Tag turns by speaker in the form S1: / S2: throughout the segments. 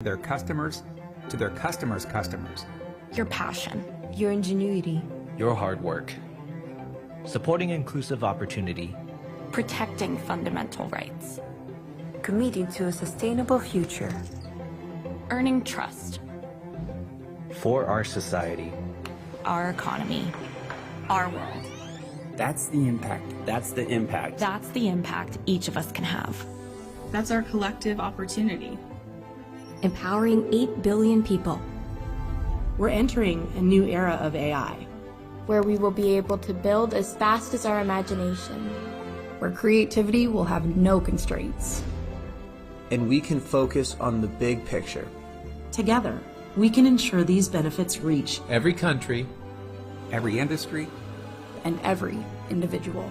S1: their customers to their customers' customers.
S2: Your passion, your ingenuity,
S3: your hard work, supporting inclusive opportunity,
S2: protecting fundamental rights,
S4: committing to a sustainable future,
S2: earning trust
S3: for our society,
S2: our economy, our world.
S5: That's the impact.
S6: That's the impact.
S2: That's the impact each of us can have.
S7: That's our collective opportunity.
S4: Empowering 8 billion people.
S8: We're entering a new era of AI,
S9: where we will be able to build as fast as our imagination,
S10: where creativity will have no constraints.
S11: And we can focus on the big picture.
S8: Together, we can ensure these benefits reach
S1: every country, every industry,
S10: and every individual.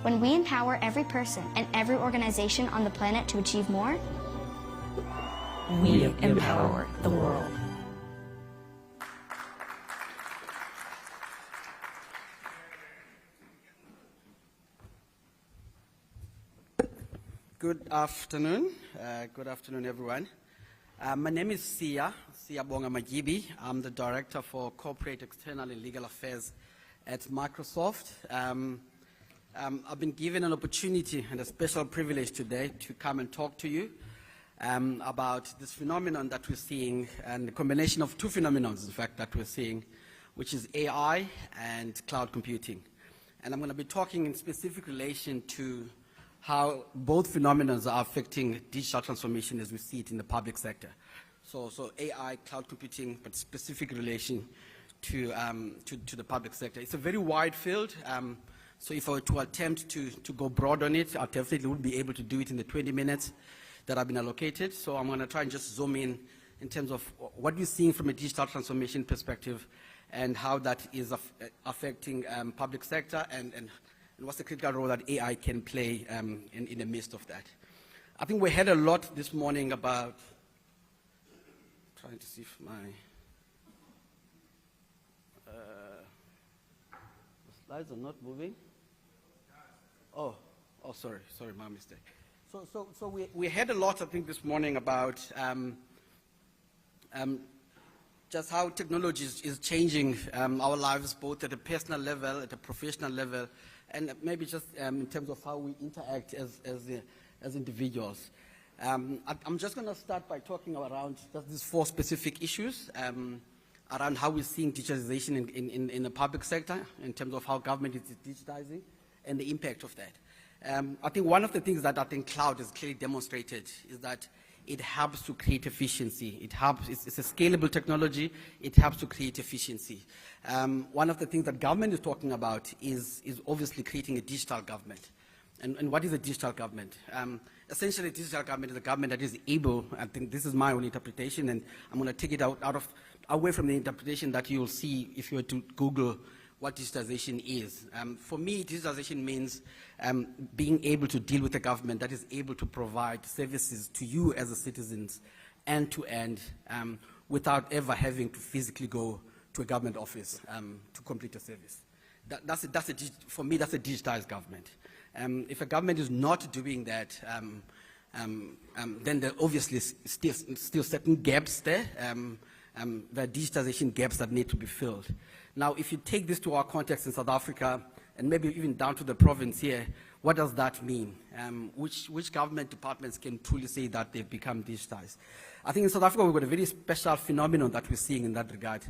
S12: When we empower every person and every organization on the planet to achieve more,
S2: we empower the world.
S13: Good afternoon. Good afternoon, everyone. My name is Sia Bonga Majibi. I'm the Director for Corporate External and Legal Affairs at Microsoft. I've been given an opportunity and a special privilege today to come and talk to you about this phenomenon that we're seeing, and the combination of two phenomena, in fact, that we're seeing, which is AI and cloud computing. And I'm going to be talking in specific relation to how both phenomena are affecting digital transformation as we see it in the public sector. So AI, cloud computing, but specific relation to the public sector. It's a very wide field. So if I were to attempt to go broad on it, I definitely wouldn't be able to do it in the 20 minutes that I've been allocated. So I'm going to try and just zoom in terms of what we're seeing from a digital transformation perspective and how that is affecting public sector and what's the critical role that AI can play in the midst of that. I think we heard a lot this morning about, trying to see if my the slides are not moving. Oh, sorry, my mistake. So we heard a lot, I think, this morning about just how technology is changing our lives, both at a personal level, at a professional level, and maybe just in terms of how we interact as individuals. I'm just going to start by talking around just these 4 specific issues around how we're seeing digitalization in the public sector, in terms of how government is digitizing and the impact of that. I think one of the things that I think cloud has clearly demonstrated is that it helps to create efficiency. It's a scalable technology. It helps to create efficiency. One of the things that government is talking about is obviously creating a digital government. And what is a digital government? Essentially, a digital government is a government that is able, I think this is my own interpretation, and I'm going to take it away from the interpretation that you'll see if you were to Google what digitization is. For me, digitization means being able to deal with a government that is able to provide services to you as a citizens end to end without ever having to physically go to a government office to complete a service. For me, that's a digitized government. If a government is not doing that, then there are obviously still certain gaps there. There are digitization gaps that need to be filled. Now, if you take this to our context in South Africa, and maybe even down to the province here, what does that mean? Which government departments can truly say that they've become digitized? I think in South Africa, we've got a very special phenomenon that we're seeing in that regard.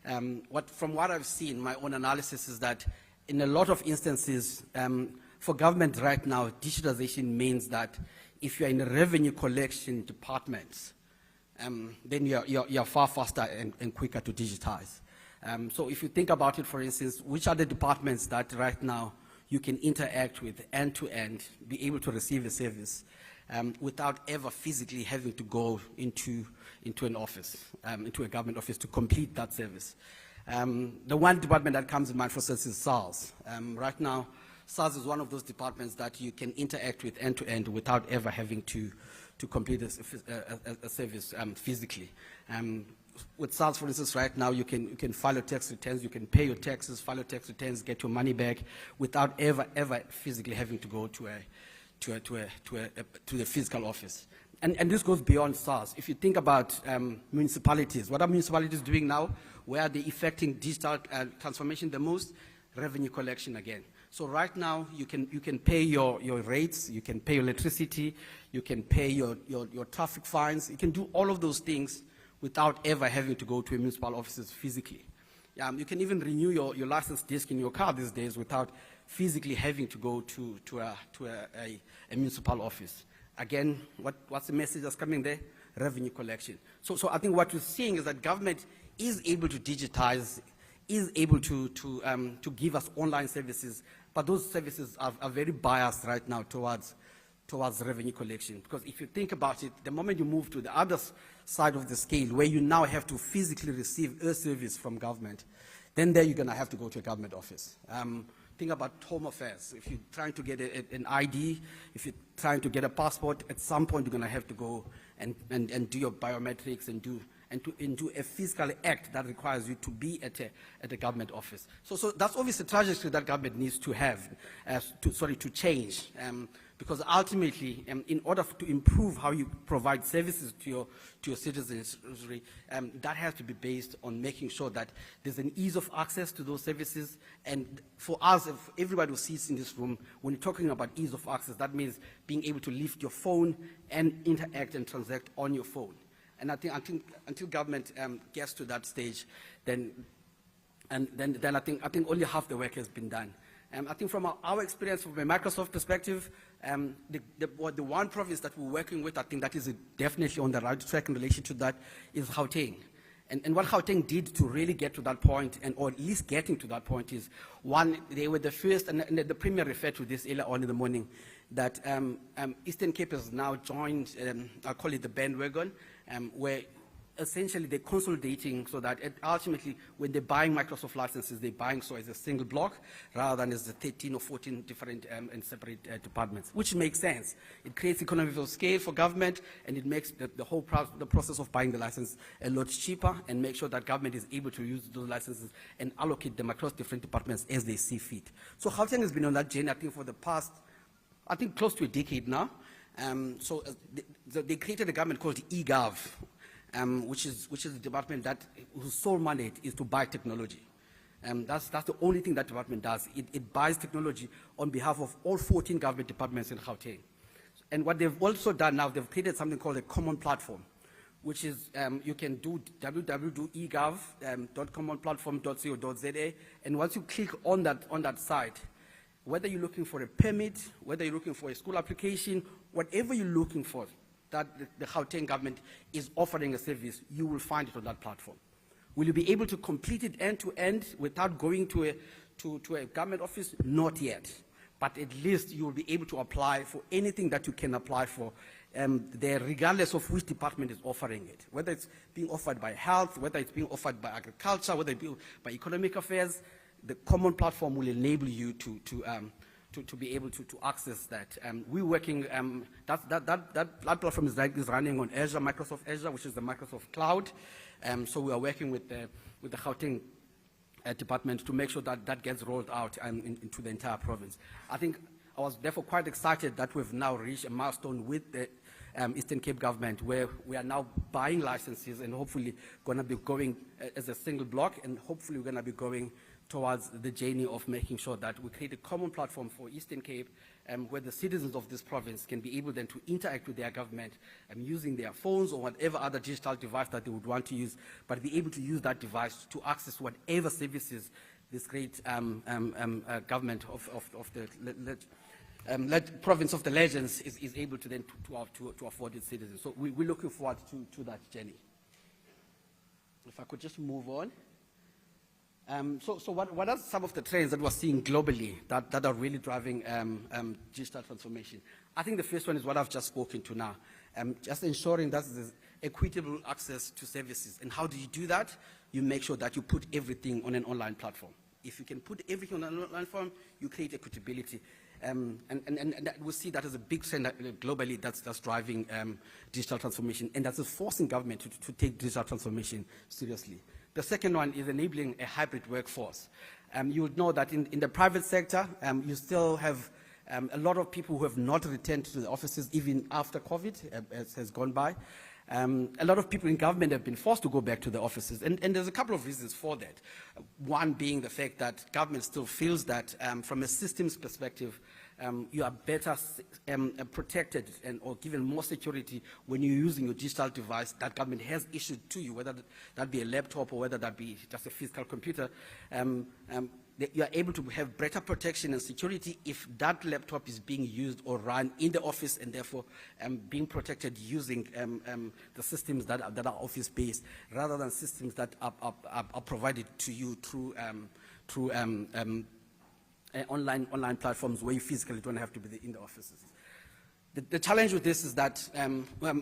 S13: From what I've seen, my own analysis is that in a lot of instances, for government right now, digitization means that if you're in a revenue collection departments, then you're far faster and quicker to digitize. So if you think about it, for instance, which are the departments that right now you can interact with end to end, be able to receive a service without ever physically having to go into an office, into a government office to complete that service. The one department that comes in mind, for instance, is SARS. Right now, SARS is one of those departments that you can interact with end to end without ever having to complete a service physically. With SARS, for instance, right now you can file your tax returns, you can pay your taxes, file your tax returns, get your money back without ever physically having to go to the physical office. and this goes beyond SARS. If you think about municipalities, what are municipalities doing now? Where are they effecting digital transformation the most? Revenue collection again. So right now, you can pay your rates, you can pay your electricity, you can pay your traffic fines. You can do all of those things without ever having to go to a municipal offices physically. You can even renew your license disc in your car these days without physically having to go to a municipal office. Again, what's the message that's coming there? Revenue collection. So I think what we're seeing is that government is able to digitize, is able to give us online services, but those services are very biased right now towards revenue collection. Because if you think about it, the moment you move to the other side of the scale, where you now have to physically receive a service from government, then there you're going to have to go to a government office. Think about home affairs. If you're trying to get an ID, if you're trying to get a passport, at some point you're going to have to go and do your biometrics and do a physical act that requires you to be at a government office. So that's obviously a trajectory that government needs to have, to change. Because ultimately, in order to improve how you provide services to your citizens, that has to be based on making sure that there's an ease of access to those services. And for us, if everybody who sits in this room, when you're talking about ease of access, that means being able to lift your phone and interact and transact on your phone. And I think until government gets to that stage, then I think only half the work has been done. I think from our experience, from a Microsoft perspective, the one province that we're working with, I think that is definitely on the right track in relation to that, is Gauteng. And what Gauteng did to really get to that point, or at least getting to that point, is, one, they were the first, and the Premier referred to this earlier on in the morning, that Eastern Cape has now joined, I'll call it the bandwagon, where essentially they're consolidating so that ultimately when they're buying Microsoft licenses, they're buying so as a single block rather than as the 13 or 14 different and separate departments, which makes sense. It creates economies of scale for government, and it makes the whole the process of buying the license a lot cheaper, and make sure that government is able to use those licenses and allocate them across different departments as they see fit. So Gauteng has been on that journey, I think, for the past, I think, close to a decade now. They created a government called eGov, which is a department whose sole mandate is to buy technology. That's the only thing that department does. It buys technology on behalf of all 14 government departments in Gauteng. And what they've also done now, they've created something called a common platform, which is you can do www.egov.commonplatform.co.za, and once you click on that site, whether you're looking for a permit, whether you're looking for a school application, whatever you're looking for, that the Gauteng government is offering a service, you will find it on that platform. Will you be able to complete it end to end without going to a government office? Not yet. But at least you will be able to apply for anything that you can apply for there, regardless of which department is offering it. Whether it's being offered by health, whether it's being offered by agriculture, whether it's being by economic affairs, the common platform will enable you to be able to access that. We're working, that platform is running on Azure, Microsoft Azure, which is the Microsoft Cloud. So we are working with the Gauteng department to make sure that gets rolled out into the entire province. I think I was therefore quite excited that we've now reached a milestone with the Eastern Cape government, where we are now buying licenses and hopefully going to be going as a single block, and hopefully we're going to be going towards the journey of making sure that we create a common platform for Eastern Cape, where the citizens of this province can be able then to interact with their government using their phones or whatever other digital device that they would want to use, but be able to use that device to access whatever services this great government of the province of the legends is able to then to afford its citizens. So we're looking forward to that journey. If I could just move on. So what are some of the trends that we're seeing globally that are really driving digital transformation? I think the first one is what I've just spoken to now, just ensuring that there's equitable access to services. And how do you do that? You make sure that you put everything on an online platform. If you can put everything on an online platform, you create equitability. And we see that as a big trend globally that's driving digital transformation, and that's forcing government to take digital transformation seriously. The second one is enabling a hybrid workforce. You would know that in the private sector, you still have A lot of people who have not returned to the offices even after COVID has gone by. A lot of people in government have been forced to go back to the offices, and there's a couple of reasons for that. One being the fact that government still feels that from a systems perspective, you are better protected or given more security when you're using your digital device that government has issued to you, whether that be a laptop or whether that be just a physical computer. You are able to have better protection and security if that laptop is being used or run in the office, and therefore being protected using the systems that are office-based, rather than systems that are provided to you through online platforms where you physically don't have to be in the offices. The challenge with this is that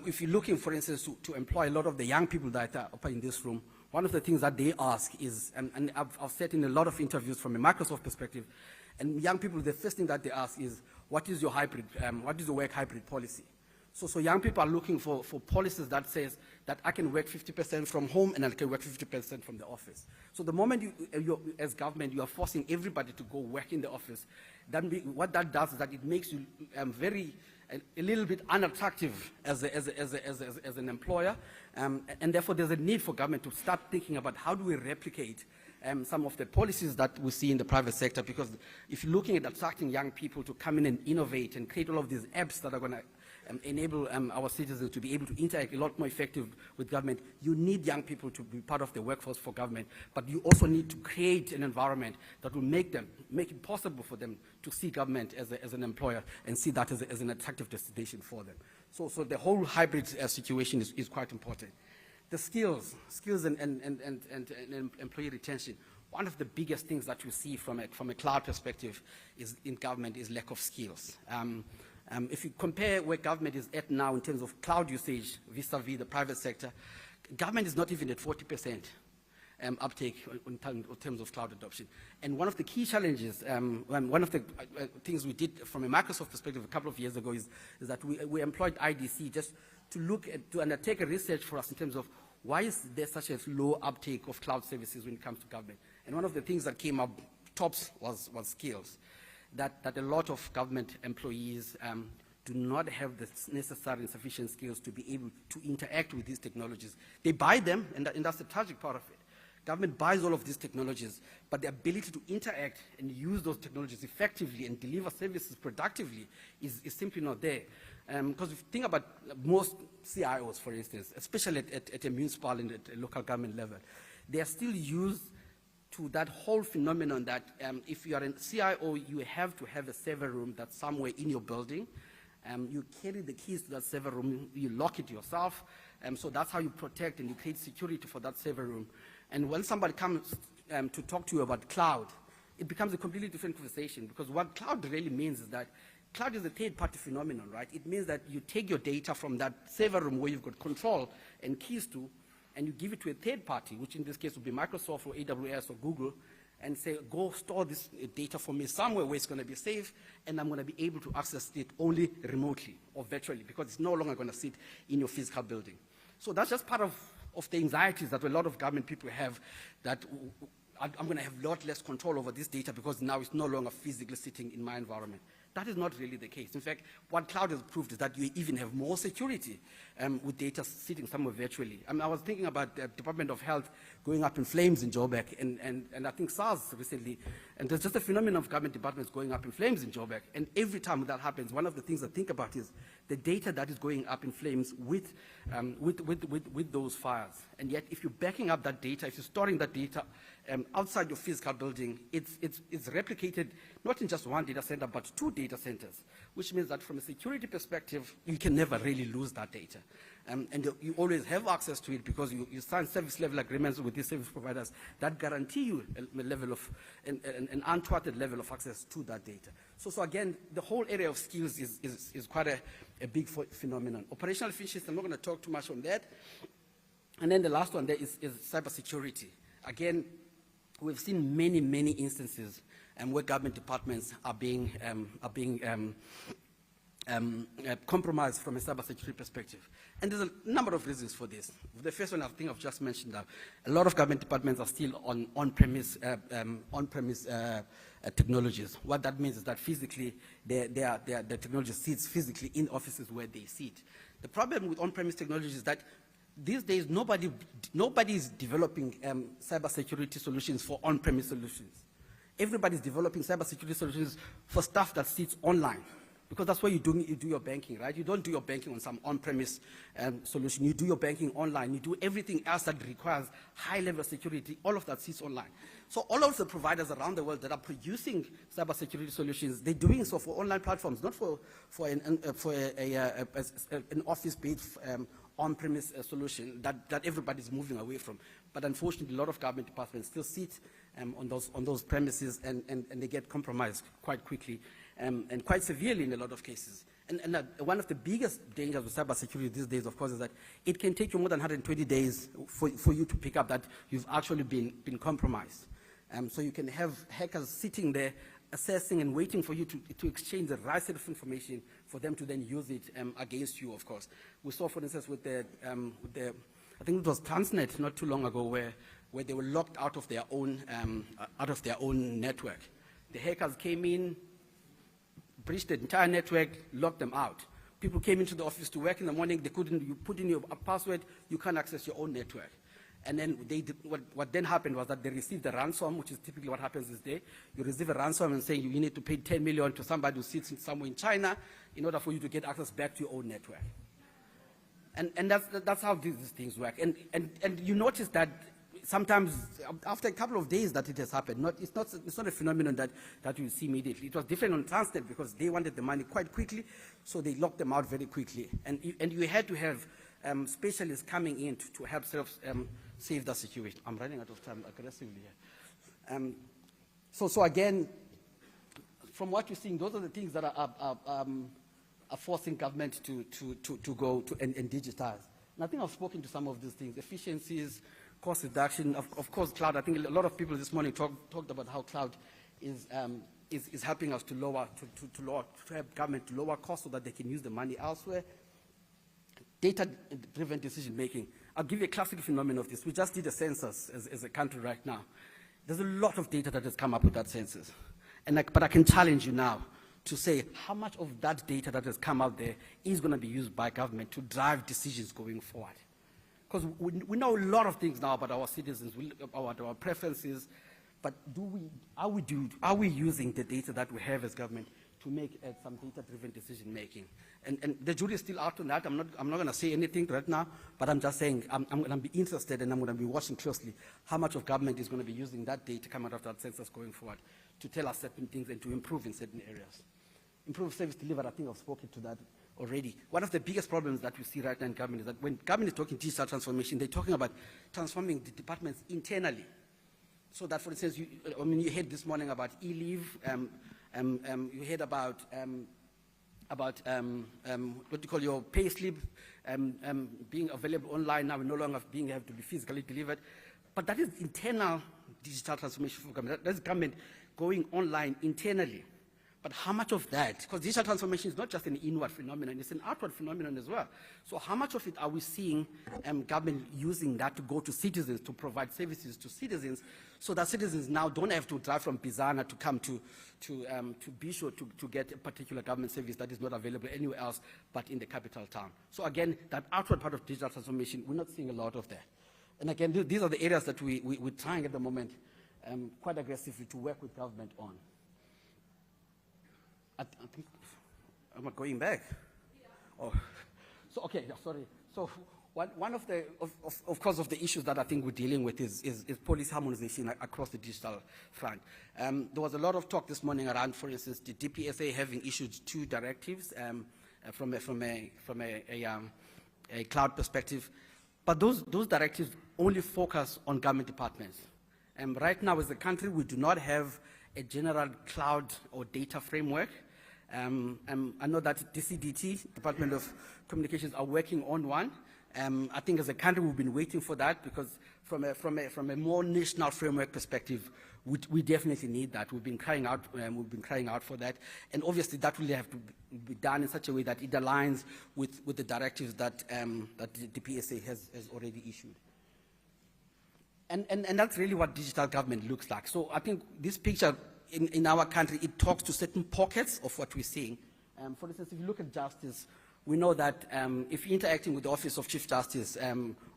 S13: if you're looking, for instance, to employ a lot of the young people that are up in this room, one of the things that they ask is, and I've said in a lot of interviews from a Microsoft perspective, and young people, the first thing that they ask is, what is your work hybrid policy? So young people are looking for policies that says that I can work 50% from home and I can work 50% from the office. So the moment you as government, you are forcing everybody to go work in the office, what that does is that it makes you a little bit unattractive as an employer, and therefore there's a need for government to start thinking about how do we replicate some of the policies that we see in the private sector, because if you're looking at attracting young people to come in and innovate and create all of these apps that are going to enable our citizens to be able to interact a lot more effective with government, you need young people to be part of the workforce for government, but you also need to create an environment that will make it possible for them to see government as an employer and see that as an attractive destination for them. So the whole hybrid situation is quite important. The skills and employee retention. One of the biggest things that we see from a cloud perspective in government is lack of skills. If you compare where government is at now in terms of cloud usage vis-a-vis the private sector, government is not even at 40% uptake in terms of cloud adoption. And one of the key challenges, one of the things we did from a Microsoft perspective a couple of years ago is that we employed IDC just to undertake a research for us in terms of why is there such a low uptake of cloud services when it comes to government. And one of the things that came up tops was skills. That a lot of government employees do not have the necessary and sufficient skills to be able to interact with these technologies. They buy them, and that's the tragic part of it. Government buys all of these technologies, but the ability to interact and use those technologies effectively and deliver services productively is simply not there. Because if you think about most CIOs, for instance, especially at a municipal and at a local government level, they are still used to that whole phenomenon that if you are a CIO, you have to have a server room that's somewhere in your building. You carry the keys to that server room, you lock it yourself, so that's how you protect and you create security for that server room. And when somebody comes to talk to you about cloud, it becomes a completely different conversation, because what cloud really means is that cloud is a third-party phenomenon, right? It means that you take your data from that server room where you've got control and keys to, and you give it to a third party, which in this case would be Microsoft or AWS or Google, and say, go store this data for me somewhere where it's going to be safe, and I'm going to be able to access it only remotely or virtually, because it's no longer going to sit in your physical building. So that's just part of the anxieties that a lot of government people have, that I'm going to have a lot less control over this data because now it's no longer physically sitting in my environment. That is not really the case. In fact, what cloud has proved is that you even have more security with data sitting somewhere virtually. I mean, I was thinking about the Department of Health going up in flames in Joburg, and I think SARS recently, and there's just a phenomenon of government departments going up in flames in Joburg. And every time that happens, one of the things I think about is the data that is going up in flames with those fires. And yet, if you're backing up that data, if you're storing that data outside your physical building, it's replicated not in just one data center, but 2 data centers, which means that from a security perspective, you can never really lose that data. And you always have access to it because you sign service level agreements with these service providers that guarantee you a level of, an untwatted level of access to that data. So again, the whole area of skills is quite a big phenomenon. Operational efficiency, I'm not going to talk too much on that. And then the last one there is cybersecurity. Again, we've seen many instances where government departments are being compromised from a cybersecurity perspective. And there's a number of reasons for this. The first one I think I've just mentioned that a lot of government departments are still on on-premise technologies. What that means is that physically, the technology sits physically in offices where they sit. The problem with on-premise technology is that these days nobody is developing cybersecurity solutions for on-premise solutions. Everybody's developing cybersecurity solutions for stuff that sits online, because that's where you do your banking, right? You don't do your banking on some on-premise solution. You do your banking online. You do everything else that requires high-level security. All of that sits online. So all of the providers around the world that are producing cybersecurity solutions, they're doing so for online platforms, not for an office-based on-premise solution that everybody's moving away from. But unfortunately, a lot of government departments still sit on those premises, and they get compromised quite quickly and quite severely in a lot of cases. And one of the biggest dangers with cybersecurity these days, of course, is that it can take you more than 120 days for you to pick up that you've actually been compromised. So you can have hackers sitting there assessing and waiting for you to exchange the right set of information for them to then use it against you, of course. We saw, for instance, with the I think it was Transnet not too long ago, where they were locked out of their own network. The hackers came in, breached the entire network, locked them out. People came into the office to work in the morning. They couldn't. You put in your password, you can't access your own network. And then what then happened was that they received a ransom, which is typically what happens this day. You receive a ransom and saying you need to pay 10 million to somebody who sits somewhere in China in order for you to get access back to your own network. And that's how these things work. And you notice that sometimes after a couple of days that it has happened, it's not a phenomenon that you see immediately. It was different on Transnet because they wanted the money quite quickly, so they locked them out very quickly. And you had to have specialists coming in to help save the situation. I'm running out of time aggressively here. So again, from what you're seeing, those are the things that are forcing government to go to and digitize. And I think I've spoken to some of these things: efficiencies, cost reduction, of course, cloud. I think a lot of people this morning talked about how cloud is helping us to help government to lower costs so that they can use the money elsewhere. Data-driven decision-making. I'll give you a classic phenomenon of this. We just did a census as a country right now. There's a lot of data that has come up with that census. But I can challenge you now to say how much of that data that has come out there is going to be used by government to drive decisions going forward. Because we know a lot of things now about our citizens, about our preferences, but are we using the data that we have as government to make some data-driven decision-making? And the jury is still out on that. I'm not going to say anything right now, but I'm just saying I'm going to be interested and I'm going to be watching closely how much of government is going to be using that data coming out of that census going forward to tell us certain things and to improve in certain areas. Improve service delivery, I think I've spoken to that already. One of the biggest problems that we see right now in government is that when government is talking digital transformation, they're talking about transforming the departments internally. So that, for instance, you heard this morning about e-leave, you heard about what you call your pay slip being available online now, no longer have to be physically delivered. But that is internal digital transformation for government. That's government going online internally. But how much of that, because digital transformation is not just an inward phenomenon, it's an outward phenomenon as well. So how much of it are we seeing government using that to go to citizens, to provide services to citizens, so that citizens now don't have to drive from Bizana to come to Bisho to get a particular government service that is not available anywhere else but in the capital town. So again, that outward part of digital transformation, we're not seeing a lot of that. And again, these are the areas that we're trying at the moment quite aggressively to work with government on. I think, am I going back? Yeah. Oh, so okay, sorry. So one of the, of course, of the issues that I think we're dealing with is policy harmonization across the digital front. There was a lot of talk this morning around, for instance, the DPSA having issued 2 directives from a cloud perspective, but those directives only focus on government departments. Right now, as a country, we do not have a general cloud or data framework. I know that DCDT, Department of Communications, are working on one, I think as a country we've been waiting for that, because from a more national framework perspective, we definitely need that. We've been crying out for that, and obviously that will have to be done in such a way that it aligns with the directives that the PSA has already issued. And that's really what digital government looks like. So I think this picture in our country, it talks to certain pockets of what we're seeing. For instance, if you look at justice, we know that if you're interacting with the Office of Chief Justice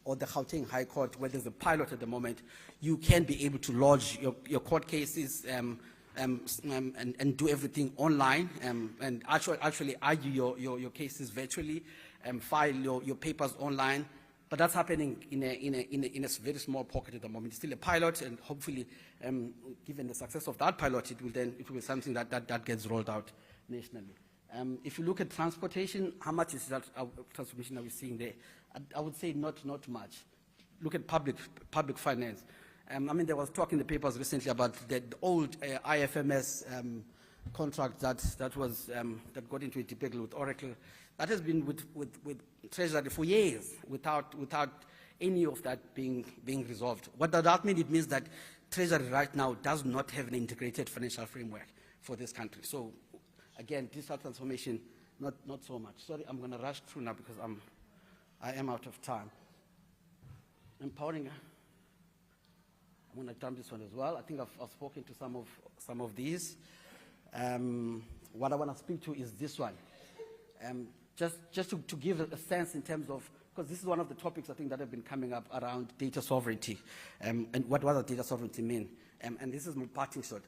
S13: or the Gauteng High Court, where there's a pilot at the moment, you can be able to lodge your court cases and do everything online and actually argue your cases virtually, file your papers online. But that's happening in a very small pocket at the moment. It's still a pilot, and hopefully, given the success of that pilot, it will be something that gets rolled out nationally. If you look at transportation, how much is that transformation are we seeing there? I would say not much. Look at public finance. I mean, there was talk in the papers recently about the old IFMS contract that got into a debate with Oracle. That has been with Treasury for years without any of that being resolved. What does that mean? It means that Treasury right now does not have an integrated financial framework for this country. So again, digital transformation, not so much. Sorry, I'm going to rush through now because I am out of time. Empowering. I'm going to dump this one as well. I think I've spoken to some of these. What I want to speak to is this one. Just to give a sense in terms of, because this is one of the topics I think that have been coming up around data sovereignty, and what does data sovereignty mean? And this is my parting shot.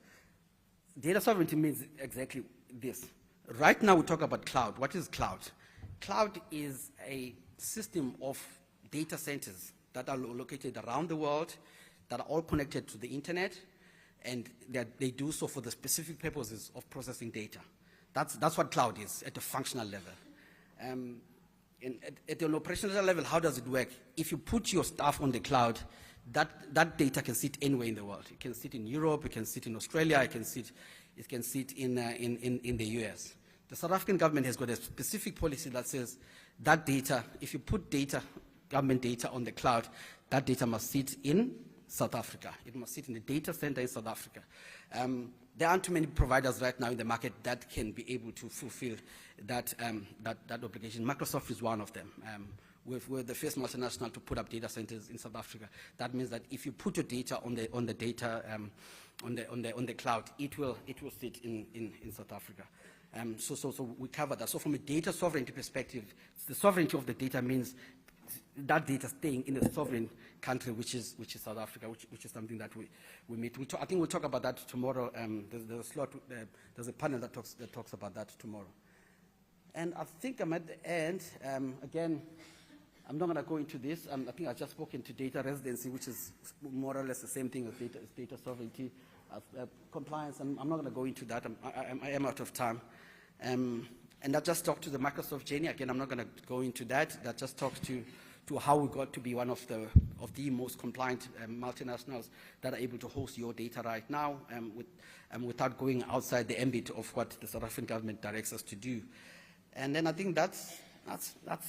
S13: Data sovereignty means exactly this. Right now we talk about cloud. What is cloud? Cloud is a system of data centers that are located around the world, that are all connected to the internet, and that they do so for the specific purposes of processing data. That's what cloud is at a functional level. At an operational level, how does it work? If you put your stuff on the cloud, that data can sit anywhere in the world. It can sit in Europe, it can sit in Australia, it can sit in the US. The South African government has got a specific policy that says that data, if you put data, government data on the cloud, that data must sit in South Africa. It must sit in the data center in South Africa. There aren't too many providers right now in the market that can be able to fulfill that obligation. Microsoft is one of them. We're the first multinational to put up data centers in South Africa. That means that if you put your data on the cloud, it will sit in South Africa. So we cover that. So from a data sovereignty perspective, the sovereignty of the data means that data staying in a sovereign country, which is South Africa, which is something that we meet. I think we'll talk about that tomorrow. There's a slot. There's a panel that talks about that tomorrow. And I think I'm at the end. Again, I'm not going to go into this. I think I just spoke into data residency, which is more or less the same thing as data sovereignty, compliance. And I'm not going to go into that. I am out of time. And that just talked to the Microsoft journey. Again, I'm not going to go into that. That just talks to how we got to be one of the most compliant multinationals that are able to host your data right now, without going outside the ambit of what the South African government directs us to do. And then I think that's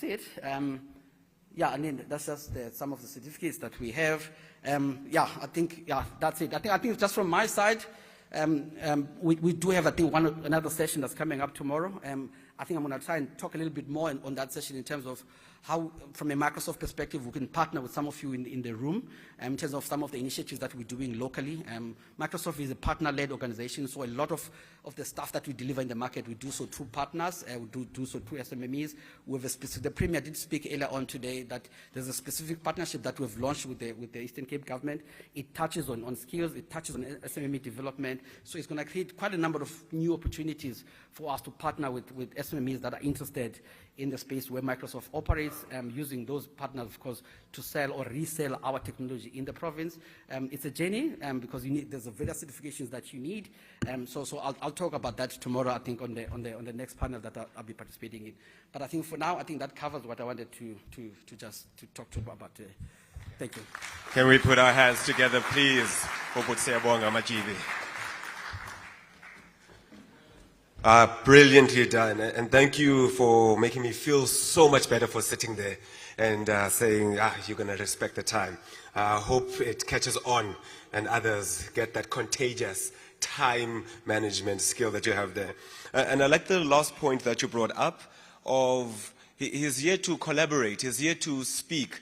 S13: it. Yeah, I mean, that's just some of the certificates that we have. I think that's it. I think just from my side, we do have, I think, another session that's coming up tomorrow. I think I'm going to try and talk a little bit more on that session in terms of how, from a Microsoft perspective, we can partner with some of you in the room in terms of some of the initiatives that we're doing locally. Microsoft is a partner-led organization, so a lot of the stuff that we deliver in the market, we do so through partners, we do so through SMMEs. We have a specific, the Premier did speak earlier on today that there's a specific partnership that we've launched with the Eastern Cape government. It touches on skills, it touches on SMME development, so it's going to create quite a number of new opportunities for us to partner with SMMEs that are interested in the space where Microsoft operates, using those partners, of course, to sell or resell our technology in the province. It's a journey because there's various certifications that you need. So I'll talk about that tomorrow, I think, on the next panel that I'll be participating in. But I think for now, I think that covers what I wanted to talk to you about today. Thank you.
S6: Can we put our hands together, please, for Siyabonga Majivi?
S14: Brilliantly done, and thank you for making me feel so much better for sitting there and saying, you're going to respect the time. I hope it catches on and others get that contagious time management skill that you have there. And I like the last point that you brought up of he's here to collaborate, he's here to speak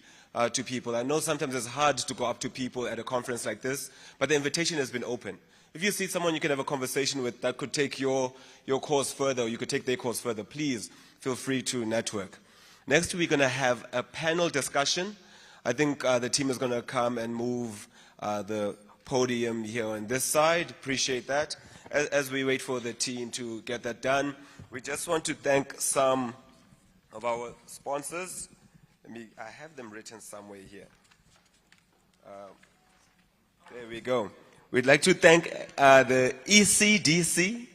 S14: to people. I know sometimes it's hard to go up to people at a conference like this, but the invitation has been open. If you see someone you can have a conversation with that could take your course further, or you could take their course further, please feel free to network. Next, we're going to have a panel discussion. I think the team is going to come and move the podium here on this side. Appreciate that. As we wait for the team to get that done, we just want to thank some of our sponsors. I have them written somewhere here. There we go. We'd like to thank the ECDC,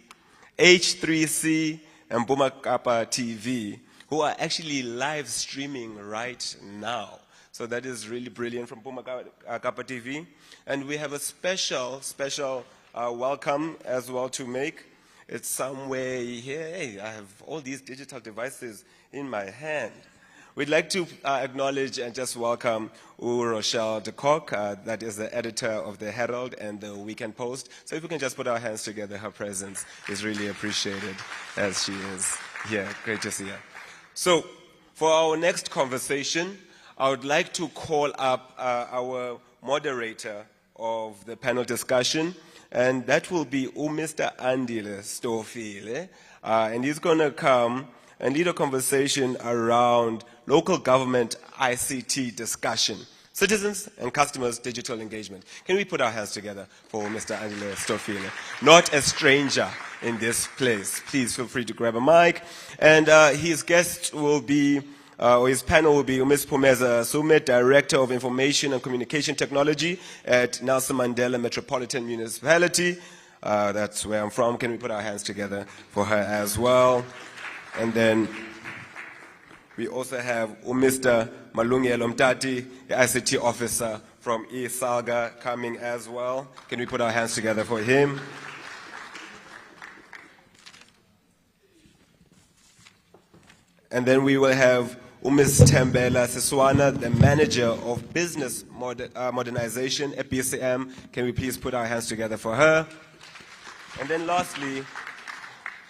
S14: H3C, and Bumakapa TV, who are actually live streaming right now. So that is really brilliant from Bumakapa TV. And we have a special welcome as well to make. It's somewhere here. Hey, I have all these digital devices in my hand. We'd like to acknowledge and just welcome Rochelle de Kock, that is the editor of the Herald and the Weekend Post. So if we can just put our hands together, her presence is really appreciated as she is here. Great to see her. So for our next conversation, I would like to call up our moderator of the panel discussion, and that will be Mr. Andile Stofile, and he's going to come and lead a conversation around local government ICT discussion, citizens and customers' digital engagement. Can we put our hands together for Mr. Andile Stofile? Not a stranger in this place. Please feel free to grab a mic. And his guest will be, or his panel will be Ms. Pumeza Sumet, Director of Information and Communication Technology at Nelson Mandela Metropolitan Municipality. That's where I'm from. Can we put our hands together for her as well? And then we also have Mr. Malungelo Mtati, the ICT officer from eSalga, coming as well. Can we put our hands together for him? And then we will have Ms. Tembela Siswana, the manager of business modernization at BCM. Can we please put our hands together for her? And then lastly,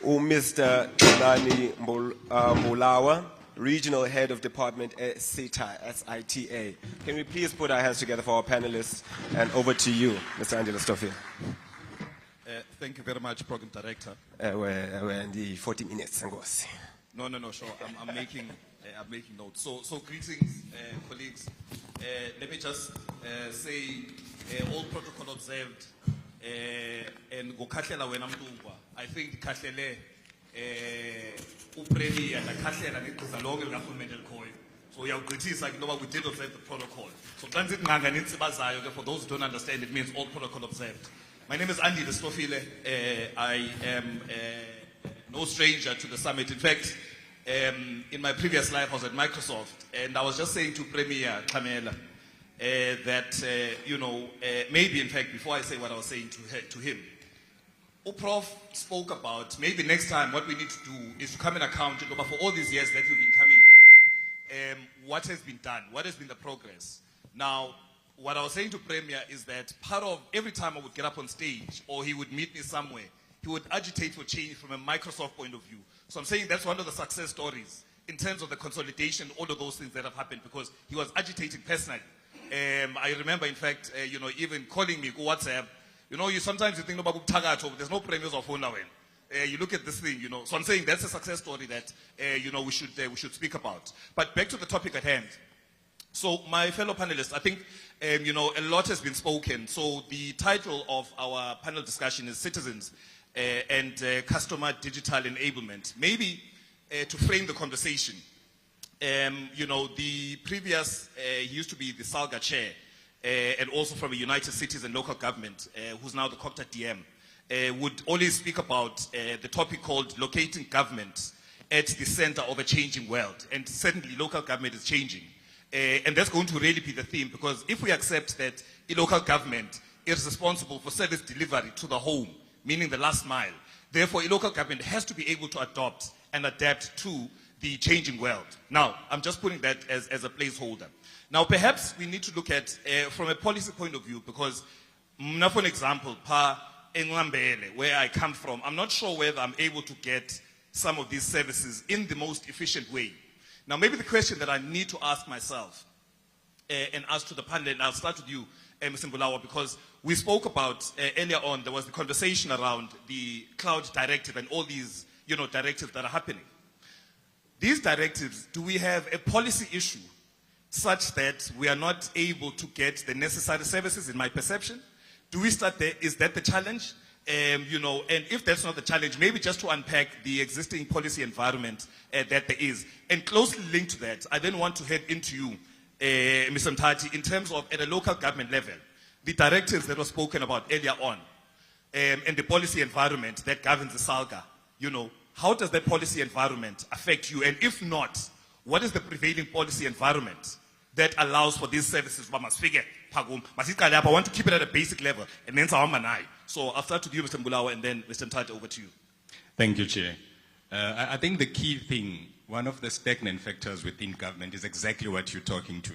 S14: Mr. Lani Mbulawa, Regional Head of Department at SITA. Can we please put our hands together for our panelists? And over to you, Mr. Angelo Stofile.
S15: Thank you very much, Program Director.
S14: We're in the 40 minutes.
S15: No, sure. I'm making notes. So greetings, colleagues. Let me just say, all protocol observed. And go kahlela wena mntungwa. I think kahlele upremier la kahlela ngiqhiza lonke likahulumende elikhoyo. So uyawugqithisa ke ngoba we did observe the protocol. So xa ngithi nganga nintsibazayo ke, for those who don't understand, it means all protocol observed. My name is Andile Stofile. I am no stranger to the summit. In fact, in my previous life I was at Microsoft, and I was just saying to Premier Kamela that, maybe in fact, before I say what I was saying to him, Prof spoke about maybe next time what we need to do is to come and account for all these years that we've been coming here. What has been done? What has been the progress? Now, what I was saying to Premier is that part of every time I would get up on stage or he would meet me somewhere, he would agitate for change from a Microsoft point of view. So I'm saying that's one of the success stories in terms of the consolidation, all of those things that have happened, because he was agitating personally. I remember, in fact, even calling me on WhatsApp. You sometimes you think about Tagato, there's no premiers of phone now. You look at this thing, So I'm saying that's a success story that, we should speak about. But back to the topic at hand. So my fellow panelists, I think, a lot has been spoken. So the title of our panel discussion is Citizens and Customer Digital Enablement. Maybe to frame the conversation. The previous, he used to be the SALGA chair, and also from a United Cities and Local Government, who's now the COCTA DM, would always speak about the topic called locating government at the center of a changing world. And certainly local government is changing. And that's going to really be the theme, because if we accept that a local government is responsible for service delivery to the home, meaning the last mile, Therefore, a local government has to be able to adopt and adapt to the changing world. Now, I'm just putting that as a placeholder. Now, perhaps we need to look at, from a policy point of view, because, for an example, where I come from, I'm not sure whether I'm able to get some of these services in the most efficient way. Now, maybe the question that I need to ask myself and ask to the panel, and I'll start with you, Mr. Mbulawa, because we spoke about earlier on, there was the conversation around the cloud directive and all these directives that are happening. These directives, do we have a policy issue such that we are not able to get the necessary services, in my perception? Do we start there? Is that the challenge? And if that's not the challenge, maybe just to unpack the existing policy environment that there is. And closely linked to that, I then want to head into you, Mr. Mtati, in terms of at a local government level, the directives that were spoken about earlier on, and the policy environment that governs the SALGA, how does that policy environment affect you? And if not, what is the prevailing policy environment that allows for these services? I want to keep it at a basic level, and then so I'll start with you, Mr. Mbulawa, and then Mr. Mtati, over to you.
S16: Thank you, Chair. I think the key thing, one of the stagnant factors within government is exactly what you're talking to.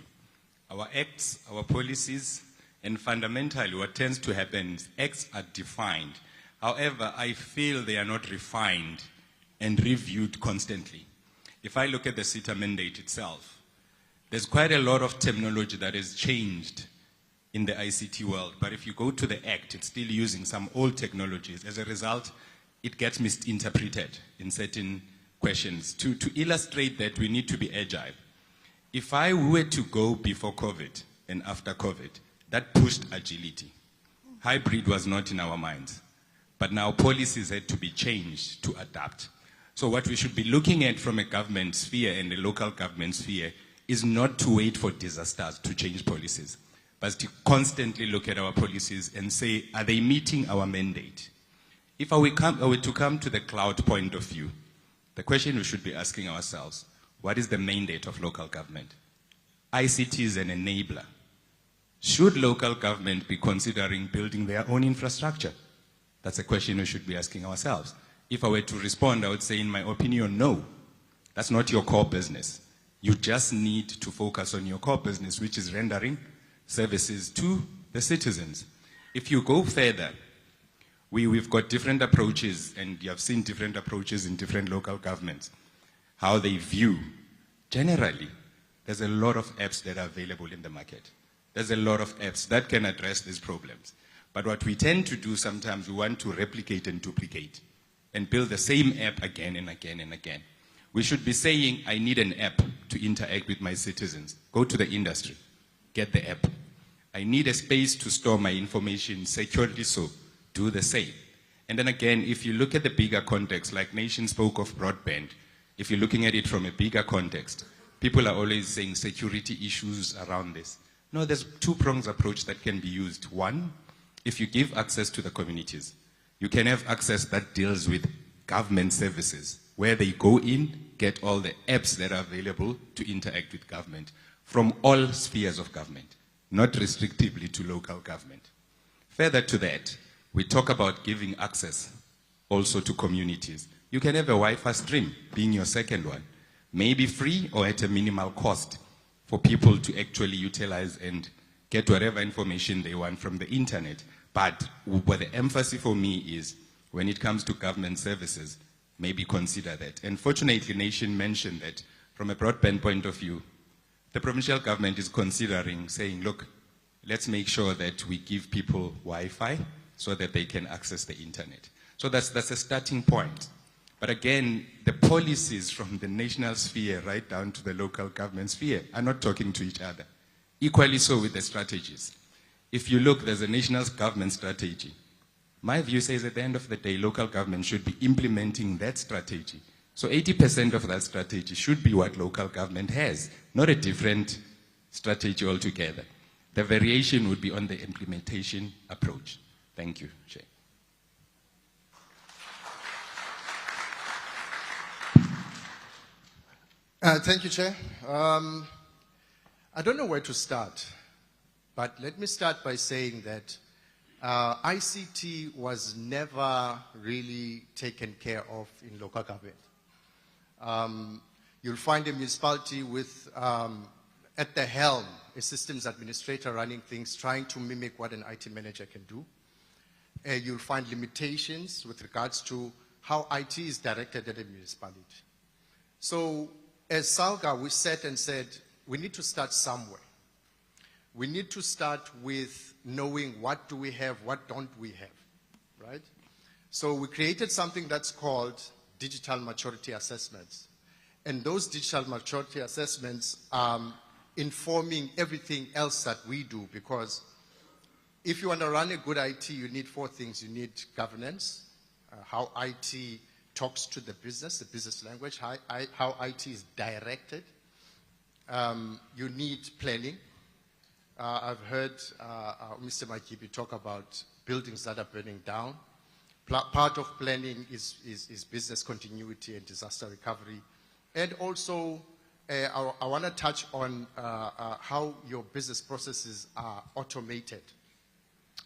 S16: Our acts, our policies, and fundamentally what tends to happen is acts are defined. However, I feel they are not refined and reviewed constantly. If I look at the CETA mandate itself, there's quite a lot of terminology that has changed in the ICT world. But if you go to the Act, it's still using some old technologies. As a result, it gets misinterpreted in certain questions. To illustrate that, we need to be agile. If I were to go before COVID and after COVID, that pushed agility. Hybrid was not in our minds. But now policies had to be changed to adapt. So what we should be looking at from a government sphere and a local government sphere is not to wait for disasters to change policies, but to constantly look at our policies and say, are they meeting our mandate? If I were to come to the cloud point of view, the question we should be asking ourselves, what is the mandate of local government? ICT is an enabler. Should local government be considering building their own infrastructure? That's a question we should be asking ourselves. If I were to respond, I would say, in my opinion, no. That's not your core business. You just need to focus on your core business, which is rendering services to the citizens. If you go further, we've got different approaches, and you have seen different approaches in different local governments, how they view. Generally, there's a lot of apps that are available in the market. There's a lot of apps that can address these problems. But what we tend to do sometimes, we want to replicate and duplicate and build the same app again and again and again. We should be saying, I need an app to interact with my citizens. Go to the industry, get the app. I need a space to store my information securely, so do the same. And then again, if you look at the bigger context, like Nation spoke of broadband, if you're looking at it from a bigger context, people are always saying security issues around this. No, there's two-pronged approach that can be used. One, if you give access to the communities, you can have access that deals with government services, where they go in, get all the apps that are available to interact with government from all spheres of government, not restrictively to local government. Further to that, we talk about giving access also to communities. You can have a Wi-Fi stream being your second one, maybe free or at a minimal cost for people to actually utilize and get whatever information they want from the internet. But what the emphasis for me is, when it comes to government services, maybe consider that. And fortunately, Nation mentioned that from a broadband point of view, the provincial government is considering saying, look, let's make sure that we give people Wi-Fi so that they can access the internet. So that's a starting point. But again, the policies from the national sphere right down to the local government sphere are not talking to each other. Equally so with the strategies. If you look, there's a national government strategy. My view says at the end of the day, local government should be implementing that strategy. So 80% of that strategy should be what local government has, not a different strategy altogether. The variation would be on the implementation approach. Thank you, Chair.
S17: Thank you, Chair. I don't know where to start, but let me start by saying that ICT was never really taken care of in local government. You'll find a municipality with, at the helm, a systems administrator running things, trying to mimic what an IT manager can do. You'll find limitations with regards to how IT is directed at a municipality. So as SALGA, we sat and said, we need to start somewhere. We need to start with knowing what do we have, what don't we have, right? So we created something that's called digital maturity assessments. And those digital maturity assessments are informing everything else that we do, because if you want to run a good IT, you need 4 things. You need governance, how IT talks to the business language, how IT is directed. You need planning. I've heard Mr. Makibi talk about buildings that are burning down. Part of planning is business continuity and disaster recovery. And also, I want to touch on how your business processes are automated.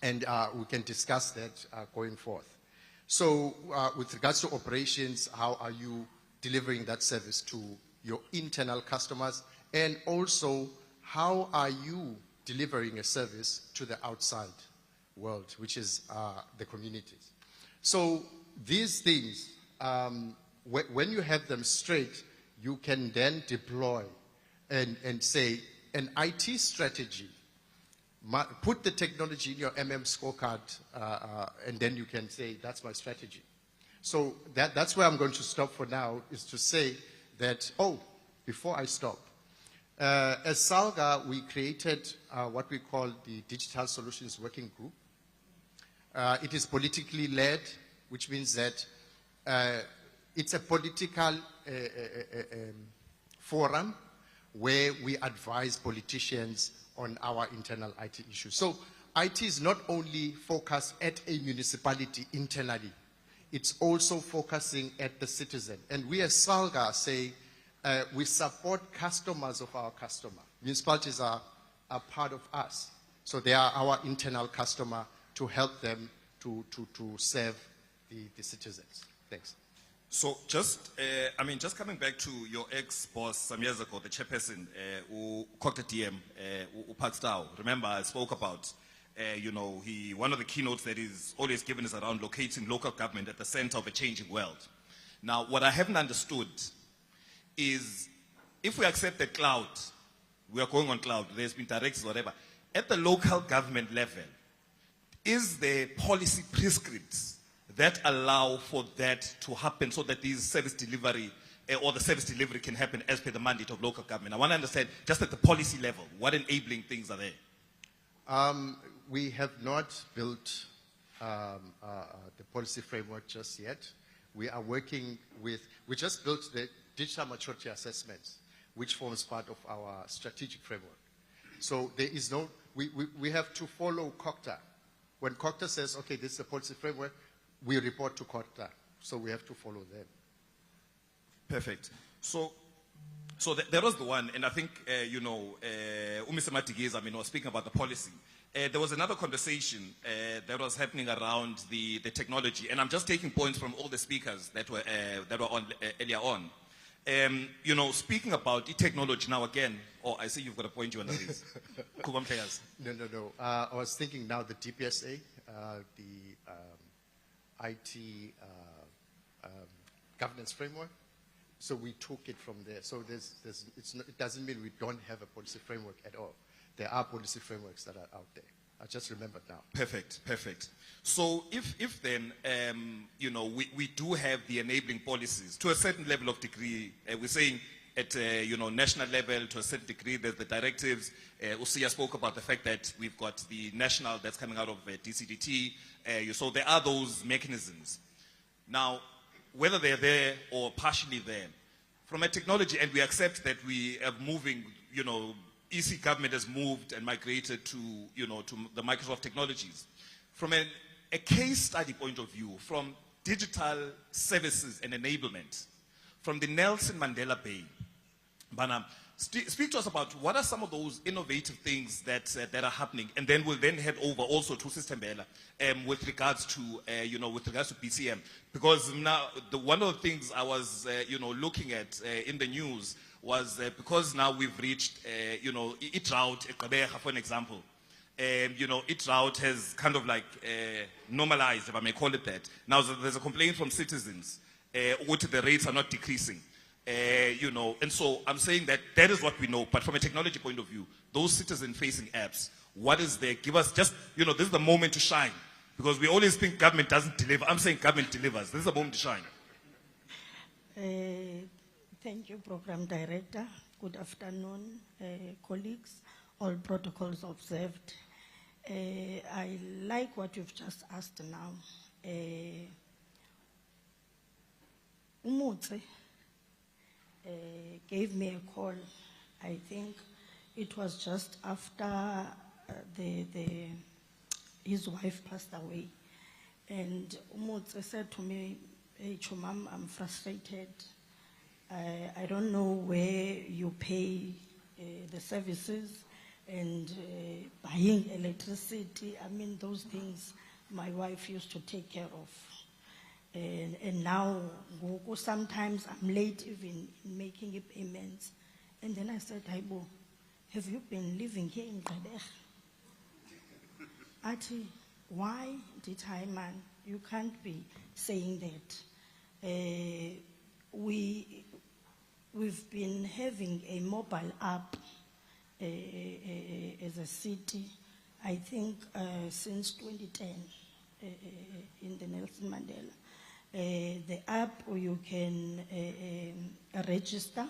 S17: And we can discuss that going forth. So with regards to operations, how are you delivering that service to your internal customers? And also, how are you delivering a service to the outside world, which is the communities? So these things, when you have them straight, you can then deploy and say an IT strategy. Put the technology in your scorecard, and then you can say, that's my strategy. So that's where I'm going to stop for now, is to say that, before I stop, as SALGA, we created what we call the Digital Solutions Working Group. It is politically led, which means that it's a political forum where we advise politicians on our internal IT issues. So IT is not only focused at a municipality internally, it's also focusing at the citizen. And we as SALGA say we support customers of our customer. Municipalities are part of us. So they are our internal customer to help them to serve the citizens. Thanks.
S15: So just coming back to your ex-boss some years ago, the chairperson, Dr. DM, Pat Stow. Remember, I spoke about, one of the keynotes that is always given is around locating local government at the center of a changing world. Now, what I haven't understood is, if we accept the cloud, we are going on cloud, there's been directives, whatever, at the local government level, is there policy prescripts that allow for that to happen so that these service delivery or the service delivery can happen as per the mandate of local government? I want to understand, just at the policy level, what enabling things are there?
S17: We have not built the policy framework just yet. We are working with, we just built the digital maturity assessments, which forms part of our strategic framework. So there is no, we have to follow COCTA. When COCTA says, okay, this is the policy framework, we report to COCTA, so we have to follow them.
S15: Perfect. So that was the one, and I think, Mr. Matigiz, was speaking about the policy. There was another conversation that was happening around the technology, and I'm just taking points from all the speakers that were on earlier on. Speaking about technology now again, I see you've got a point you want to raise.
S17: No. I was thinking now the DPSA, the IT governance framework. So we took it from there. So it doesn't mean we don't have a policy framework at all. There are policy frameworks that are out there. I just remembered now.
S15: Perfect. So if then, we do have the enabling policies to a certain level of degree, we're saying at, national level, to a certain degree, there's the directives. Usia spoke about the fact that we've got the national that's coming out of DCDT. So there are those mechanisms. Now, whether they're there or partially there, from a technology, and we accept that we are moving, EC government has moved and migrated to, to the Microsoft technologies. From a case study point of view, from digital services and enablement, from the Nelson Mandela Bay, Speak to us about what are some of those innovative things that that are happening, and then we'll then head over also to System Bella with regards to with regards to BCM, because now one of the things I was looking at in the news was because now we've reached drought, for an example. Drought has kind of like normalized, if I may call it that. Now there's a complaint from citizens which the rates are not decreasing. And so I'm saying that is what we know, but from a technology point of view, those citizen-facing apps, what is there? Give us just, this is the moment to shine, because we always think government doesn't deliver. I'm saying government delivers. This is the moment to shine.
S18: Thank you, Program Director. Good afternoon, colleagues. All protocols observed. I like what you've just asked now. Umutse gave me a call. I think it was just after his wife passed away. And Umutse said to me, "Hey, Chumam, I'm frustrated. I don't know where you pay the services and buying electricity. I mean, those things my wife used to take care of. And now, sometimes I'm late even in making payments." And then I said, "Aibo, have you been living here in Gqeberha?" Ati, "Why did I, man? You can't be saying that." We've been having a mobile app as a city, I think since 2010 in the Nelson Mandela. The app, you can register.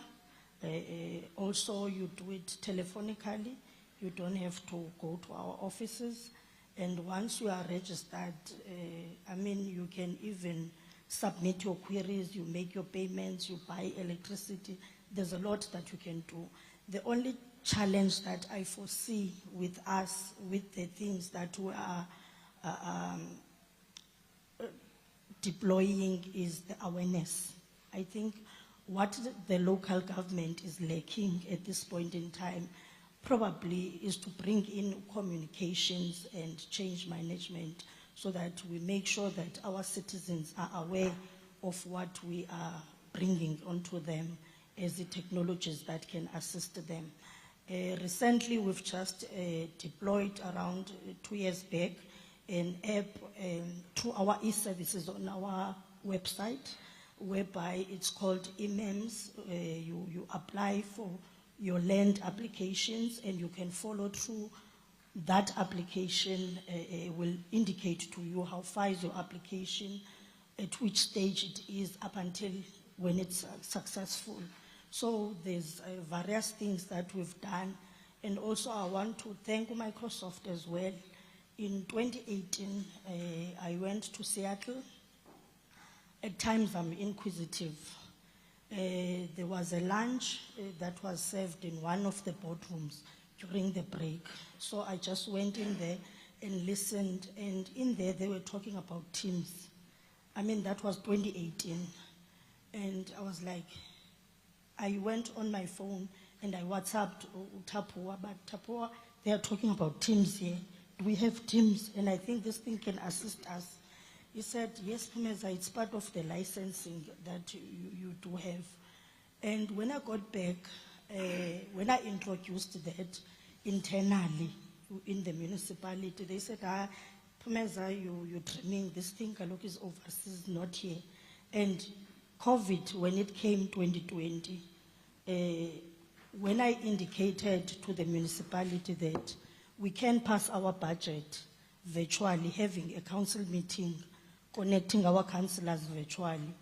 S18: Also, you do it telephonically. You don't have to go to our offices. And once you are registered, you can even submit your queries, you make your payments, you buy electricity. There's a lot that you can do. The only challenge that I foresee with us, with the things that we are deploying, is the awareness. I think what the local government is lacking at this point in time probably is to bring in communications and change management, so that we make sure that our citizens are aware of what we are bringing onto them as the technologies that can assist them. Recently, we've just deployed around 2 years back an app through our e-services on our website, whereby it's called IMEMS. You apply for your land applications, and you can follow through. That application will indicate to you how far is your application, at which stage it is, up until when it's successful. So there's various things that we've done. And also I want to thank Microsoft as well. In 2018, I went to Seattle. At times I'm inquisitive. There was a lunch that was served in one of the boardrooms during the break. So I just went in there and listened, and in there they were talking about Teams. That was 2018. And I was like, I went on my phone and I WhatsApped Tapua, but Tapua, they are talking about Teams here. Do we have Teams? And I think this thing can assist us. He said, yes, Pumeza, it's part of the licensing that you do have. And when I got back, when I introduced that internally in the municipality, they said, Pumeza, you're dreaming, this thing is overseas, not here. And COVID, when it came 2020, when I indicated to the municipality that we can pass our budget virtually, having a council meeting, connecting our councillors virtually,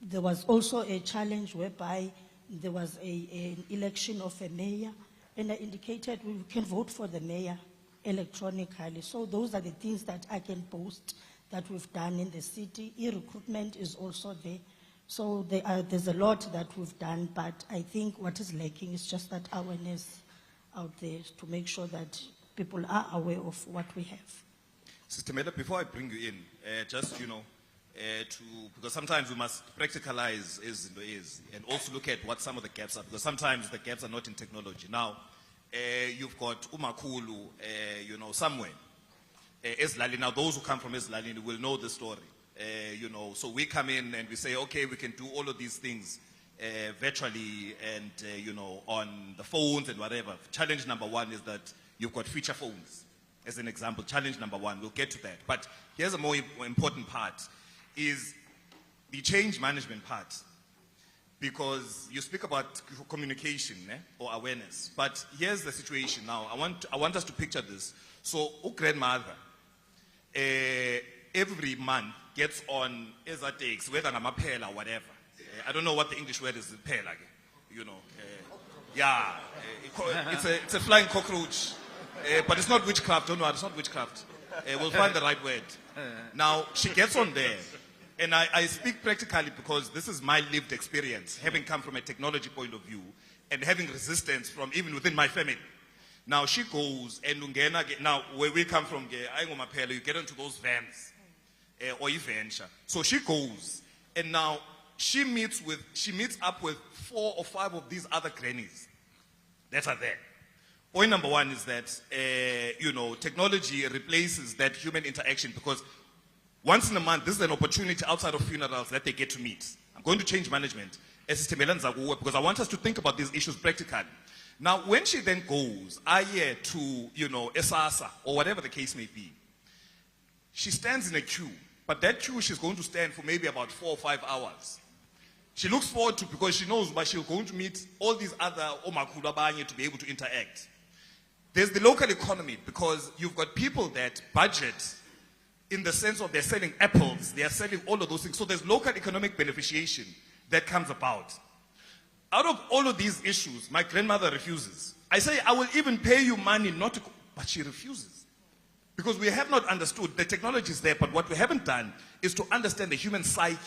S18: there was also a challenge whereby there was an election of a mayor, and I indicated we can vote for the mayor electronically. So those are the things that I can post that we've done in the city. E-recruitment is also there. So there's a lot that we've done, but I think what is lacking is just that awareness out there to make sure that people are aware of what we have.
S15: Sister Mela, before I bring you in, just, because sometimes we must practicalize and also look at what some of the gaps are, because sometimes the gaps are not in technology. Now, you've got umakhulu, somewhere. Ezilalini. Now, those who come from Ezilalini will know the story. So we come in and we say, okay, we can do all of these things virtually and, on the phones and whatever. Challenge number one is that you've got feature phones, as an example. Challenge number one, we'll get to that. But here's a more important part, is the change management part. Because you speak about communication or awareness. But here's the situation now. I want us to picture this. So, a grandmother, every month gets on takes, whether I'm a pale or whatever. I don't know what the English word is, pale, it's a flying cockroach. But it's not witchcraft, don't worry, it's not witchcraft. We'll find the right word. Now, she gets on there. And I speak practically because this is my lived experience, having come from a technology point of view and having resistance from even within my family. Now she goes and now where we come from, you get into those vans or venture. So she goes and now she meets up with 4 or 5 of these other grannies that are there. Point number one is that technology replaces that human interaction, because once in a month, this is an opportunity outside of funerals that they get to meet. I'm going to change management because I want us to think about these issues practically. Now, when she then goes, to, ESASA or whatever the case may be, she stands in a queue, but that queue she's going to stand for maybe about 4 or 5 hours. She looks forward to, because she knows that she's going to meet all these other omakulu abanye to be able to interact. There's the local economy, because you've got people that budget in the sense of they're selling apples, they're selling all of those things. So there's local economic beneficiation that comes about. Out of all of these issues, my grandmother refuses. I say, I will even pay you money not to, but she refuses. Because we have not understood, the technology is there, but what we haven't done is to understand the human psyche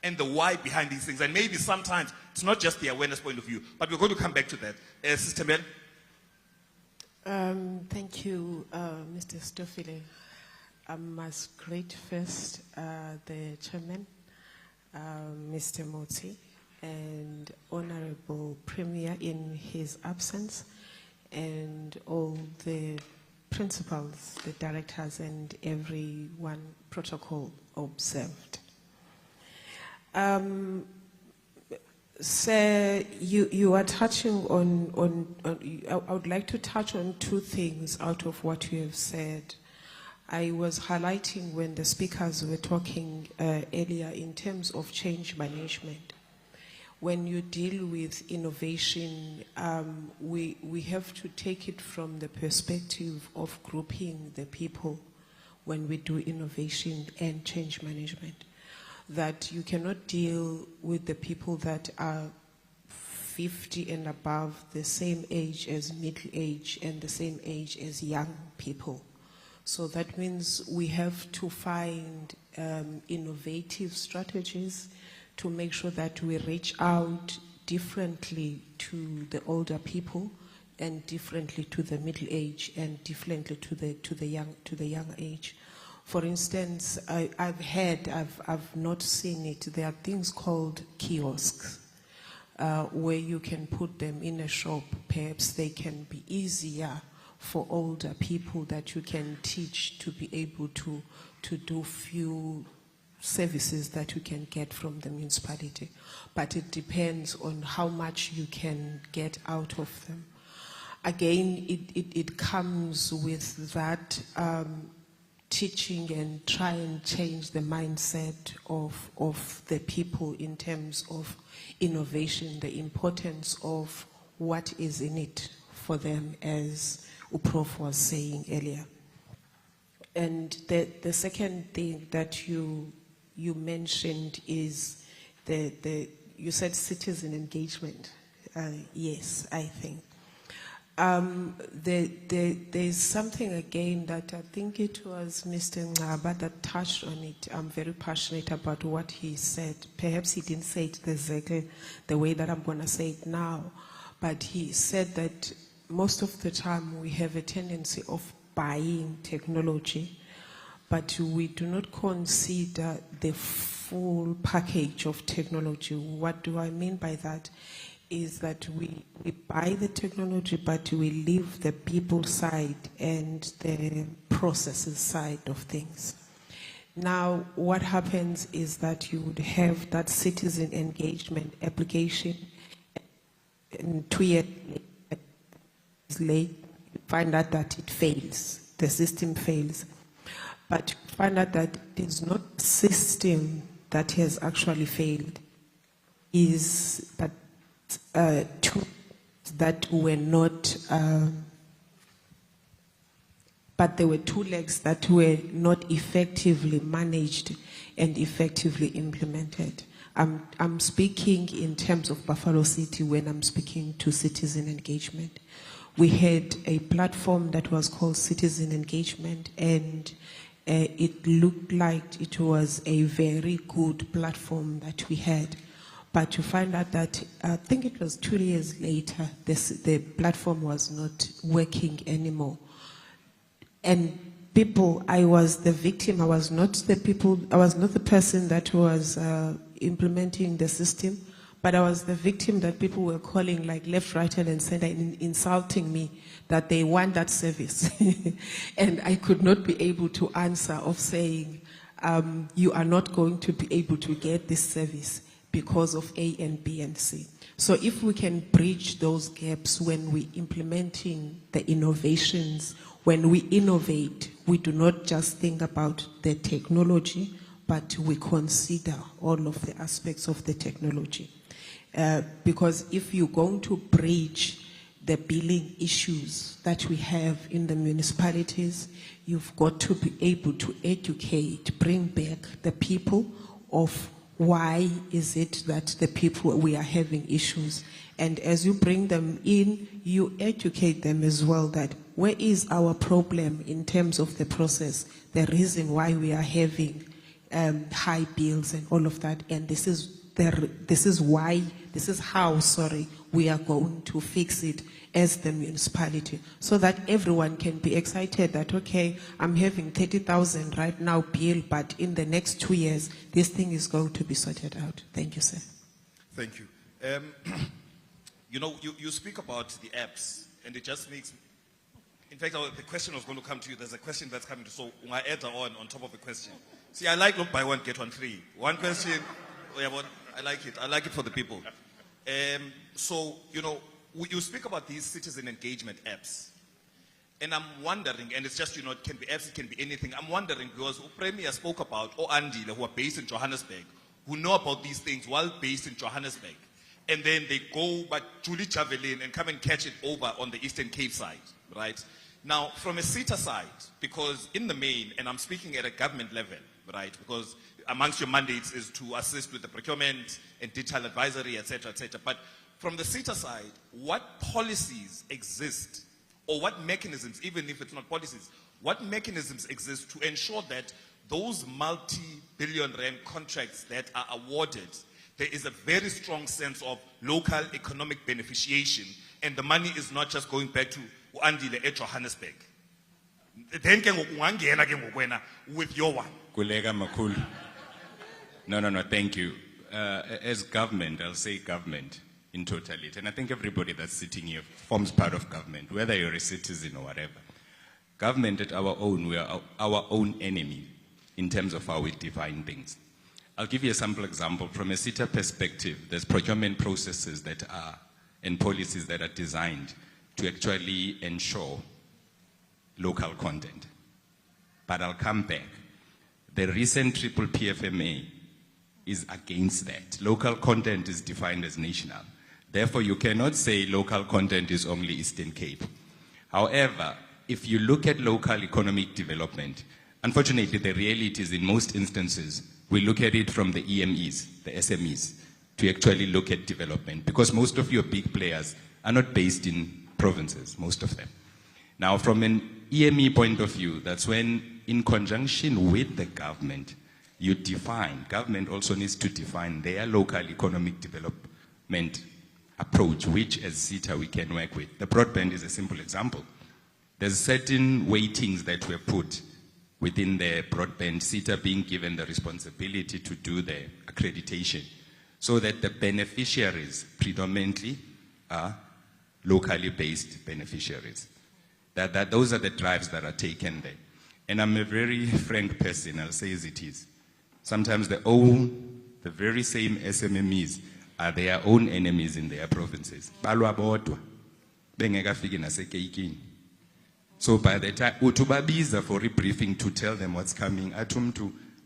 S15: and the why behind these things. And maybe sometimes it's not just the awareness point of view, but we're going to come back to that. Sister Mel?
S19: Thank you, Mr. Stofile. I must greet first the chairman, Mr. Motsi, and Honorable Premier in his absence, and all the principals, the directors, and everyone protocol observed. Sir, you are touching on I would like to touch on 2 things out of what you have said. I was highlighting when the speakers were talking earlier in terms of change management. When you deal with innovation, we have to take it from the perspective of grouping the people when we do innovation and change management. That you cannot deal with the people that are 50 and above, the same age as middle age and the same age as young people. So that means we have to find innovative strategies to make sure that we reach out differently to the older people and differently to the middle age and differently to the young age. For instance, I've not seen it. There are things called kiosks where you can put them in a shop. Perhaps they can be easier for older people that you can teach to be able to do few services that you can get from the municipality. But it depends on how much you can get out of them. Again, it comes with that teaching and try and change the mindset of the people in terms of innovation, the importance of what is in it for them, as Uprof was saying earlier. And the second thing that you mentioned is you said citizen engagement. Yes, I think. There's something again that I think it was Mr. Ngaba that touched on it. I'm very passionate about what he said. Perhaps he didn't say it exactly the way that I'm going to say it now, but he said that most of the time we have a tendency of buying technology, but we do not consider the full package of technology. What do I mean by that? Is that we buy the technology, but we leave the people side and the processes side of things. Now, what happens is that you would have that citizen engagement application, and 2 years late, you find out that it fails, the system fails. But you find out that it is not the system that has actually failed, is that tools that were not, but there were 2 legs that were not effectively managed and effectively implemented. I'm speaking in terms of Buffalo City when I'm speaking to citizen engagement. We had a platform that was called Citizen Engagement, and it looked like it was a very good platform that we had. But to find out that, I think it was 2 years later, the platform was not working anymore. And people, I was the victim. I was not the person that was implementing the system, but I was the victim that people were calling like left, right, and center, insulting me that they want that service. And I could not be able to answer of saying, you are not going to be able to get this service because of A and B and C. So if we can bridge those gaps when we're implementing the innovations, when we innovate, we do not just think about the technology, but we consider all of the aspects of the technology. Because if you're going to bridge the billing issues that we have in the municipalities, you've got to be able to educate, bring back the people of why is it that the people, we are having issues. And as you bring them in, you educate them as well that where is our problem in terms of the process, the reason why we are having high bills and all of that. And this is how we are going to fix it as the municipality, so that everyone can be excited that, okay, I'm having 30,000 right now bill, but in the next 2 years, this thing is going to be sorted out. Thank you, sir.
S15: Thank you. You know, you speak about the apps, and it just makes, in fact, the question was going to come to you. There's a question that's coming to, so I add on top of the question. See, I like look buy one, get one free. One question, I like it. I like it for the people. So, you know, you speak about these citizen engagement apps, and I'm wondering, and it's just, you know, it can be apps, it can be anything. I'm wondering, because Premier spoke about, or Andile, who are based in Johannesburg, who know about these things while based in Johannesburg, and then they go but Julie Javelin and come and catch it over on the Eastern Cape side, right? Now, from a CETA side, because in the main, and I'm speaking at a government level, right, because amongst your mandates is to assist with the procurement and digital advisory, etc., etc. But from the CETA side, what policies exist, or what mechanisms, even if it's not policies, what mechanisms exist to ensure that those multi-billion rand contracts that are awarded, there is a very strong sense of local economic beneficiation, and the money is not just going back to Andile at Johannesburg. Then with your one.
S16: Kulega Makul. No, thank you. As government, I'll say government in totality, and I think everybody that's sitting here forms part of government, whether you're a citizen or whatever. Government at our own, we are our own enemy in terms of how we define things. I'll give you a sample example. From a CETA perspective, there's procurement processes that are, and policies that are designed to actually ensure local content. But I'll come back. The recent triple PFMA is against that. Local content is defined as national. Therefore, you cannot say local content is only Eastern Cape. However, if you look at local economic development, unfortunately, the reality is in most instances, we look at it from the EMEs, the SMEs, to actually look at development, because most of your big players are not based in provinces, most of them. Now, from an EME point of view, that's when, in conjunction with the government, you define, government also needs to define their local economic development approach, which as CETA we can work with. The broadband is a simple example. There's certain weightings that were put within the broadband, SETA being given the responsibility to do the accreditation, so that the beneficiaries predominantly are locally based beneficiaries. Those are the drives that are taken there. And I'm a very frank person, I'll say as it is. Sometimes the very same SMMEs are their own enemies in their provinces. Balwa bodwa, bengekafiki nasekeikini. So by the time, utubabiza for a briefing to tell them what's coming,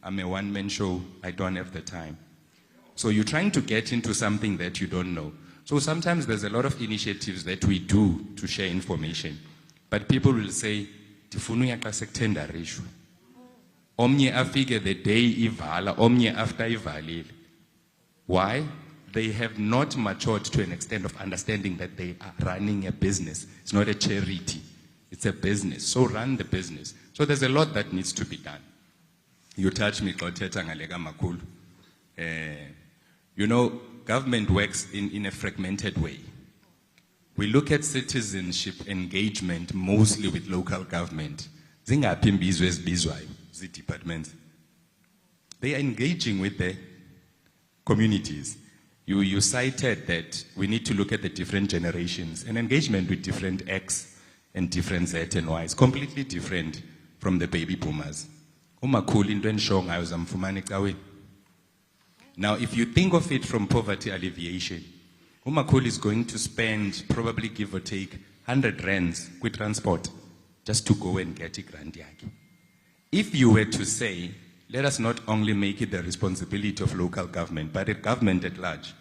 S16: I'm a one-man show, I don't have the time. So you're trying to get into something that you don't know. So sometimes there's a lot of initiatives that we do to share information. But people will say, Tifunu yakasektenda reshu. Omnye afike the day ivala, omnye after ivalile. Why? They have not matured to an extent of understanding that they are running a business. It's not a charity. It's a business. So run the business. So there's a lot that needs to be done. You touch me, Koteta Ngalega Makulu. You know, government works in a fragmented way. We look at citizenship engagement mostly with local government. Departments. They are engaging with the communities. You cited that we need to look at the different generations. An engagement with different X and different Z and Y is completely different from the baby boomers. Now, if you think of it from poverty alleviation, Umakul is going to spend, probably give or take, 100 rands with transport just to go and get a grant yaki. If you were to say, let us not only make it the responsibility of local government, but a government at large.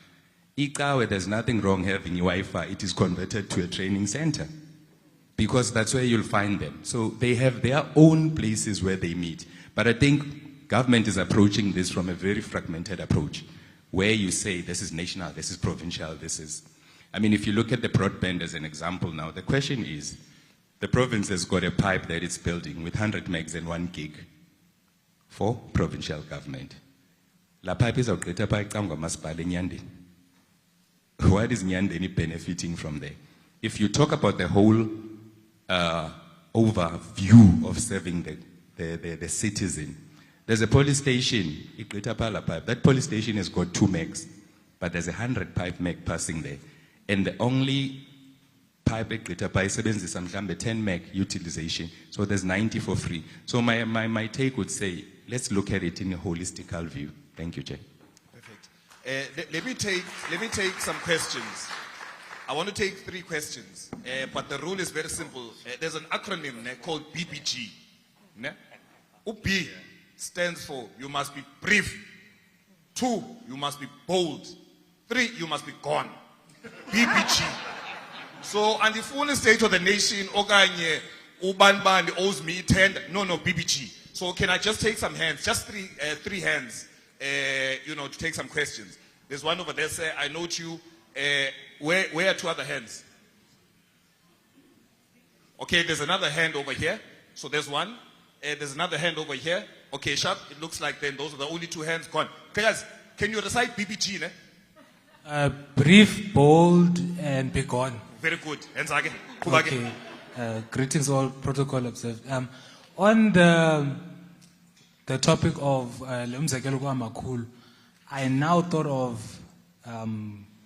S16: Ikawe, there's nothing wrong having Wi-Fi. It is converted to a training center because that's where you'll find them. So they have their own places where they meet. But I think government is approaching this from a very fragmented approach, where you say this is national, this is provincial, this is... I mean, if you look at the broadband as an example now, the question is, the province has got a pipe that it's building with 100 megs and 1 gig for provincial government. La pipe is out greater by Nyande. What is Nyande benefiting from there? If you talk about the whole overview of serving the citizen, there's a police station, that police station has got 2 megs, but there's 100 pipe meg passing there. And the only pipe is 10 meg utilization, so there's 90 for free. So my take would say, let's look at it in a holistical view. Thank you, Jay.
S15: Perfect. Let me take some questions. I want to take 3 questions, but the rule is very simple. There's an acronym called BBG. B stands for you must be brief. 2, you must be bold. 3, you must be gone. BBG. So, on the full state of the nation, Oganye, Ubanban owes me 10. No, BBG. So, can I just take some hands? Just three hands, to take some questions. There's one over there, sir. I note you. Where are 2 other hands? Okay, there's another hand over here. So, there's one. There's another hand over here. Okay, sharp. It looks like then those are the only 2 hands gone. Guys, can you recite BBG?
S20: Brief, bold, and be gone.
S15: Very good. Hands again.
S20: Okay. Greetings, all protocol observed. On the topic of Lemzakelo Makul, I now thought of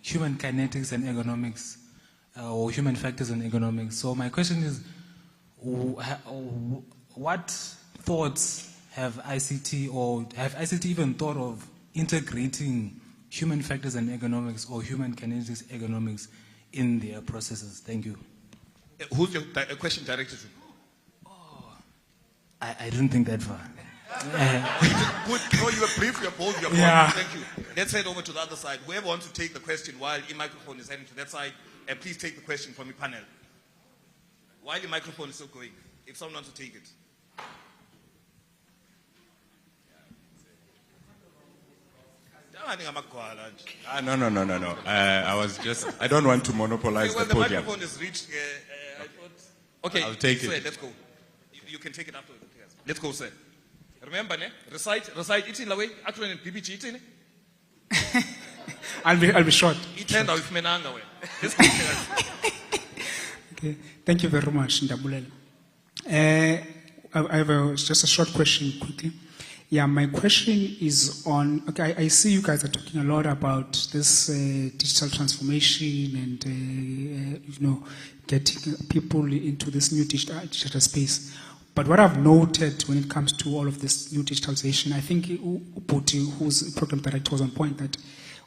S20: human kinetics and ergonomics, or human factors and ergonomics. So my question is, what thoughts have ICT, or have ICT even thought of integrating human factors and ergonomics or human kinetics ergonomics in their processes? Thank you.
S15: Who's your question directed to?
S20: I didn't think that far.
S15: Good. No, you were brief, you were bold, you were bold. Thank you. Let's head over to the other side. Whoever wants to take the question while the microphone is heading to that side, please take the question from the panel. While the microphone is still going, if someone wants to take it.
S16: No. I don't want to monopolize the podium.
S15: The microphone is reached. Okay,
S16: I'll take it.
S15: Let's go. You can take it after. Let's go, sir. Remember, recite it in the way. Actually, in PBG,
S21: I'll be short. Okay. Thank you very much, Ndabulela. I have just a short question quickly. Yeah, my question is on, okay, I see you guys are talking a lot about this digital transformation and, getting people into this new digital space. But what I've noted when it comes to all of this new digitalization, I think Uputi, whose program director, was on point that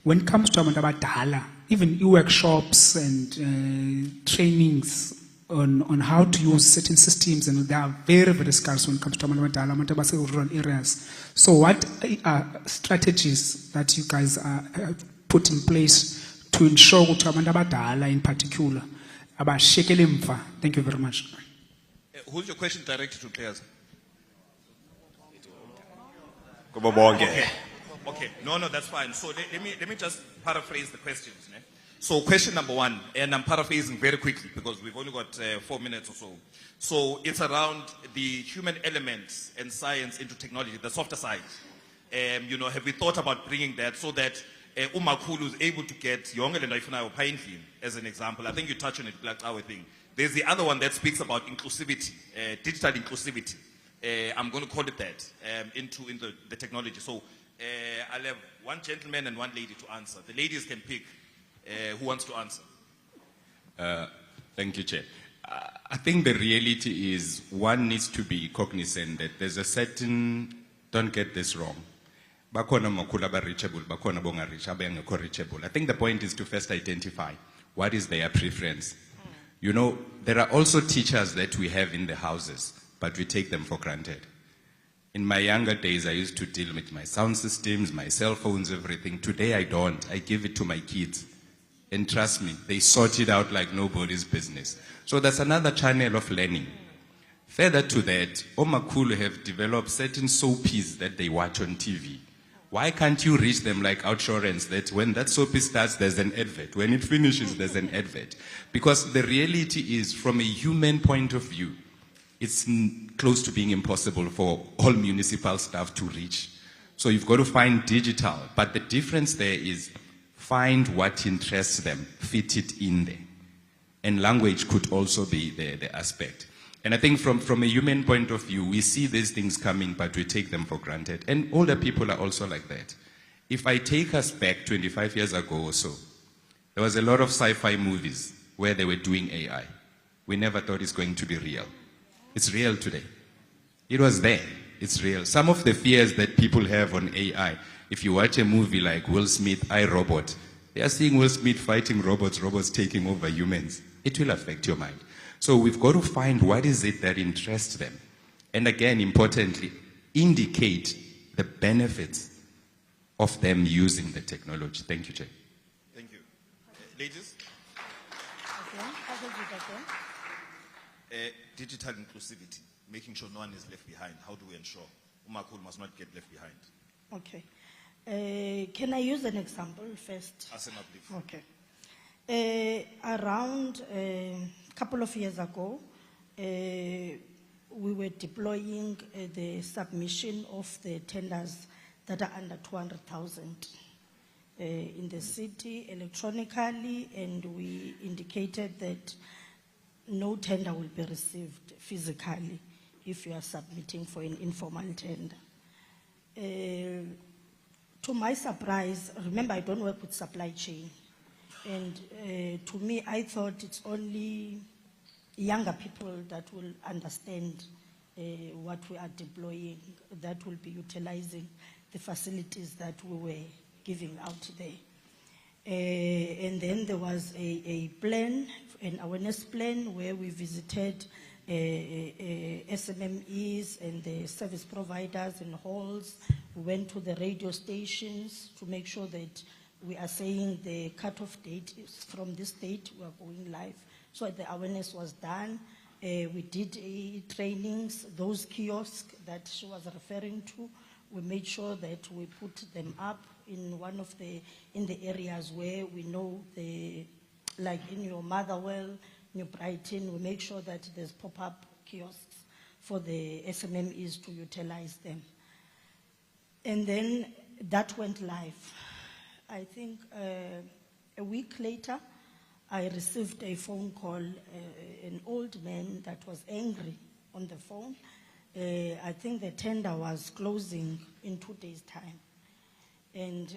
S21: when it comes to Dala, even workshops and trainings on how to use certain systems, and they are very, very scarce when it comes to rural areas. So what are strategies that you guys put in place to ensure that in particular, thank you very much.
S15: Who's your question directed to, players? Okay. No, that's fine. So let me just paraphrase the questions. Ne? So question number one, and I'm paraphrasing very quickly because we've only got 4 minutes or so. So it's around the human elements and science into technology, the softer side. Have we thought about bringing that so that Umakulu is able to get younger than Painfin, as an example? I think you touched on it, Black Hour thing. There's the other one that speaks about inclusivity, digital inclusivity. I'm going to call it that, into the technology. So I'll have one gentleman and one lady to answer. The ladies can pick who wants to answer.
S16: Thank you, Chair. I think the reality is one needs to be cognizant that there's a certain, don't get this wrong, bakona makula ba reachable, bakona bonga reach, abengekho reachable. I think the point is to first identify what is their preference. There are also teachers that we have in the houses, but we take them for granted. In my younger days, I used to deal with my sound systems, my cell phones, everything. Today, I don't. I give it to my kids. And trust me, they sort it out like nobody's business. So that's another channel of learning. Further to that, Omakulu have developed certain soapies that they watch on TV. Why can't you reach them like Outsurance, that when that soapie starts, there's an advert. When it finishes, there's an advert. Because the reality is, from a human point of view, it's close to being impossible for all municipal staff to reach. So you've got to find digital. But the difference there is find what interests them, fit it in there. And language could also be the aspect. And I think from a human point of view, we see these things coming, but we take them for granted. And older people are also like that. If I take us back 25 years ago or so, there was a lot of sci-fi movies where they were doing AI. We never thought it's going to be real. It's real today. It was there. It's real. Some of the fears that people have on AI, if you watch a movie like Will Smith, iRobot, they are seeing Will Smith fighting robots, robots taking over humans. It will affect your mind. So we've got to find what is it that interests them. And again, importantly, indicate the benefits of them using the technology. Thank you, Chair.
S15: Thank you. Ladies? Digital inclusivity, making sure no one is left behind. How do we ensure Umakulu must not get left behind?
S18: Okay. Can I use an example first?
S15: Asema, please.
S18: Okay. Around a couple of years ago, we were deploying the submission of the tenders that are under 200,000 in the city electronically, and we indicated that no tender will be received physically if you are submitting for an informal tender. To my surprise, remember I don't work with supply chain, and to me I thought it's only younger people that will understand what we are deploying, that will be utilizing the facilities that we were giving out there. And then there was a plan, an awareness plan, where we visited SMMEs and the service providers in halls. We went to the radio stations to make sure that we are saying the cutoff date is from this date we are going live. So the awareness was done. We did trainings, those kiosks that she was referring to. We made sure that we put them up in one of the areas where we know like in your Motherwell, New Brighton, we make sure that there's pop-up kiosks for the SMMEs to utilize them. And then that went live. I think a week later, I received a phone call, an old man that was angry on the phone, I think the tender was closing in 2 days' time. And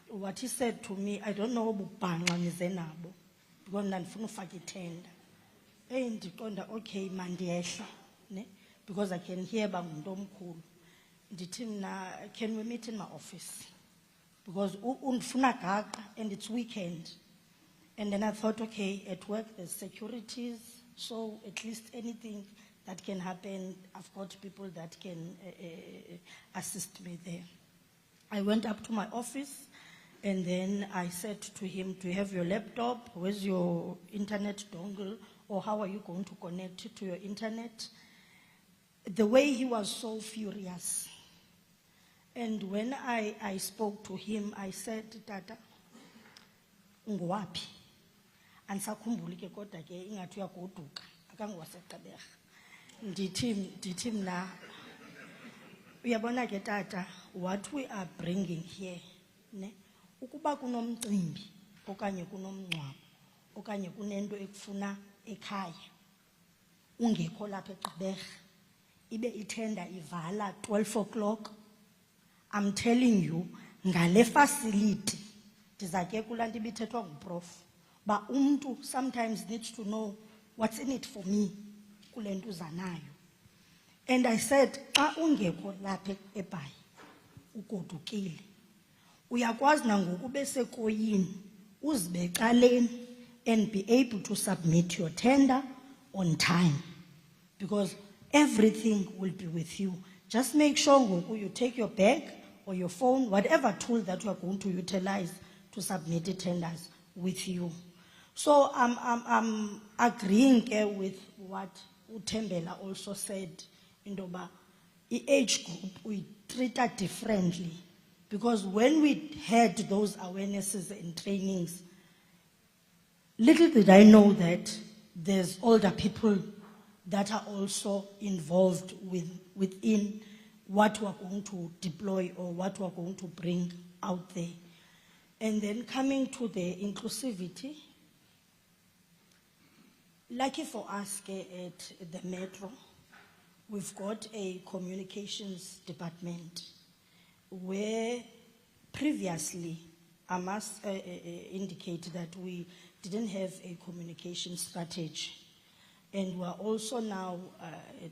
S18: what he said to me, I don't know because ndandifuna ufaka itender. Ndiqonda okay mandiyehla ne because I can hear bangumuntu omkhulu. Ndithi mna can we meet in my office because undifuna gaqa and it's weekend. And then I thought okay, at work there's securities, so at least anything that can happen, I've got people that can assist me there. I went up to my office and then I said to him, do you have your laptop? Where's your internet dongle? Or how are you going to connect to your internet? The way he was so furious. And when I spoke to him, I said, Tata, unguwapi? Ansakhumbuli ke kodwa ke ingathi uyagoduka akangiwaseqebera. Ndithi mna uyabona ke tata, what we are bringing here ne ukuba kunomcimbi okanye kunomncwabo okanye kunento ekufuna ekhaya ungekho lapha eGqeberha ibe itenda ivala 12 o'clock, I'm telling you ngale facility ndizake kulanto ibithethwa nguprof ba umuntu sometimes needs to know what's in it for me kulento uzanayo. And I said xa ungekho lapha eBhayi ugodukile uyakwazi nangoku bese koyini uzibecaleni and be able to submit your tender on time because everything will be with you. Just make sure ngoku you take your bag or your phone, whatever tool that you are going to utilize to submit the tenders with you. So I'm agreeing with what Utembela also said, Indoba, the age group we treat it differently because when we had those awarenesses and trainings, little did I know that there's older people that are also involved within what we're going to deploy or what we're going to bring out there. And then coming to the inclusivity, lucky for us at the Metro, we've got a communications department where previously, I must indicate that we didn't have a communication strategy. And we're also now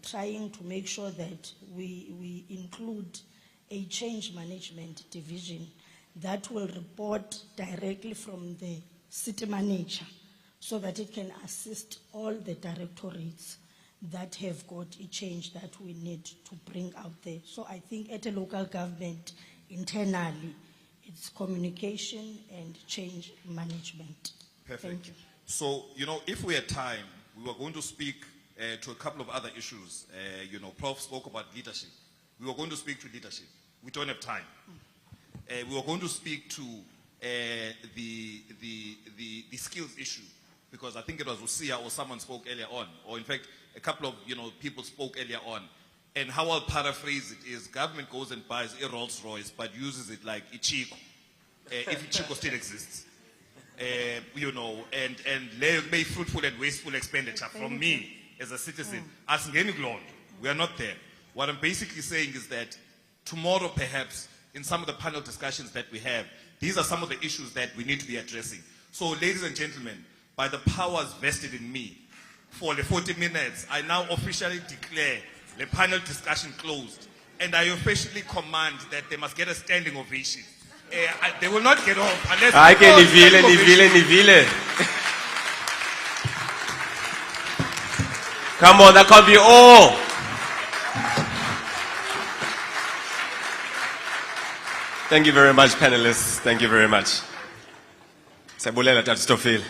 S18: trying to make sure that we include a change management division that will report directly from the city manager so that it can assist all the directorates that have got a change that we need to bring out there. So I think at a local government, internally, it's communication and change management.
S15: Perfect.
S18: Thank you.
S15: So, if we had time, we were going to speak to a couple of other issues. Prof spoke about leadership. We were going to speak to leadership. We don't have time. We were going to speak to the skills issue because I think it was Usia or someone spoke earlier on, or in fact, a couple of people spoke earlier on. And how I'll paraphrase it is government goes and buys a Rolls Royce but uses it like Ichigo, if Ichigo still exists. And very fruitful and wasteful expenditure from me as a citizen. As we are not there. What I'm basically saying is that tomorrow, perhaps, in some of the panel discussions that we have, these are some of the issues that we need to be addressing. So, ladies and gentlemen, by the powers vested in me, for the 40 minutes, I now officially declare the panel discussion closed. And I officially command that they must get a standing ovation. They will not get off unless...
S14: Nivile. Come on, that can't be all. Thank you very much, panelists. Thank you very much. Sabulela Tatstofil.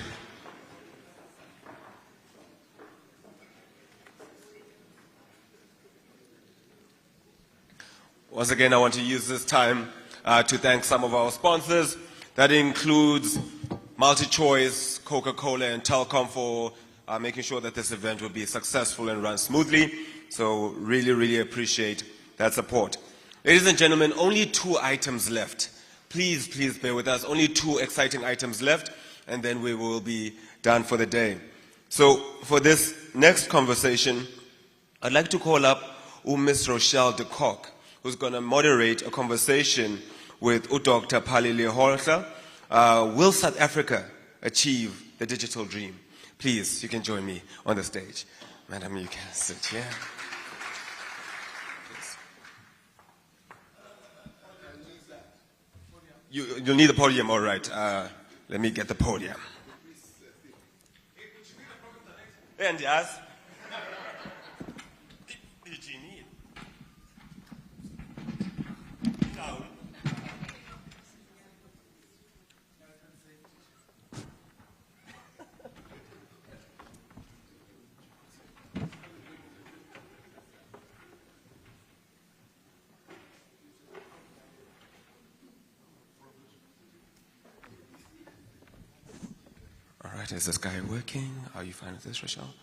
S14: Once again, I want to use this time to thank some of our sponsors. That includes MultiChoice, Coca-Cola, and Telcom for making sure that this event will be successful and run smoothly. So really, really appreciate that support. Ladies and gentlemen, only 2 items left. Please, please bear with us. Only 2 exciting items left, and then we will be done for the day. So for this next conversation, I'd like to call up Miss Rochelle de Kock, who's going to moderate a conversation with Dr. Palile Holter. Will South Africa achieve the digital dream? Please, you can join me on the stage. Madam, you can sit here. You'll need the podium, all right. Let me get the podium. And yes. All right, is this guy working? Are you fine with this, Rochelle?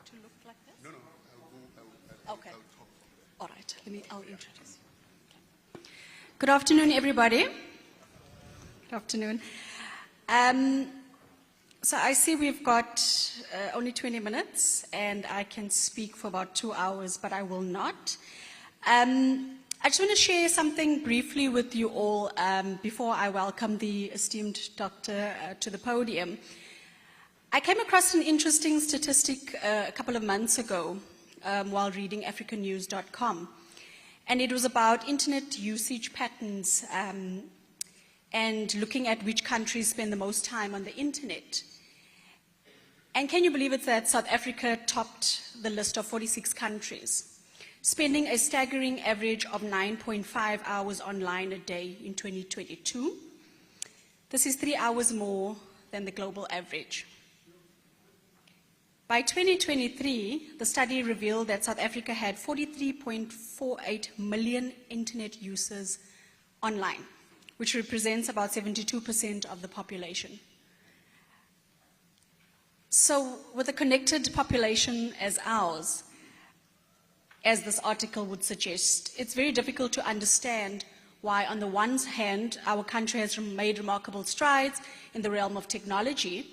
S3: To look like this? No. Okay. All right. I'll introduce you. Good afternoon, everybody. Good afternoon. So I see we've got only 20 minutes, and I can speak for about 2 hours, but I will not. I just want to share something briefly with you all before I welcome the esteemed doctor to the podium. I came across an interesting statistic a couple of months ago while reading africanews.com, and it was about internet usage patterns and looking at which countries spend the most time on the internet. And can you believe it that South Africa topped the list of 46 countries, spending a staggering average of 9.5 hours online a day in 2022. This is 3 hours more than the global average. By 2023, the study revealed that South Africa had 43.48 million internet users online, which represents about 72% of the population. So with a connected population as ours, as this article would suggest, it's very difficult to understand why, on the one hand, our country has made remarkable strides in the realm of technology,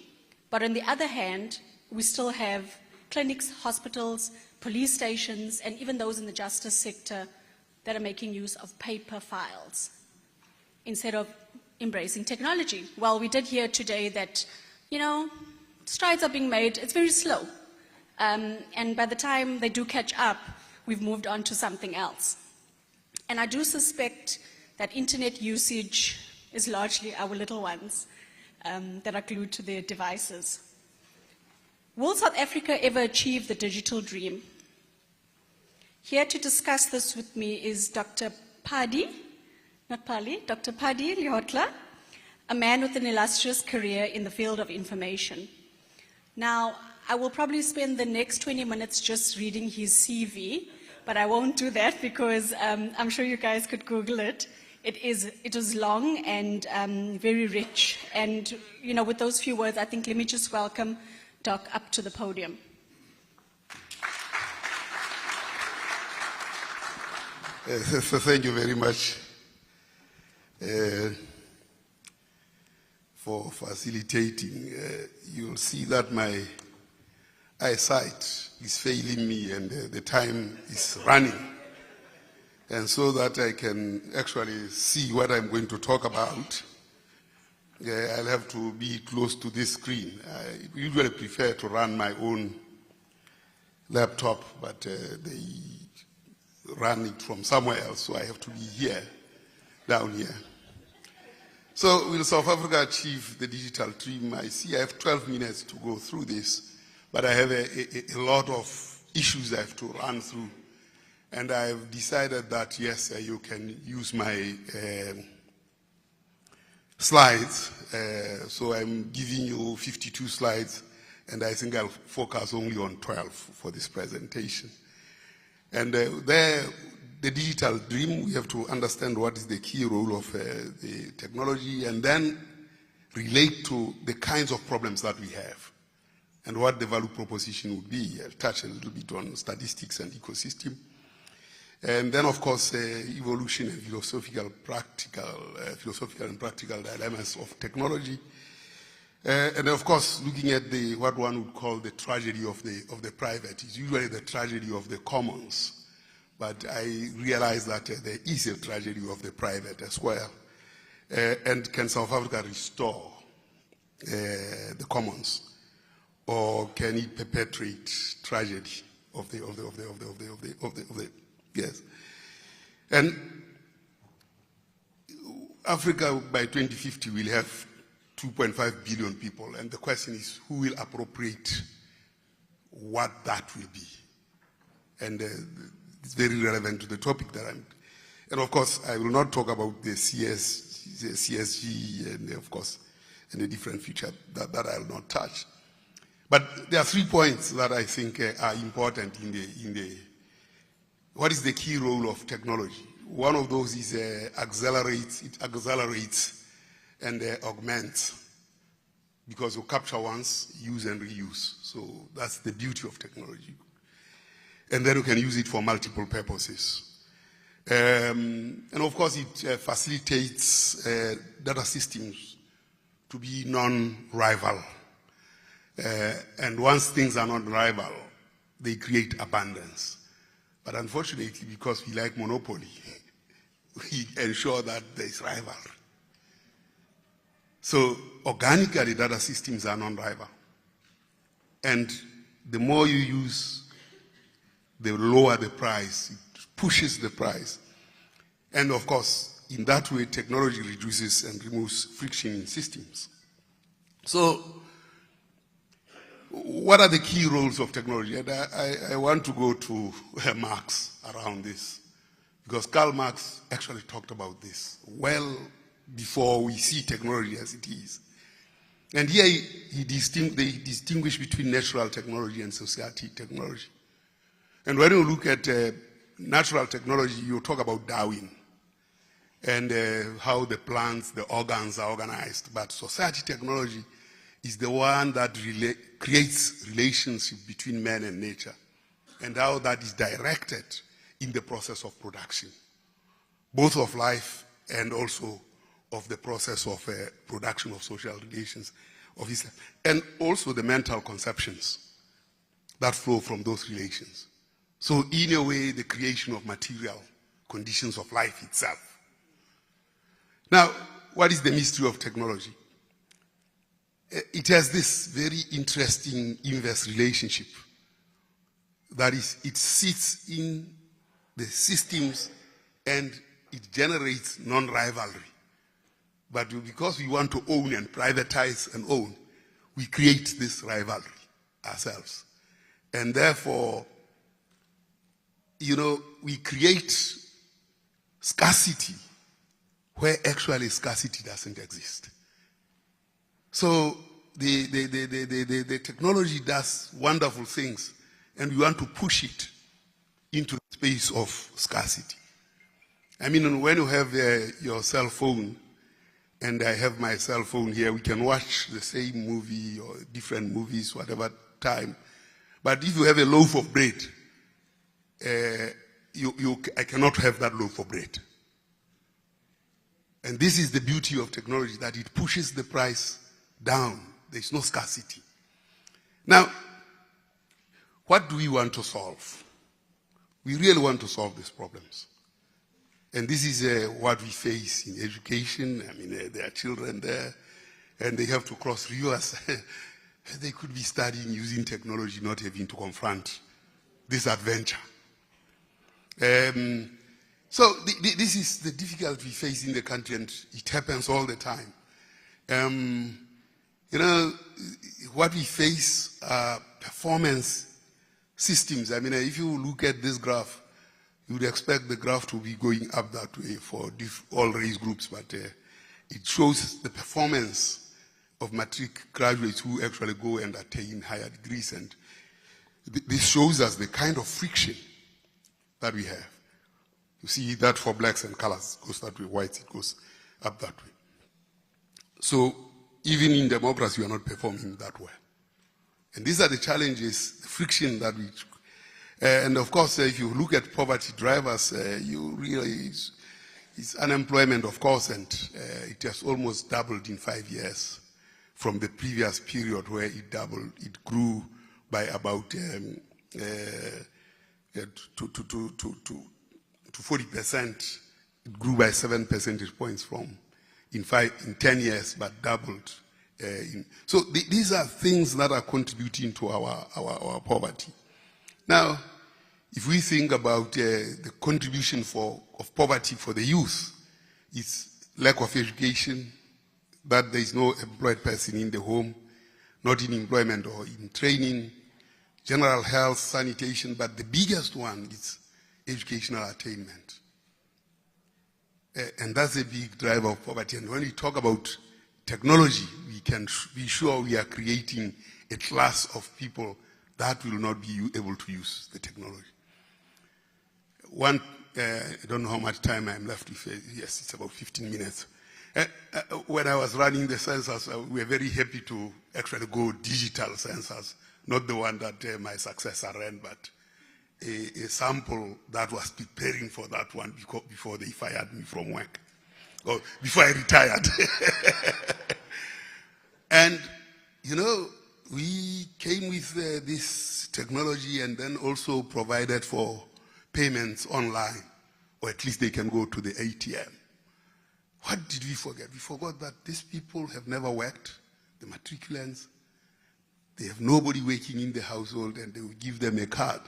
S3: but on the other hand, we still have clinics, hospitals, police stations, and even those in the justice sector that are making use of paper files instead of embracing technology. Well, we did hear today that, strides are being made. It's very slow. And by the time they do catch up, we've moved on to something else. And I do suspect that internet usage is largely our little ones that are glued to their devices. Will South Africa ever achieve the digital dream? Here to discuss this with me is Dr. Padi, not Pali, Dr. Padi Lihotla, a man with an illustrious career in the field of information. Now, I will probably spend the next 20 minutes just reading his CV, but I won't do that because I'm sure you guys could Google it. It was long and very rich. And, with those few words, I think let me just welcome Doc up to the podium.
S22: Thank you very much for facilitating. You'll see that my eyesight is failing me and the time is running. And so that I can actually see what I'm going to talk about, I'll have to be close to this screen. I usually prefer to run my own laptop, but they run it from somewhere else, so I have to be here, down here. So will South Africa achieve the digital dream? I see I have 12 minutes to go through this, but I have a lot of issues I have to run through. And I've decided that, yes, you can use my slides. So I'm giving you 52 slides, and I think I'll focus only on 12 for this presentation. And the digital dream, we have to understand what is the key role of the technology, and then relate to the kinds of problems that we have and what the value proposition would be. I'll touch a little bit on statistics and ecosystem. And then, of course, evolution and philosophical and practical dilemmas of technology. And of course, looking at what one would call the tragedy of the private. It's usually the tragedy of the commons. but I realize that there is a tragedy of the private as well. And can South Africa restore the commons, or can it perpetuate tragedy of the yes? And Africa by 2050 will have 2.5 billion people, and the question is who will appropriate what that will be. And it's very relevant to the topic that I'm. And of course, I will not talk about the CSG, and of course, in a different future that I will not touch. But there are 3 points that I think are important in the what is the key role of technology? One of those is it accelerates and augments, because you capture once, use and reuse. So that's the beauty of technology. And then you can use it for multiple purposes. And of course, it facilitates data systems to be non-rival. And once things are non-rival, they create abundance. But unfortunately, because we like monopoly, we ensure that there is rivalry. So organically, data systems are non-rival. And the more you use, the lower the price. It pushes the price. And of course, in that way, technology reduces and removes friction in systems. So what are the key roles of technology? And I want to go to Marx around this, because Karl Marx actually talked about this well before we see technology as it is. And here they distinguish between natural technology and society technology. And when you look at natural technology, you talk about Darwin and how the plants, the organs are organized. But society technology is the one that creates relationship between man and nature, and how that is directed in the process of production, both of life and also of the process of production of social relations, and also the mental conceptions that flow from those relations. So in a way, the creation of material conditions of life itself. Now, what is the mystery of technology? It has this very interesting inverse relationship. That is, it sits in the systems and it generates non-rivalry. But because we want to own and privatize and own, we create this rivalry ourselves. And therefore, we create scarcity where actually scarcity doesn't exist. So the technology does wonderful things, and we want to push it into the space of scarcity. I mean, when you have your cell phone, and I have my cell phone here, we can watch the same movie or different movies, whatever time. But if you have a loaf of bread, I cannot have that loaf of bread. And this is the beauty of technology, that it pushes the price down. There's no scarcity. Now, what do we want to solve? We really want to solve these problems. And this is what we face in education. I mean, there are children there, and they have to cross rivers. They could be studying using technology, not having to confront this adventure. So this is the difficulty we face in the country, and it happens all the time. What we face are performance systems. I mean, if you look at this graph, you would expect the graph to be going up that way for all race groups, but it shows the performance of matric graduates who actually go and attain higher degrees. And this shows us the kind of friction that we have. You see that for blacks and colors, it goes that way, whites, it goes up that way. So even in democracy, we are not performing that well. And these are the challenges, the friction that we... and of course, if you look at poverty drivers, you realize it's unemployment, of course, and it has almost doubled in 5 years from the previous period where it doubled. It grew by about to 40%. It grew by 7 percentage points in 10 years, but doubled. So these are things that are contributing to our poverty. Now, if we think about the contribution of poverty for the youth, it's lack of education, that there is no employed person in the home, not in employment or in training, general health, sanitation, but the biggest one is educational attainment. And that's a big driver of poverty. And when we talk about technology, we can be sure we are creating a class of people that will not be able to use the technology. I don't know how much time I'm left with. Yes, it's about 15 minutes. When I was running the census, we were very happy to actually go digital census, not the one that my successor ran, but a sample that was preparing for that one before they fired me from work, or before I retired. And, you know, we came with this technology and then also provided for payments online, or at least they can go to the ATM. What did we forget? We forgot that these people have never worked, the matriculants. They have nobody working in the household, and they will give them a card.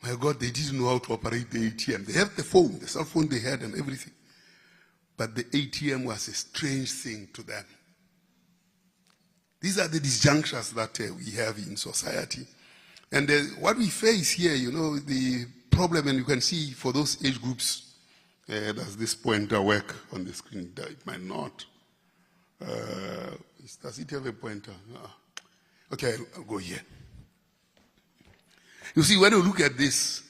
S22: My God, they didn't know how to operate the ATM. They have the phone, the cell phone they had and everything. But the ATM was a strange thing to them. These are the disjunctures that we have in society. And what we face here, you know, the problem, and you can see for those age groups, does this pointer work on the screen? It might not. Does it have a pointer? No. Okay, I'll go here. You see, when you look at this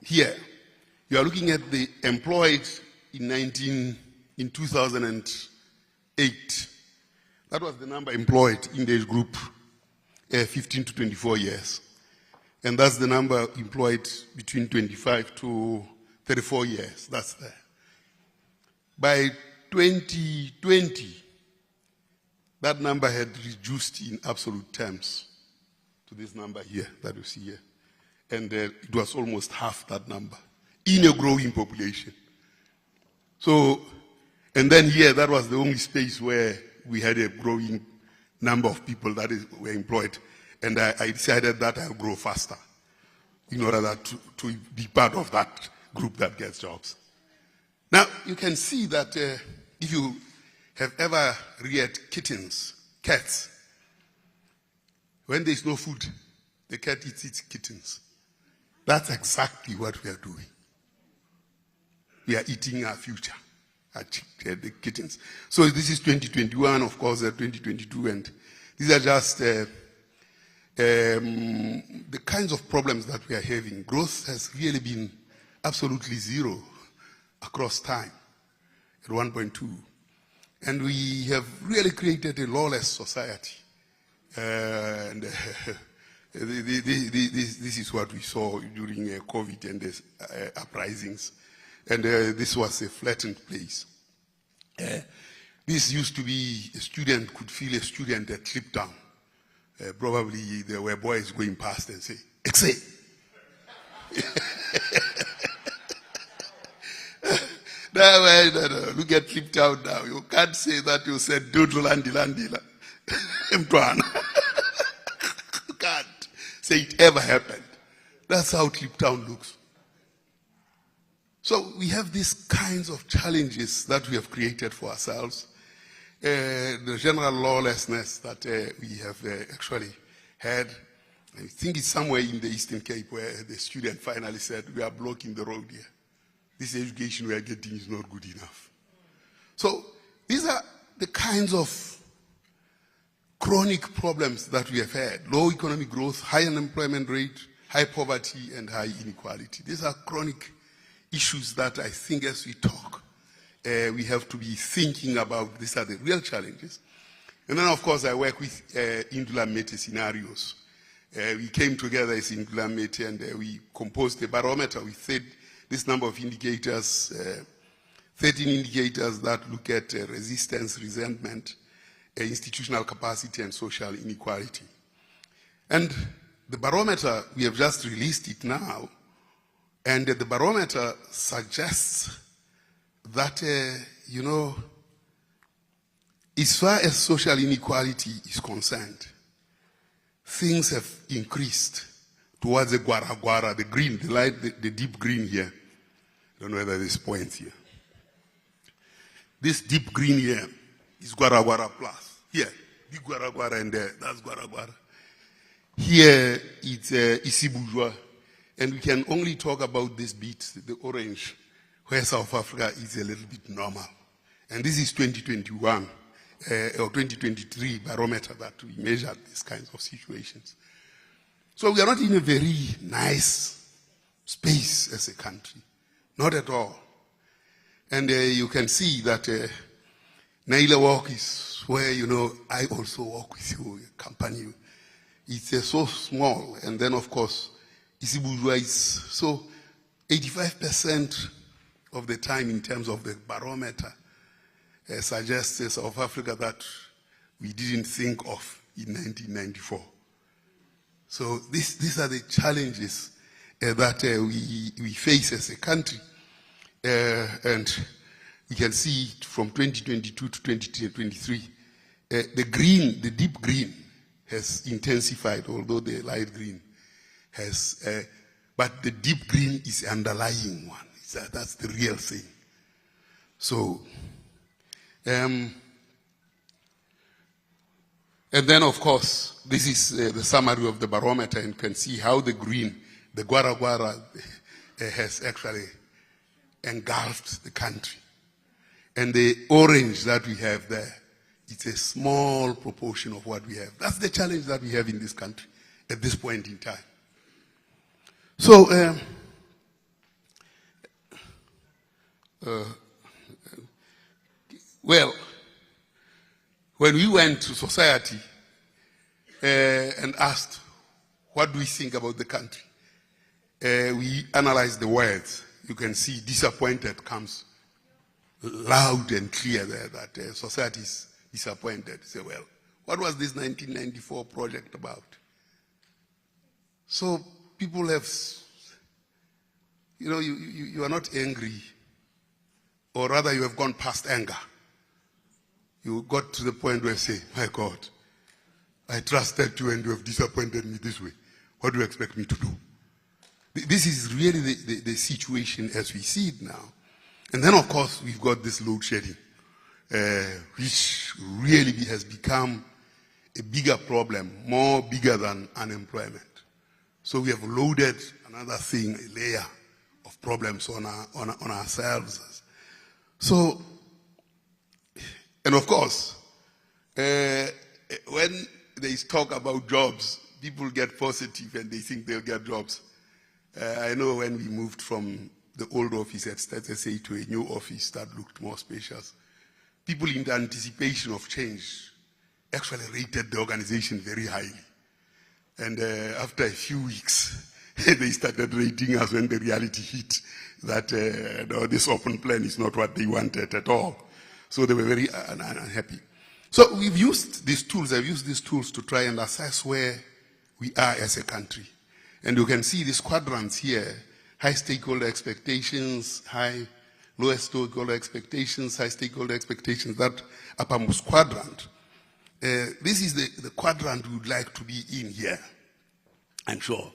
S22: here, you are looking at the employed in 2008. That was the number employed in the age group 15 to 24 years. And that's the number employed between 25 to 34 years. That's there. By 2020, that number had reduced in absolute terms to this number here that you see here. And it was almost half that number in a growing population. So, and then here, that was the only space where we had a growing number of people that were employed. And I decided that I'll grow faster in order that to be part of that group that gets jobs. Now, you can see that if you have ever reared cats, when there's no food, the cat eats its kittens. That's exactly what we are doing. We are eating our future, the kittens. So this is 2021, of course, 2022, and these are just the kinds of problems that we are having. Growth has really been absolutely zero across time at 1.2. And we have really created a lawless society. And this is what we saw during COVID and the uprisings. And this was a flattened place. This used to be a student could feel a student at Cliptown. Probably there were boys going past and say, "Exe." No, look at Cliptown now. You can't say that you said doodle landila. You can't say it ever happened. That's how Cliptown looks. So we have these kinds of challenges that we have created for ourselves. The general lawlessness that we have actually had. I think it's somewhere in the Eastern Cape where the student finally said, "We are blocking the road here. This education we are getting is not good enough." So these are the kinds of chronic problems that we have had. Low economic growth, high unemployment rate, high poverty, and high inequality. These are chronic issues that I think as we talk, we have to be thinking about. These are the real challenges. And then, of course, I work with Indula Mete scenarios. We came together as Indula Mete and we composed a barometer with this number of indicators, 13 indicators that look at resistance, resentment, institutional capacity, and social inequality. And the barometer, we have just released it now, and the barometer suggests that, you know, as far as social inequality is concerned, things have increased towards the guara, the green, the light, the deep green here. I don't know whether this points here. This deep green here is guara plus. Here, big guara and there, that's guara. Here, it's Isibujwa, and we can only talk about this bit, the orange, where South Africa is a little bit normal. And this is 2021. Or 2023 barometer that we measured these kinds of situations. So we are not in a very nice space as a country, not at all. And you can see that Naila Walk is where, you know, I also walk with you, accompany you. It's so small, and then of course, Isibujwa is so 85% of the time in terms of the barometer suggests South Africa that we didn't think of in 1994. So these are the challenges that we face as a country. And we can see from 2022 to 2023, the deep green has intensified, although the light green has, but the deep green is the underlying one. That's the real thing. So, and then, of course, this is the summary of the barometer, and you can see how the green, the guara, has actually engulfed the country. And the orange that we have there, it's a small proportion of what we have. That's the challenge that we have in this country at this point in time. So, well, when we went to society and asked, what do we think about the country? We analyzed the words. You can see disappointed comes loud and clear there, that society is disappointed. Say, well, what was this 1994 project about? So people have, you know, you are not angry, or rather you have gone past anger. You got to the point where you say, my God, I trusted you and you have disappointed me this way. What do you expect me to do? This is really the situation as we see it now. And then, of course, we've got this load shedding, which really has become a bigger problem, more bigger than unemployment. So we have loaded another thing, a layer of problems on ourselves. So, and of course, when there is talk about jobs, people get positive and they think they'll get jobs. I know when we moved from the old office at StatSA to a new office that looked more spacious, people in the anticipation of change actually rated the organization very highly. And after a few weeks, they started rating us when the reality hit that no, this open plan is not what they wanted at all. So they were very unhappy. So we've used these tools, I've used these tools to try and assess where we are as a country. And you can see these quadrants here, high stakeholder expectations, lowest stakeholder expectations, high stakeholder expectations, that uppermost quadrant. This is the quadrant we would like to be in here, I'm sure,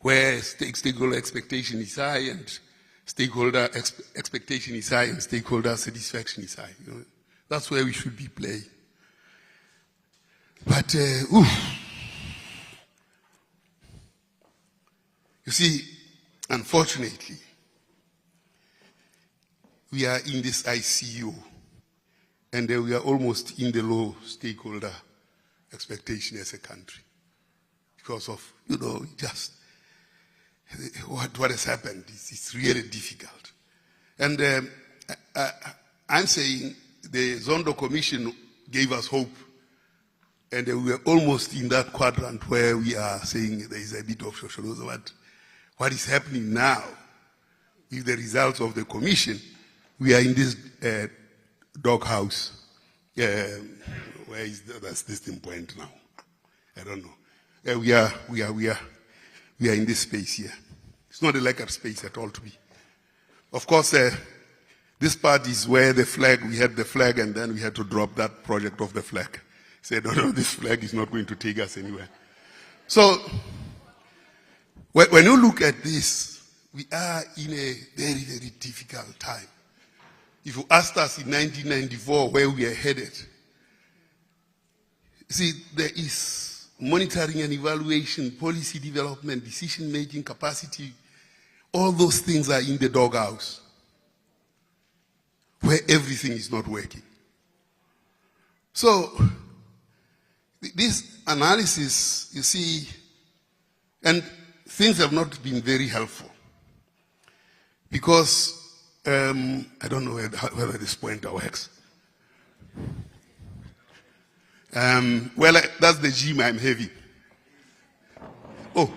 S22: where stakeholder expectation is high and stakeholder expectation is high and stakeholder satisfaction is high. You know, that's where we should be playing. But, you see, unfortunately, we are in this ICU, and we are almost in the low stakeholder expectation as a country because of, you know, just what has happened. It's really difficult. And I'm saying the Zondo Commission gave us hope, and we were almost in that quadrant where we are saying there is a bit of socialism. But what is happening now, with the results of the commission, we are in this doghouse. Where is that's this thing point now? I don't know. We are we are in this space here. It's not a lacquer space at all to be. Of course, this part is where we had the flag, and then we had to drop that project of the flag. Said, no, this flag is not going to take us anywhere. So, when you look at this, we are in a very, very difficult time. If you asked us in 1994 where we are headed, see, there is monitoring and evaluation, policy development, decision-making capacity. All those things are in the doghouse, where everything is not working. So, this analysis, you see, and things have not been very helpful. Because, I don't know whether this pointer works. Well, that's the gym I'm having. Oh,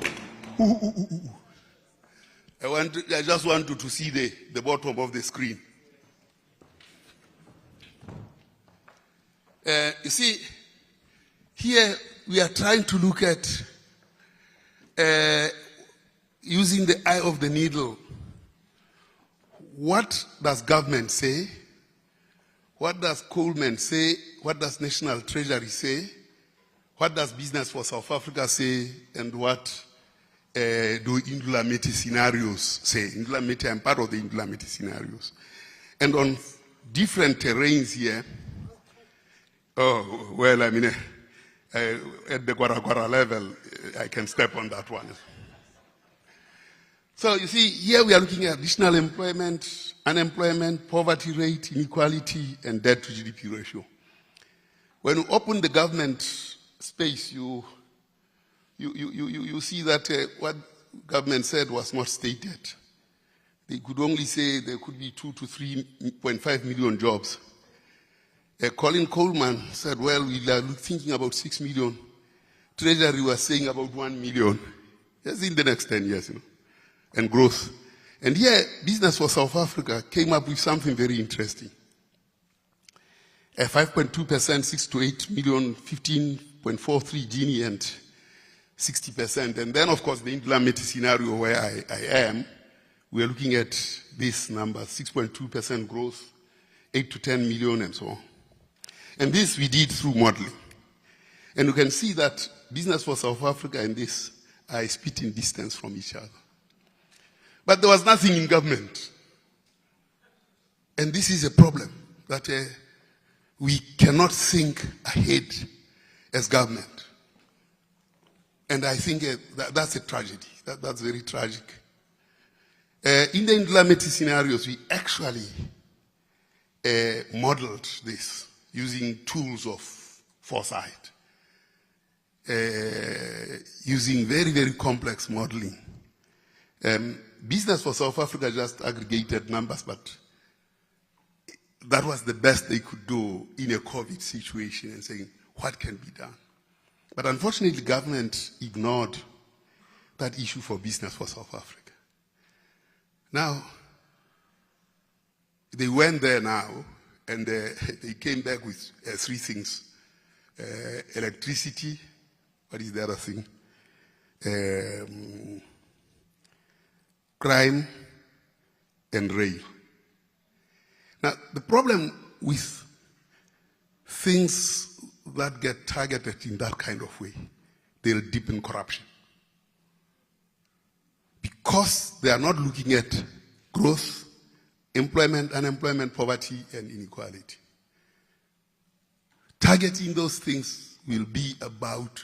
S22: I just want you to see the bottom of the screen. You see, here we are trying to look at using the eye of the needle. What does government say? What does Coleman say? What does National Treasury say? What does Business for South Africa say? And what do Indula Meti scenarios say? Indula Meti, I'm part of the Indula Meti scenarios. And on different terrains here, oh, well, I mean, at the Guara level, I can step on that one. So you see, here we are looking at additional employment, unemployment, poverty rate, inequality, and debt to GDP ratio. When you open the government space, you see that what government said was not stated. They could only say there could be 2 to 3.5 million jobs. Colin Coleman said, well, we are thinking about 6 million. Treasury was saying about 1 million. That's in the next 10 years, and growth. And here, Business for South Africa came up with something very interesting. 5.2%, 6 to 8 million, 15.43 Gini, and 60%. And then, of course, the Indula Meti scenario where I am, we are looking at this number, 6.2% growth, 8 to 10 million, and so on. And this we did through modeling. And you can see that Business for South Africa and this are spitting distance from each other. But there was nothing in government. And this is a problem, that we cannot think ahead as government. And I think that's a tragedy. That's very tragic. In the Indula Meti scenarios, we actually modeled this using tools of foresight, using very, very complex modeling. Business for South Africa just aggregated numbers, but that was the best they could do in a COVID situation and saying, what can be done? But unfortunately, government ignored that issue for Business for South Africa. Now, they went there now, and they came back with 3 things. Electricity, what is the other thing? Crime, and rail. Now, the problem with things that get targeted in that kind of way, they'll deepen corruption. Because they are not looking at growth, employment, unemployment, poverty, and inequality. Targeting those things will be about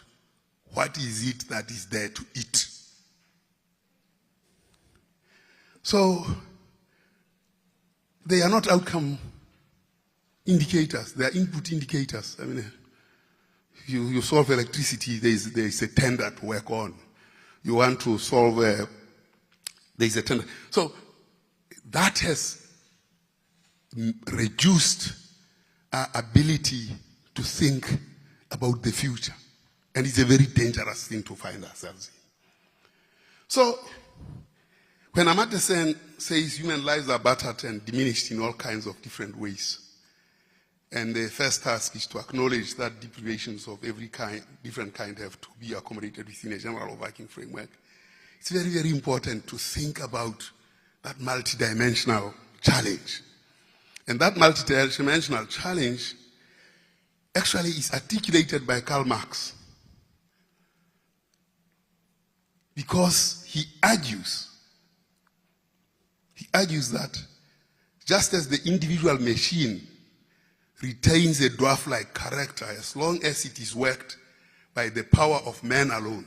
S22: what is it that is there to eat. So, they are not outcome indicators, they are input indicators. I mean, you solve electricity, there is a tender to work on. You want to solve, there is a tender. So, that has reduced our ability to think about the future. And it's a very dangerous thing to find ourselves in. So, when Amartya Sen says human lives are battered and diminished in all kinds of different ways, and the first task is to acknowledge that deprivations of every kind, different kind, have to be accommodated within a general working framework, it's very, very important to think about that multidimensional challenge. And that multidimensional challenge actually is articulated by Karl Marx, because he argues that just as the individual machine retains a dwarf-like character as long as it is worked by the power of man alone,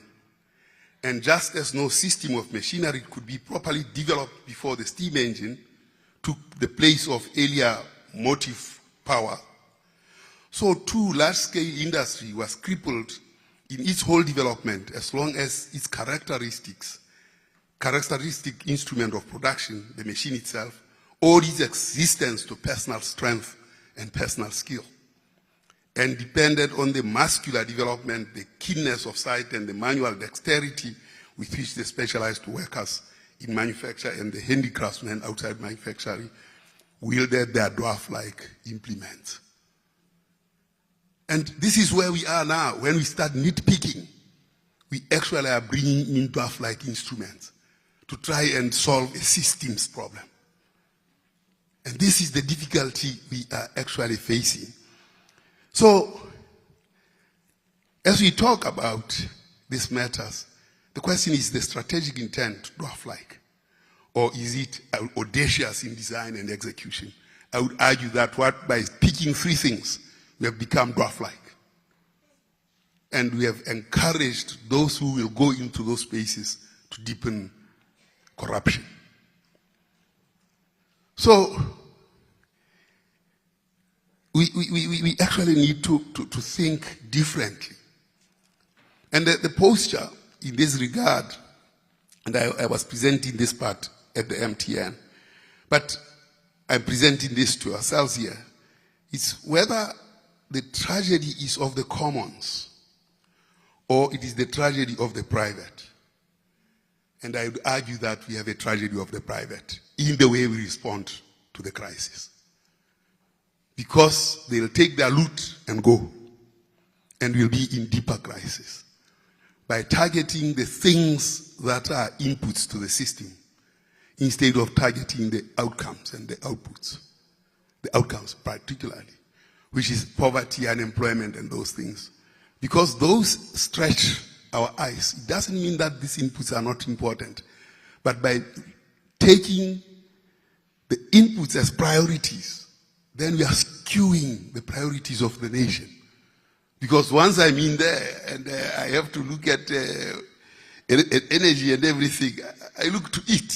S22: and just as no system of machinery could be properly developed before the steam engine took the place of earlier motive power, so too large-scale industry was crippled in its whole development as long as its characteristic instrument of production, the machine itself, owed its existence to personal strength and personal skill, and depended on the muscular development, the keenness of sight, and the manual dexterity with which the specialized workers in manufacture and the handicraftsmen outside manufacturing wielded their dwarf-like implements. And this is where we are now. When we start nitpicking, we actually are bringing in dwarf-like instruments to try and solve a systems problem. And this is the difficulty we are actually facing. So, as we talk about these matters, the question is the strategic intent dwarf-like, or is it audacious in design and execution? I would argue that by picking three things, we have become dwarf-like. And we have encouraged those who will go into those spaces to deepen corruption. So, we actually need to think differently. And the posture in this regard, and I was presenting this part at the MTN, but I'm presenting this to ourselves here, it's whether the tragedy is of the commons or it is the tragedy of the private. And I would argue that we have a tragedy of the private in the way we respond to the crisis. Because they'll take their loot and go, and we'll be in deeper crisis. By targeting the things that are inputs to the system, instead of targeting the outcomes and the outputs. The outcomes particularly, which is poverty, unemployment, and those things. Because those stretch our eyes. It doesn't mean that these inputs are not important. But by taking the inputs as priorities, then we are skewing the priorities of the nation. Because once I'm in there and I have to look at energy and everything, I look to it.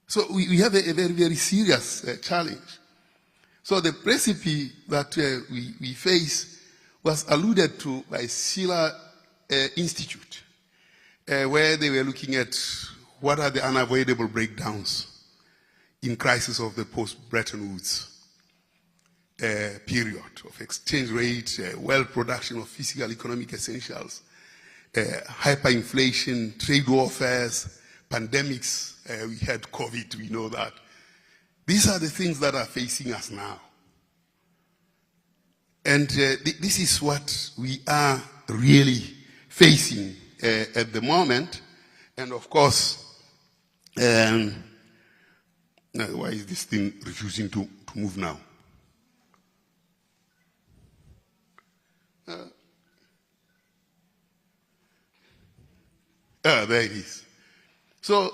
S22: So we have a very, very serious challenge. So the recipe that we face was alluded to by Sila Institute, where they were looking at what are the unavoidable breakdowns in crisis of the post-Bretton Woods period of exchange rate, wealth production of physical economic essentials, hyperinflation, trade warfares, pandemics. We had COVID, we know that. These are the things that are facing us now. And this is what we are really facing at the moment. And of course, why is this thing refusing to move now? There it is. So,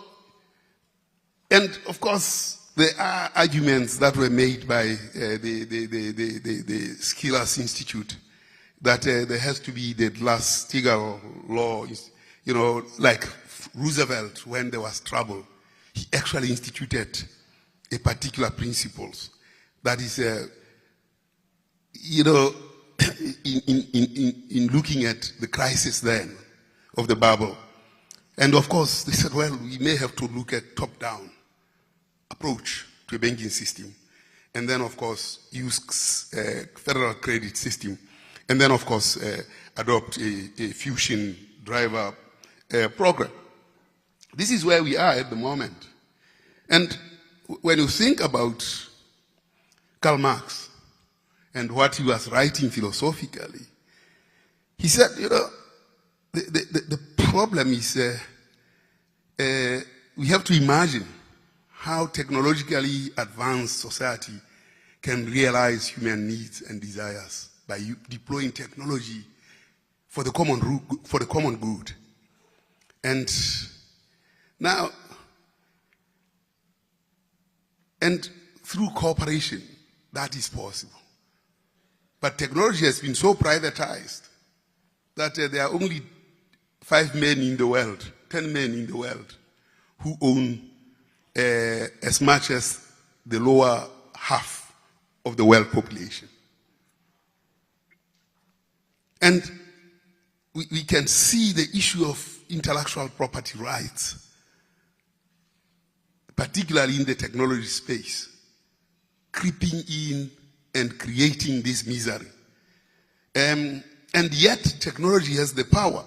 S22: and of course, there are arguments that were made by the Skillers Institute that there has to be the Glass-Steagall law. You know, like Roosevelt, when there was trouble, he actually instituted a particular principles that is, you know, in looking at the crisis then of the bubble. And of course, they said, well, we may have to look at top-down approach to a banking system. And then, of course, use federal credit system. And then, of course, adopt a fusion driver program. This is where we are at the moment. And when you think about Karl Marx and what he was writing philosophically, he said, you know, the problem is we have to imagine how technologically advanced society can realize human needs and desires by deploying technology for the common good. And now, and through cooperation, that is possible. But technology has been so privatized that there are only 5 men in the world, 10 men in the world who own as much as the lower half of the world population. And we can see the issue of intellectual property rights, particularly in the technology space, creeping in and creating this misery. And yet technology has the power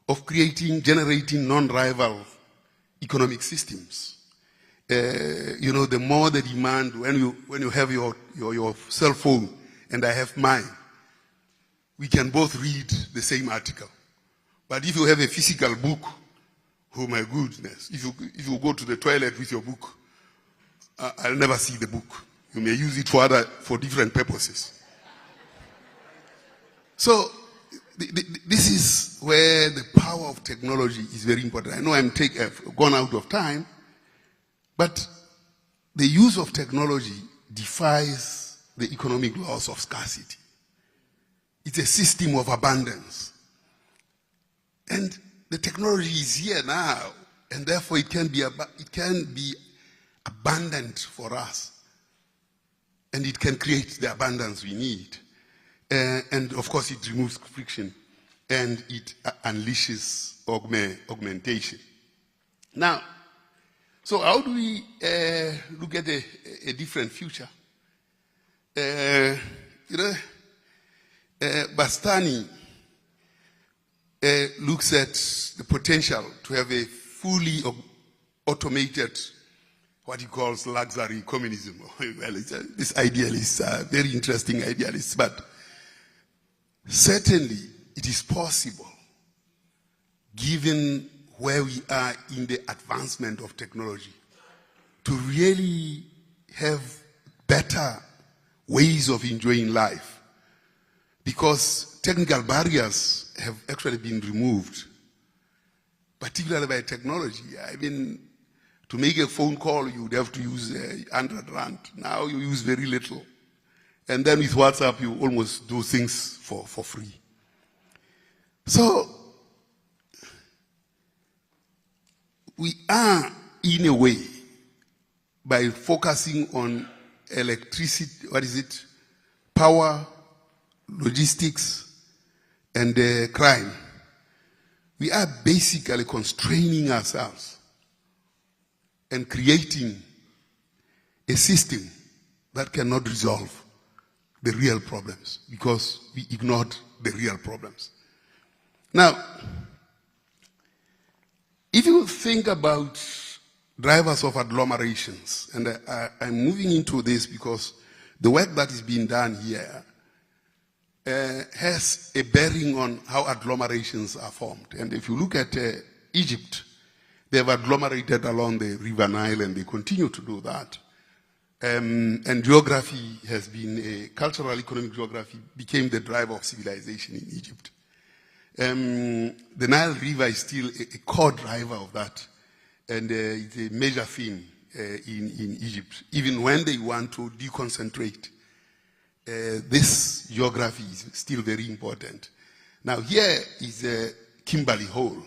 S22: of generating non-rival economic systems. The more the demand, when you have your cell phone and I have mine, we can both read the same article. But if you have a physical book, oh my goodness, if you go to the toilet with your book, I'll never see the book. You may use it for different purposes. So this is where the power of technology is very important. I know I've gone out of time, but the use of technology defies the economic laws of scarcity. It's a system of abundance. And the technology is here now, and therefore it can be abundant for us. And it can create the abundance we need. And of course it removes friction and it unleashes augmentation. Now, so how do we look at a different future? Bastani looks at the potential to have a fully automated, what he calls luxury communism. Well, this idealist, very interesting idealist, but certainly it is possible, given where we are in the advancement of technology, to really have better ways of enjoying life. Because technical barriers have actually been removed, particularly by technology. I mean, to make a phone call, you would have to use 100 rand. Now you use very little. And then with WhatsApp, you almost do things for free. So, we are, in a way, by focusing on electricity, power, logistics, and crime, we are basically constraining ourselves and creating a system that cannot resolve the real problems because we ignored the real problems. Now, if you think about drivers of agglomerations, and I'm moving into this because the work that is being done here has a bearing on how agglomerations are formed. And if you look at Egypt, they have agglomerated along the River Nile and they continue to do that. And geography has been, cultural economic geography became the driver of civilization in Egypt. The Nile River is still a core driver of that. And it's a major theme in Egypt. Even when they want to deconcentrate, this geography is still very important. Now here is a Kimberley Hole.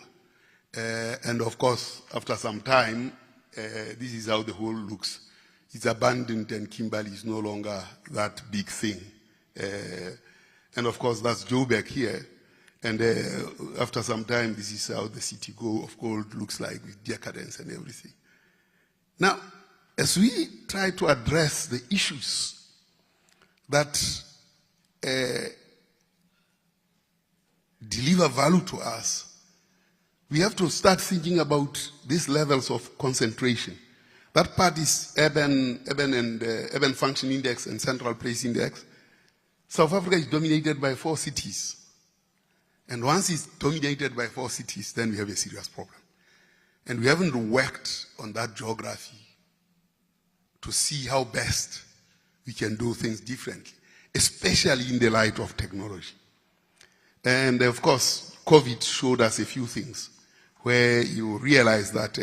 S22: And of course, after some time, this is how the hole looks. It's abandoned and Kimberley is no longer that big thing. And of course, that's Joburg here. And after some time, this is how the city of gold looks like with decadence and everything. Now, as we try to address the issues that deliver value to us, we have to start thinking about these levels of concentration. That part is urban function index and central place index. South Africa is dominated by 4 cities. And once it's dominated by 4 cities, then we have a serious problem. And we haven't worked on that geography to see how best we can do things differently, especially in the light of technology. And of course, COVID showed us a few things where you realize that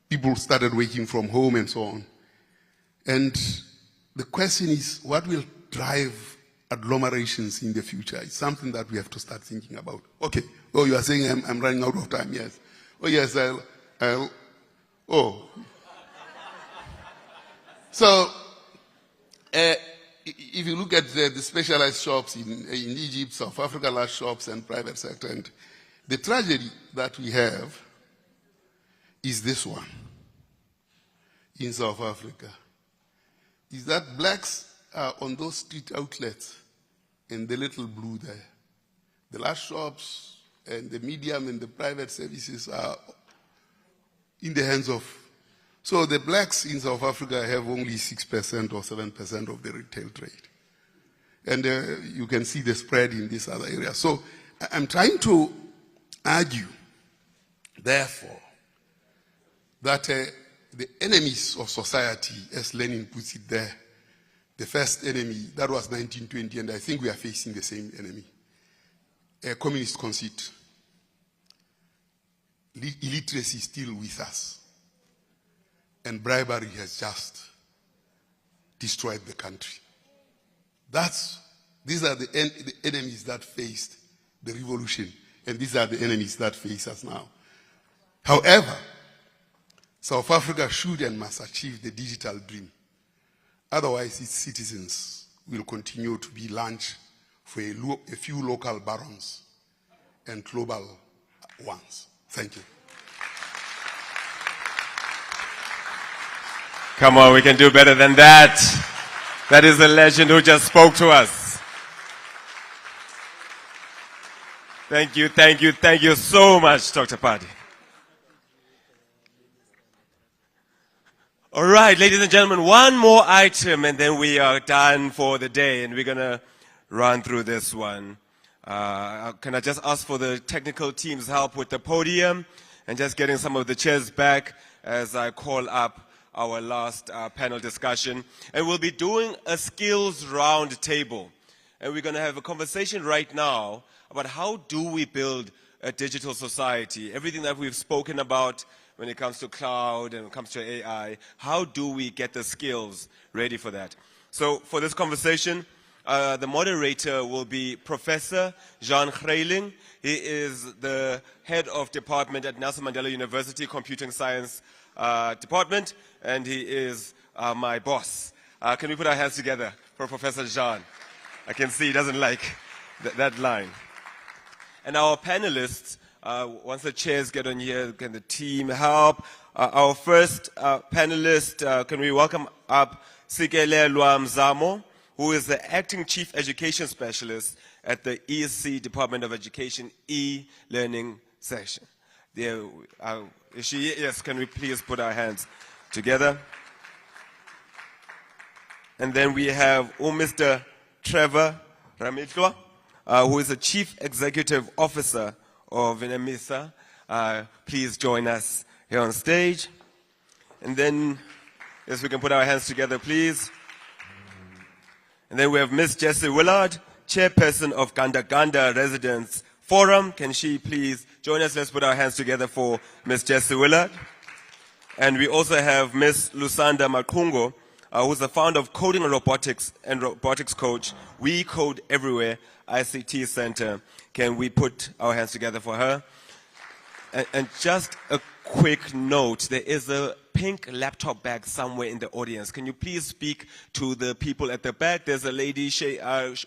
S22: people started working from home and so on. And the question is, what will drive agglomerations in the future? It's something that we have to start thinking about. Okay. Oh, you are saying I'm running out of time. Yes. Oh, yes. So, if you look at the specialized shops in Egypt, South Africa, large shops and private sector, and the tragedy that we have is this one in South Africa, is that blacks are on those street outlets in the little blue there. The large shops and the medium and the private services are in the hands of. So the blacks in South Africa have only 6% or 7% of the retail trade. And you can see the spread in this other area. So I'm trying to argue, therefore, that the enemies of society, as Lenin puts it there, the first enemy, that was 1920, and I think we are facing the same enemy. Communist conceit. Illiteracy is still with us. And bribery has just destroyed the country. These are the enemies that faced the revolution, and these are the enemies that face us now. However, South Africa should and must achieve the digital dream. Otherwise, its citizens will continue to be lunch for a few local barons and global ones. Thank you.
S14: Come on, we can do better than that. That is the legend who just spoke to us. Thank you so much, Dr. Padi. All right, ladies and gentlemen, one more item and then we are done for the day, and we're going to run through this one. Can I just ask for the technical team's help with the podium and just getting some of the chairs back as I call up our last panel discussion. And we'll be doing a skills round table. And we're going to have a conversation right now about how do we build a digital society. Everything that we've spoken about when it comes to cloud and when it comes to AI, how do we get the skills ready for that? So for this conversation, the moderator will be Professor Jean Greiling. He is the head of department at Nelson Mandela University Computing Science Department, and he is my boss. Can we put our hands together for Professor Jean? I can see he doesn't like that line. And our panelists, once the chairs get on here, can the team help? Our first panelist, can we welcome up Sikelelwa Mzamo, who is the Acting Chief Education Specialist at the EC Department of Education e-learning section. There, is she? Yes, can we please put our hands together? And then we have Mr. Trevor Ramitwa, who is the Chief Executive Officer of NEMISA. Please join us here on stage. And then, yes, we can put our hands together, please. And then we have Miss Jessie Willard, Chairperson of Ganda Ganda Residents Forum. Can she please join us? Let's put our hands together for Miss Jessie Willard. And we also have Miss Lusanda Makungo, who's the founder of Coding and Robotics Coach, We Code Everywhere, ICT Centre. Can we put our hands together for her? And just a quick note, there is a pink laptop bag somewhere in the audience. Can you please speak to the people at the back? There's a lady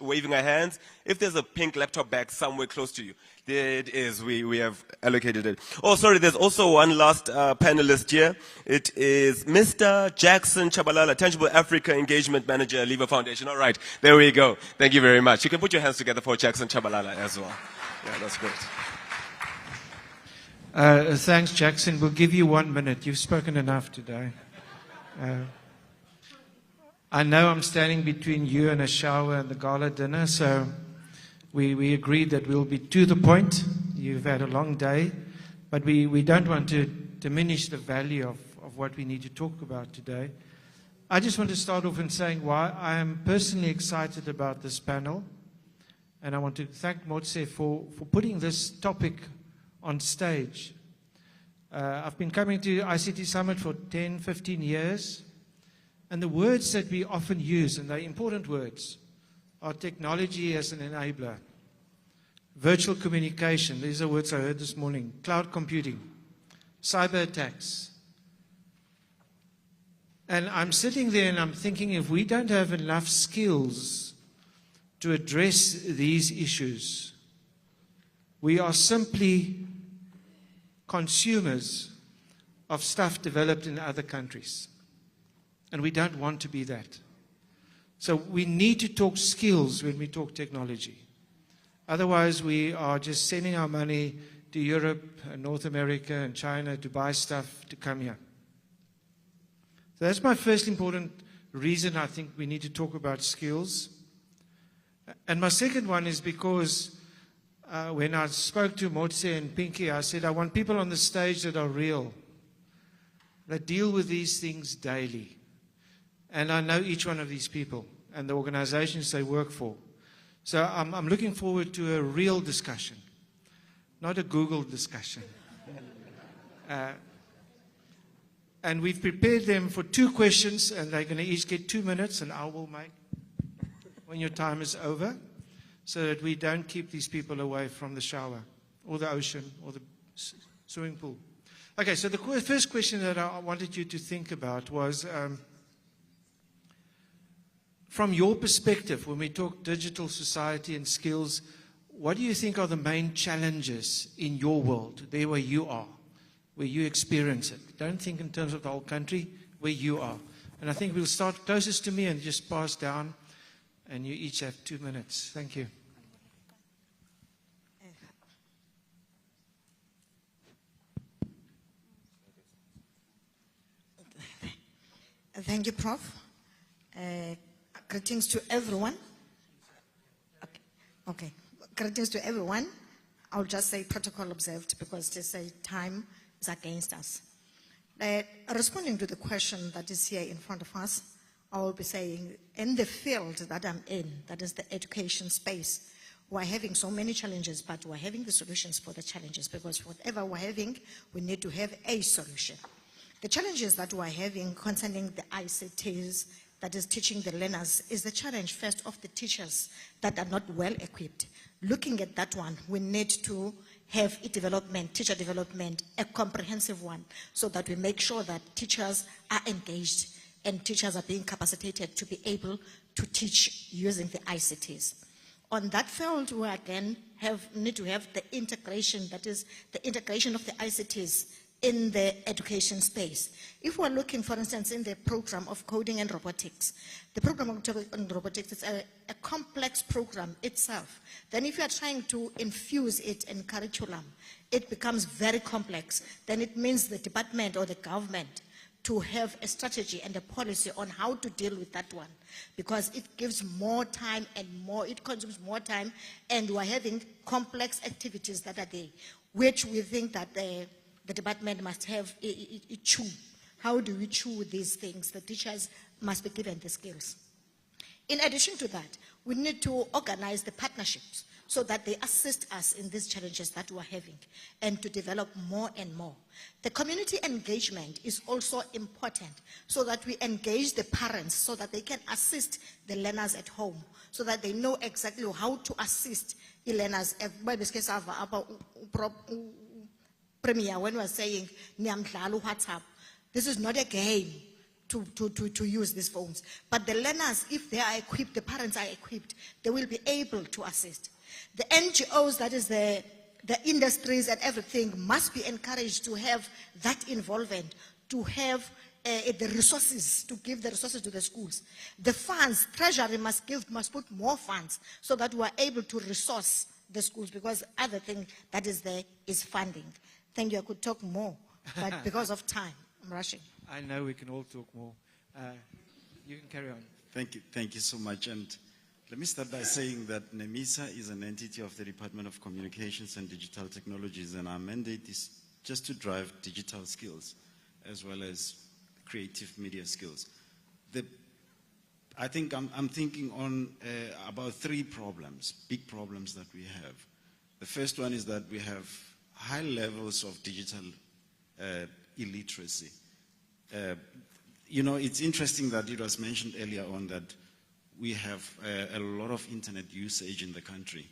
S14: waving her hands. If there's a pink laptop bag somewhere close to you, there it is. We have allocated it. Oh, sorry, there's also one last panelist here. It is Mr. Jackson Chabalala, Tangible Africa Engagement Manager, Lever Foundation. All right, there we go. Thank you very much. You can put your hands together for Jackson Chabalala as well. Yeah, that's great.
S5: Thanks, Jackson. We'll give you 1 minute. You've spoken enough today. I know I'm standing between you and a shower and the gala dinner, so We agreed that we'll be to the point. You've had a long day, but we don't want to diminish the value of what we need to talk about today. I just want to start off in saying why I am personally excited about this panel, and I want to thank Motse for putting this topic on stage. I've been coming to ICT Summit for 10, 15 years, and the words that we often use, and they're important words, are technology as an enabler, virtual communication, these are words I heard this morning, cloud computing, cyber attacks. And I'm sitting there and I'm thinking, if we don't have enough skills to address these issues, we are simply consumers of stuff developed in other countries. And we don't want to be that. So we need to talk skills when we talk technology. Otherwise, we are just sending our money to Europe and North America and China to buy stuff to come here. So that's my first important reason I think we need to talk about skills. And my second one is because when I spoke to Motse and Pinky, I said, I want people on the stage that are real, that deal with these things daily. And I know each one of these people and the organizations they work for. So I'm looking forward to a real discussion, not a Google discussion. And we've prepared them for 2 questions, and they're going to each get 2 minutes, and I will make when your time is over, so that we don't keep these people away from the shower or the ocean or the swimming pool. Okay, so the first question that I wanted you to think about was, from your perspective, when we talk digital society and skills, what do you think are the main challenges in your world, there where you are, where you experience it? Don't think in terms of the whole country, where you are. And I think we'll start closest to me and just pass down, and you each have 2 minutes. Thank you.
S4: Thank you, Prof. Greetings to everyone. Okay. Greetings to everyone. I'll just say protocol observed because they say time is against us. Responding to the question that is here in front of us, I will be saying in the field that I'm in, that is the education space, we're having so many challenges, but we're having the solutions for the challenges, because whatever we're having, we need to have a solution. The challenges that we're having concerning the ICTs, that is teaching the learners, is the challenge first of the teachers that are not well equipped. Looking at that one, we need to have a development, teacher development, a comprehensive one, so that we make sure that teachers are engaged and teachers are being capacitated to be able to teach using the ICTs. On that field, we again need to have the integration, that is the integration of the ICTs in the education space. If we're looking, for instance, in the program of coding and robotics, the program of coding and robotics is a complex program itself. Then if you are trying to infuse it in curriculum, it becomes very complex. Then it means the department or the government to have a strategy and a policy on how to deal with that one, because it gives more time and it consumes more time, and we're having complex activities that are there, which we think that the department must have a chew. How do we chew these things? The teachers must be given the skills. In addition to that, we need to organize the partnerships so that they assist us in these challenges that we're having and to develop more and more. The community engagement is also important, so that we engage the parents so that they can assist the learners at home, so that they know exactly how to assist the learners. Premier, when we're saying WhatsApp, this is not a game to use these phones. But the learners, if they are equipped, the parents are equipped, they will be able to assist. The NGOs, that is the industries and everything, must be encouraged to have that involvement, to have the resources, to give the resources to the schools. The funds, Treasury must put more funds so that we are able to resource the schools, because other thing that is there is funding. Thank you. I could talk more, but because of time, I'm rushing.
S5: I know we can all talk more. You can carry on.
S7: Thank you so much. And Let me start by saying that NEMISA is an entity of the Department of Communications and Digital Technologies, and our mandate is just to drive digital skills as well as creative media skills. I think I'm thinking on about three problems, big problems that we have. The first one is that we have high levels of digital illiteracy. You know, it's interesting that it was mentioned earlier on that we have a lot of internet usage in the country.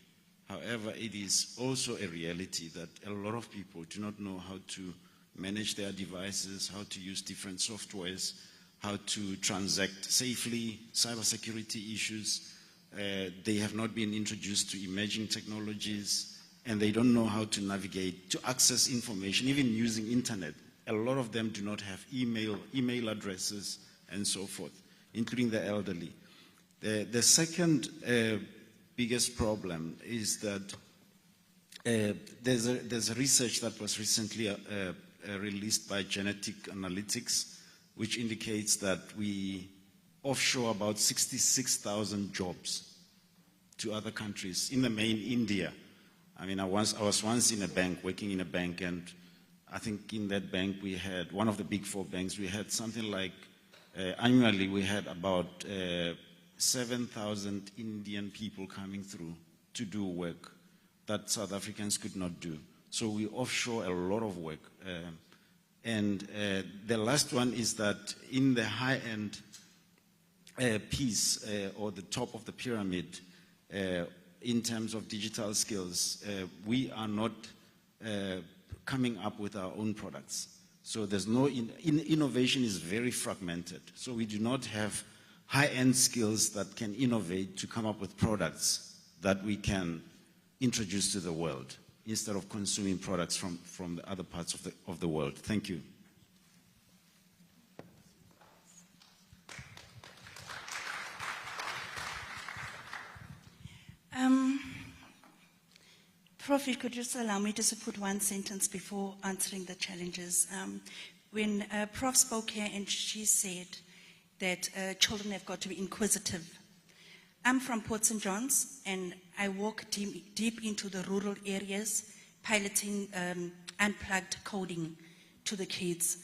S7: However, it is also a reality that a lot of people do not know how to manage their devices, how to use different softwares, how to transact safely, cybersecurity issues. They have not been introduced to emerging technologies, and they don't know how to navigate, to access information, even using internet. A lot of them do not have email addresses, and so forth, including the elderly. The second biggest problem is that there's a research that was recently released by Genetic Analytics, which indicates that we offshore about 66,000 jobs to other countries, in the main India. I mean, I was once in a bank, working in a bank, and I think in that bank we had, one of the big four banks, we had something like, annually we had about 7,000 Indian people coming through to do work that South Africans could not do. So we offshore a lot of work. And the last one is that in the high-end piece, or the top of the pyramid, in terms of digital skills, we are not coming up with our own products. So there's no, innovation is very fragmented. So we do not have high-end skills that can innovate to come up with products that we can introduce to the world instead of consuming products from the other parts of the world. Thank you.
S9: Prof, could you just allow me just to put one sentence before answering the challenges? When Prof spoke here and she said that children have got to be inquisitive. I'm from Port St. John's, and I walk deep into the rural areas, piloting unplugged coding to the kids.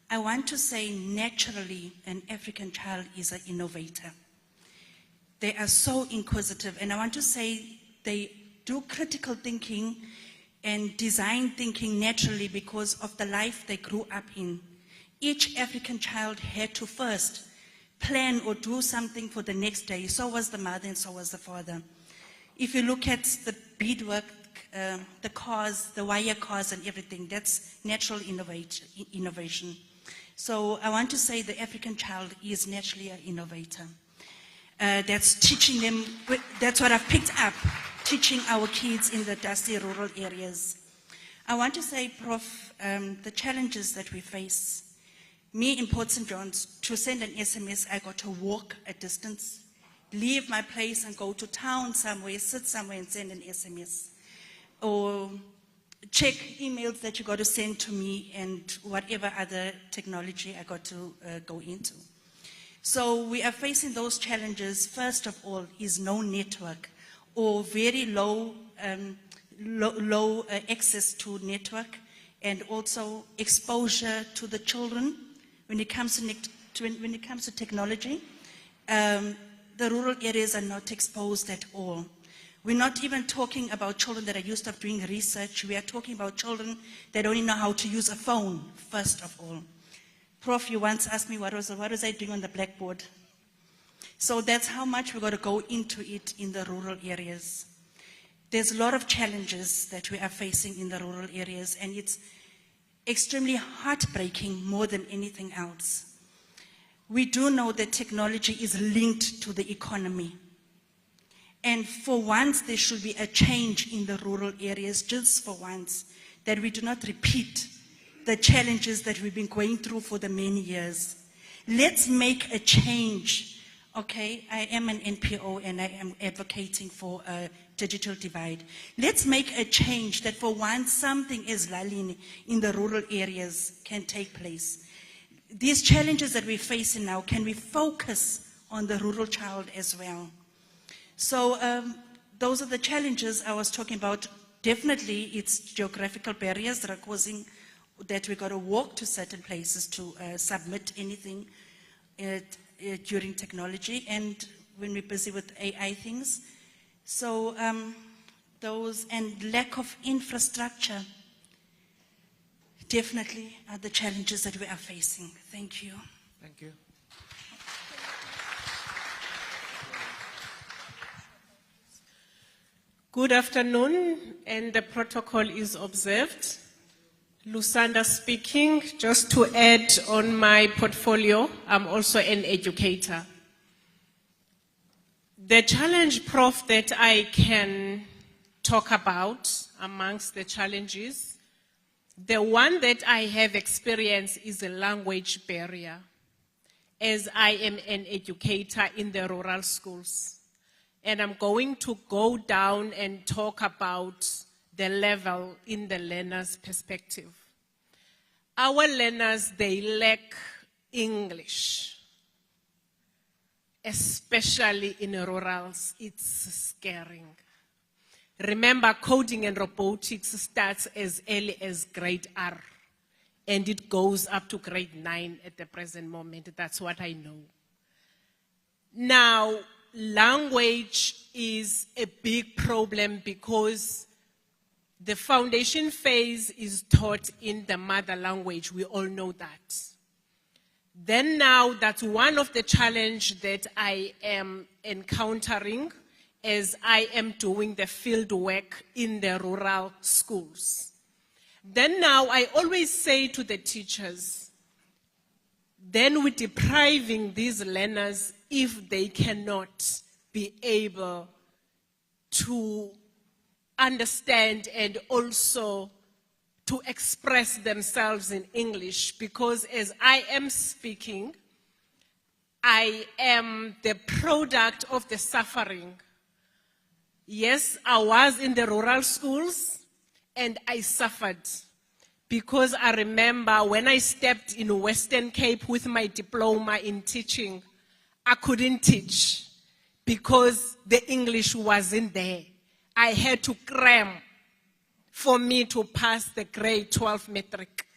S9: I want to say naturally an African child is an innovator. They are so inquisitive, and I want to say they do critical thinking and design thinking naturally because of the life they grew up in. Each African child had to first plan or do something for the next day. So was the mother and so was the father. If you look at the beadwork, the cars, the wire cars and everything, that's natural innovation. So I want to say the African child is naturally an innovator. That's teaching them, that's what I've picked up, teaching our kids in the dusty rural areas. I want to say, Prof, the challenges that we face. Me in Port St. John's, to send an SMS, I got to walk a distance, leave my place and go to town somewhere, sit somewhere and send an SMS. Or check emails that you got to send to me and whatever other technology I got to go into. So we are facing those challenges. First of all is no network or very low access to network, and also exposure to the children. When it comes to technology, the rural areas are not exposed at all. We're not even talking about children that are used to doing research. We are talking about children that don't even know how to use a phone, first of all. Prof, you once asked me what was I doing on the blackboard. So that's how much we've got to go into it in the rural areas. There's a lot of challenges that we are facing in the rural areas, and it's extremely heartbreaking more than anything else. We do know that technology is linked to the economy. And for once, there should be a change in the rural areas, just for once, that we do not repeat the challenges that we've been going through for the many years. Let's make a change. Okay, I am an NPO and I am advocating for a digital divide. Let's make a change that for once something as Lalini in the rural areas can take place. These challenges that we're facing now, can we focus on the rural child as well? So those are the challenges I was talking about. Definitely, it's geographical barriers that are causing that we got to walk to certain places to submit anything during technology, and when we're busy with AI things. So those and lack of infrastructure definitely are the challenges that we are facing. Thank you.
S5: Thank you.
S8: Good afternoon, and the protocol is observed. Lusanda speaking. Just to add on my portfolio, I'm also an educator. The challenge, Prof, that I can talk about amongst the challenges, the one that I have experienced is a language barrier, as I am an educator in the rural schools. And I'm going to go down and talk about the level in the learner's perspective. Our learners, they lack English, especially in rurals. It's scaring. Remember, coding and robotics starts as early as grade R, and it goes up to grade 9 at the present moment. That's what I know. Now, language is a big problem because the foundation phase is taught in the mother language. We all know that. Then now, that's one of the challenges that I am encountering as I am doing the field work in the rural schools. Then now, I always say to the teachers, then we're depriving these learners if they cannot be able to understand and also to express themselves in English, because as I am speaking, I am the product of the suffering. Yes, I was in the rural schools and I suffered, because I remember when I stepped in Western Cape with my diploma in teaching, I couldn't teach because the English wasn't there. I had to cram for me to pass the grade 12 metric.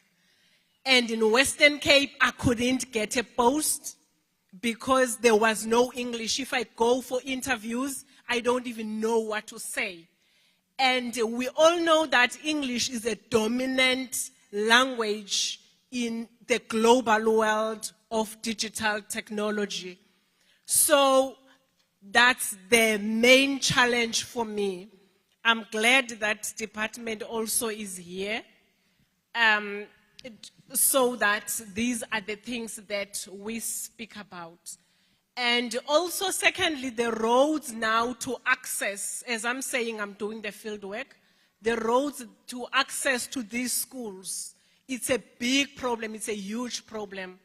S8: And in Western Cape, I couldn't get a post because there was no English. If I go for interviews, I don't even know what to say. And we all know that English is a dominant language in the global world of digital technology. So that's the main challenge for me. I'm glad that department also is here, so that these are the things that we speak about. And also, secondly, the roads now to access, as I'm saying, I'm doing the field work, the roads to access to these schools, it's a big problem, it's a huge problem.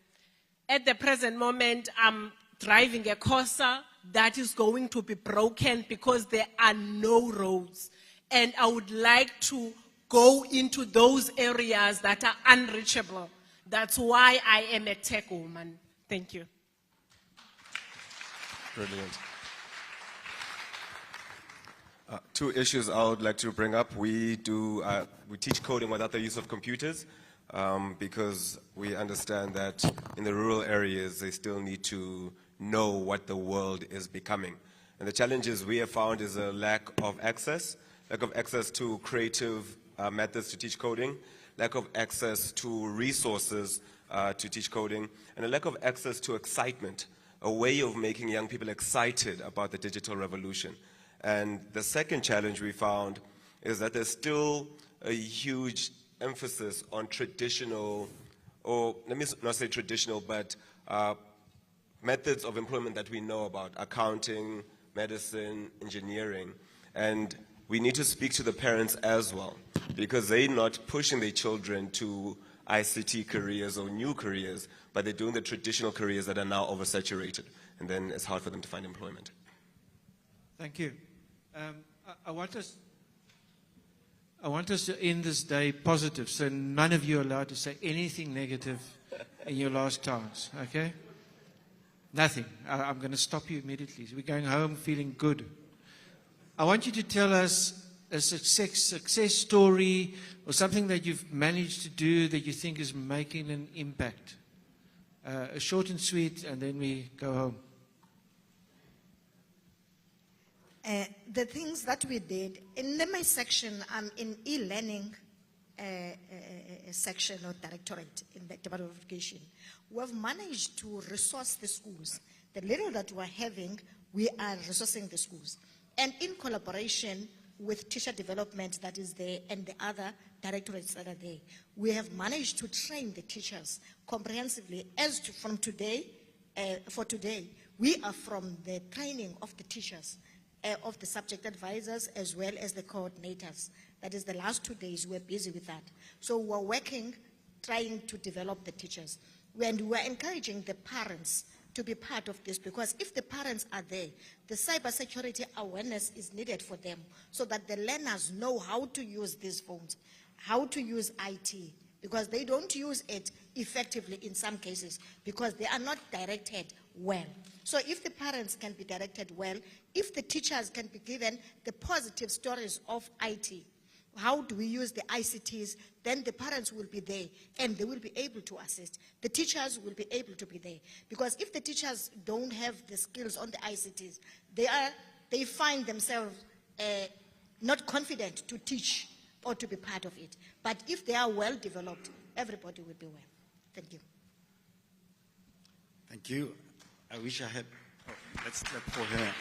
S8: At the present moment, I'm driving a Corsa that is going to be broken because there are no roads. And I would like to go into those areas that are unreachable. That's why I am a tech woman. Thank you.
S14: Brilliant. Two issues I would like to bring up. We teach coding without the use of computers because we understand that in the rural areas they still need to know what the world is becoming. And the challenges we have found is a lack of access to creative methods to teach coding, lack of access to resources to teach coding, and a lack of access to excitement, a way of making young people excited about the digital revolution. And the second challenge we found is that there's still a huge emphasis on traditional, or let me not say traditional, but methods of employment that we know about, accounting, medicine, engineering. And we need to speak to the parents as well, because they're not pushing their children to ICT careers or new careers, but they're doing the traditional careers that are now oversaturated. And then it's hard for them to find employment.
S5: Thank you. I want us to end this day positive, so none of you are allowed to say anything negative in your last chance, okay? Nothing. I'm going to stop you immediately. So we're going home feeling good. I want you to tell us a success story or something that you've managed to do that you think is making an impact. A short and sweet, and then we go home.
S4: The things that we did, in my section, I'm in e-learning section or directorate in the Department of Education. We have managed to resource the schools. The little that we're having, we are resourcing the schools. And in collaboration with teacher development that is there and the other directorates that are there, we have managed to train the teachers comprehensively as to, from today, for today, we are from the training of the teachers, of the subject advisors as well as the coordinators. That is the last 2 days we're busy with that. So we're working, trying to develop the teachers. And we're encouraging the parents to be part of this, because if the parents are there, the cybersecurity awareness is needed for them so that the learners know how to use these phones, how to use IT, because they don't use it effectively in some cases because they are not directed well. So if the parents can be directed well, if the teachers can be given the positive stories of IT, how do we use the ICTs, then the parents will be there and they will be able to assist. The teachers will be able to be there. Because if the teachers don't have the skills on the ICTs, they find themselves not confident to teach or to be part of it. But if they are well developed, everybody will be well. Thank you.
S7: Thank you. I wish I had, let's clap for her.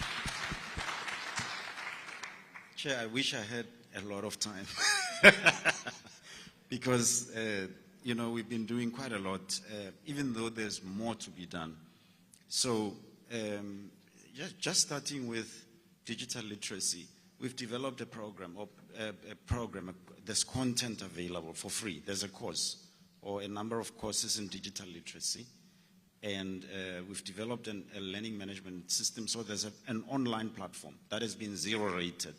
S7: Chair, I wish I had a lot of time because, you know, we've been doing quite a lot, even though there's more to be done. So just starting with digital literacy, we've developed a program, there's content available for free. There's a course or a number of courses in digital literacy. And we've developed a learning management system. So there's an online platform that has been zero rated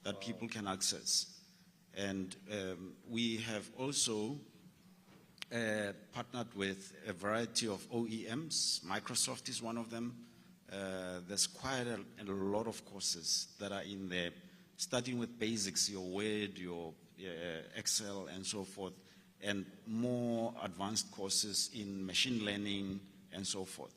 S7: that people can access. And we have also partnered with a variety of OEMs. Microsoft is one of them. There's quite a lot of courses that are in there, starting with basics, your Word, your Excel, and so forth, and more advanced courses in machine learning and so forth.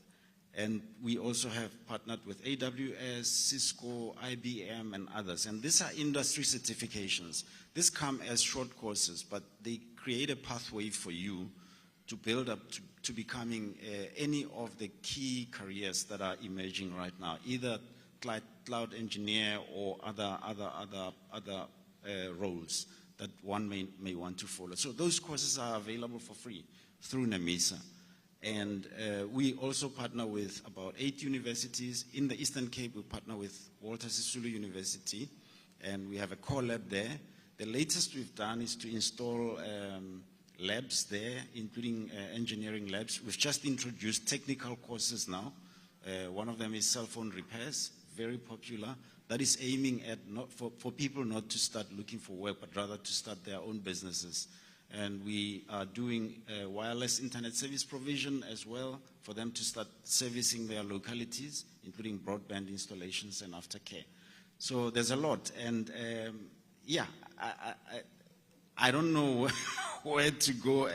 S7: And we also have partnered with AWS, Cisco, IBM, and others. And these are industry certifications. These come as short courses, but they create a pathway for you to build up to becoming any of the key careers that are emerging right now, either cloud engineer or other roles that one may want to follow. So those courses are available for free through NEMISA. And we also partner with about 8 universities. In the Eastern Cape, we partner with Walter Sisulu University, and we have a core lab there. The latest we've done is to install labs there, including engineering labs. We've just introduced technical courses now. One of them is cell phone repairs, very popular. That is aiming at for people not to start looking for work, but rather to start their own businesses. And we are doing wireless internet service provision as well for them to start servicing their localities, including broadband installations and aftercare. So there's a lot. And yeah, I don't know where to go,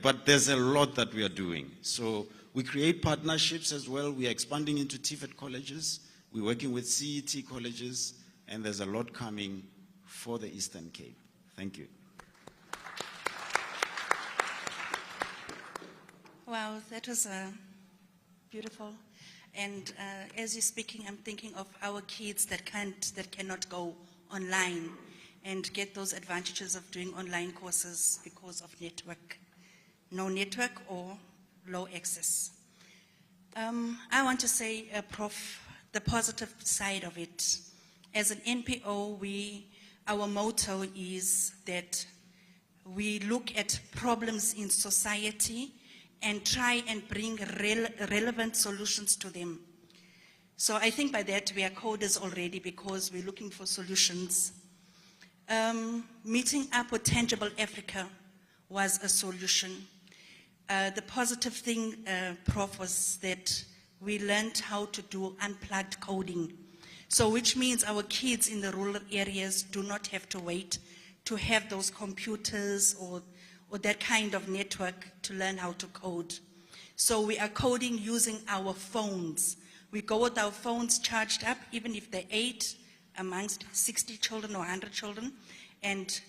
S7: but there's a lot that we are doing. So we create partnerships as well. We are expanding into TVET colleges. We're working with CET colleges, and there's a lot coming for the Eastern Cape. Thank you.
S9: Wow, that was beautiful. And as you're speaking, I'm thinking of our kids that cannot go online and get those advantages of doing online courses because of network. No network or low access. I want to say, Prof, the positive side of it. As an NPO, our motto is that we look at problems in society and try and bring relevant solutions to them. So I think by that we are coders already because we're looking for solutions. Meeting up with Tangible Africa was a solution. The positive thing, Prof, was that we learned how to do unplugged coding. So which means our kids in the rural areas do not have to wait to have those computers or that kind of network to learn how to code. So we are coding using our phones. We go with our phones charged up, even if they're 8 amongst 60 children or 100 children. And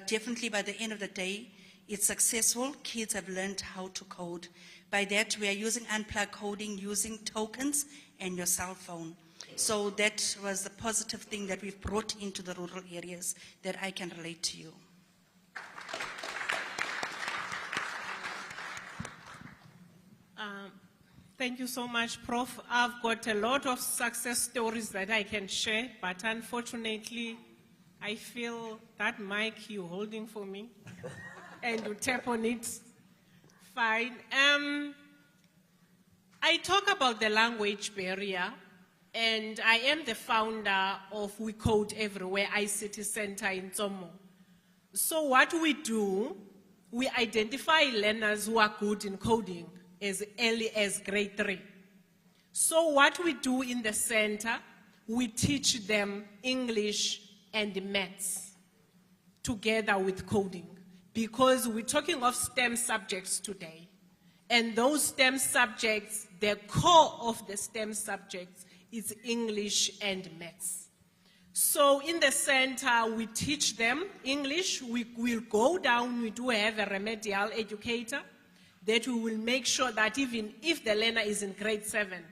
S9: definitely by the end of the day, it's successful. Kids have learned how to code. By that, we are using unplugged coding, using tokens and your cell phone. So that was the positive thing that we've brought into the rural areas that I can relate to you.
S8: Thank you so much, Prof. I've got a lot of success stories that I can share, but unfortunately, I feel that mic you're holding for me, and you tap on it, fine. I talk about the language barrier, and I am the founder of We Code Everywhere ICT Centre in Tsomo. So what we do, we identify learners who are good in coding as early as grade 3. So what we do in the center, we teach them English and maths together with coding, because we're talking of STEM subjects today. And those STEM subjects, the core of the STEM subjects is English and maths. So in the center, we teach them English. We will go down, we do have a remedial educator that we will make sure that even if the learner is in grade 7,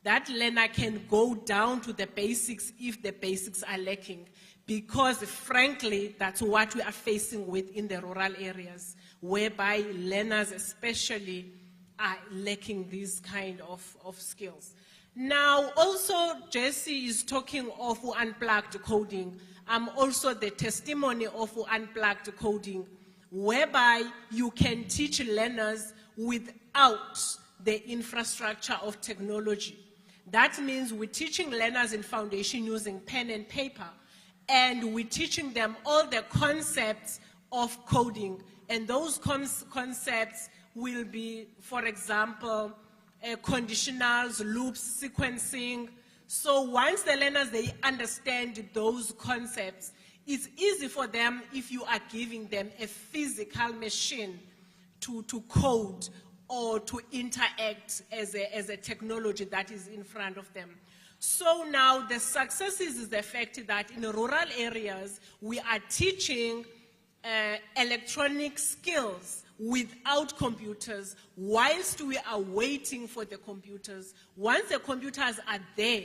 S8: that learner can go down to the basics if the basics are lacking. Because frankly, that's what we are facing with in the rural areas, whereby learners especially are lacking these kind of skills. Now, also, Jesse is talking of unplugged coding. I'm also the testimony of unplugged coding, whereby you can teach learners without the infrastructure of technology. That means we're teaching learners in foundation using pen and paper, and we're teaching them all the concepts of coding. And those concepts will be, for example, conditionals, loops, sequencing. So once the learners, they understand those concepts, it's easy for them if you are giving them a physical machine to code or to interact as a technology that is in front of them. So now the success is the fact that in rural areas, we are teaching electronic skills without computers, whilst we are waiting for the computers. Once the computers are there,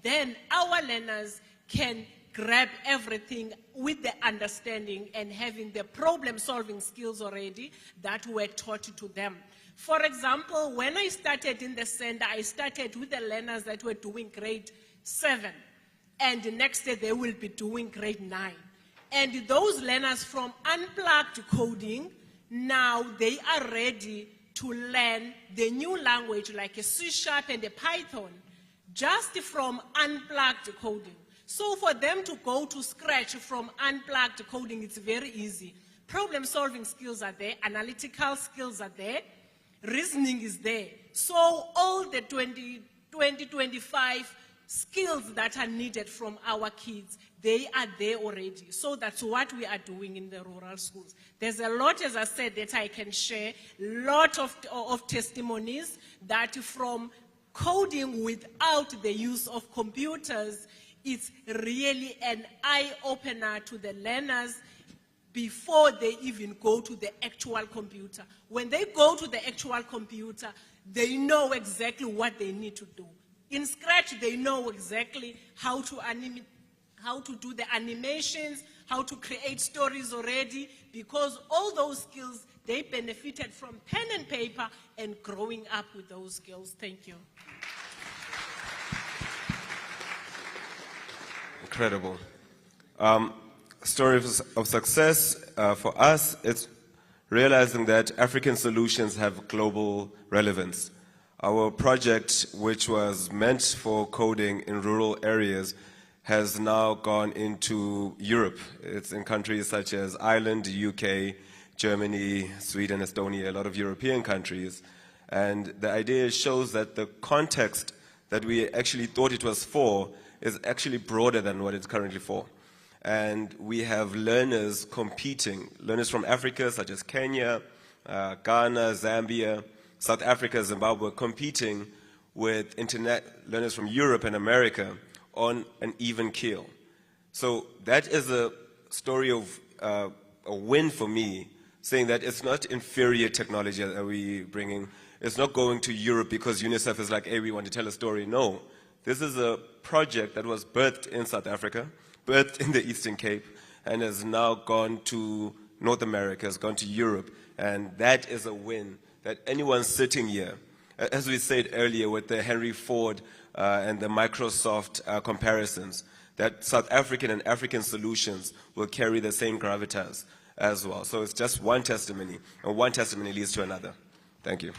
S8: then our learners can grab everything with the understanding and having the problem-solving skills already that were taught to them. For example, when I started in the center, I started with the learners that were doing grade 7, and the next day they will be doing grade 9. And those learners from unplugged coding, now they are ready to learn the new language like a C# and a Python, just from unplugged coding. So for them to go to scratch from unplugged coding, it's very easy. Problem-solving skills are there, analytical skills are there, reasoning is there. So all the 25 skills that are needed from our kids, they are there already. So that's what we are doing in the rural schools. There's a lot, as I said, that I can share, lot of testimonies that from coding without the use of computers, it's really an eye-opener to the learners before they even go to the actual computer. When they go to the actual computer, they know exactly what they need to do. In Scratch, they know exactly how to do the animations, how to create stories already, because all those skills, they benefited from pen and paper and growing up with those skills. Thank you.
S14: Incredible. Story of success for us, it's realizing that African solutions have global relevance. Our project, which was meant for coding in rural areas, has now gone into Europe. It's in countries such as Ireland, UK, Germany, Sweden, Estonia, a lot of European countries. And the idea shows that the context that we actually thought it was for is actually broader than what it's currently for. And we have learners competing, learners from Africa, such as Kenya, Ghana, Zambia, South Africa, Zimbabwe, competing with learners from Europe and America on an even keel. So that is a story of a win for me, saying that it's not inferior technology that we're bringing. It's not going to Europe because UNICEF is like, hey, we want to tell a story. No, this is a project that was birthed in South Africa, birthed in the Eastern Cape, and has now gone to North America, has gone to Europe, and that is a win that anyone sitting here, as we said earlier with the Henry Ford and the Microsoft comparisons, that South African and African solutions will carry the same gravitas as well. So it's just one testimony, and one testimony leads to another. Thank you.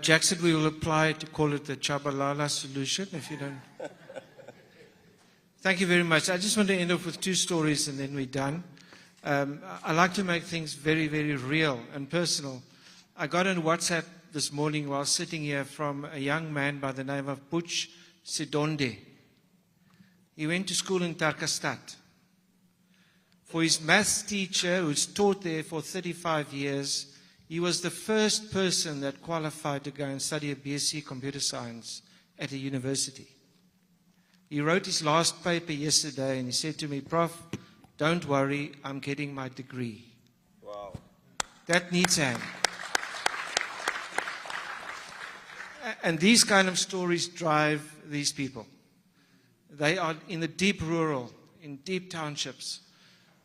S5: Jackson, we will apply to call it the Chabalala solution, if you don't. Thank you very much. I just want to end off with two stories and then we're done. I like to make things very, very real and personal. I got on WhatsApp this morning while sitting here from a young man by the name of Butch Sidonde. He went to school in Tarkastad. For his maths teacher, who's taught there for 35 years, he was the first person that qualified to go and study a BSc Computer Science at a university. He wrote his last paper yesterday and he said to me, Prof, don't worry, I'm getting my degree.
S14: Wow.
S5: That needs a hand. And these kind of stories drive these people. They are in the deep rural, in deep townships,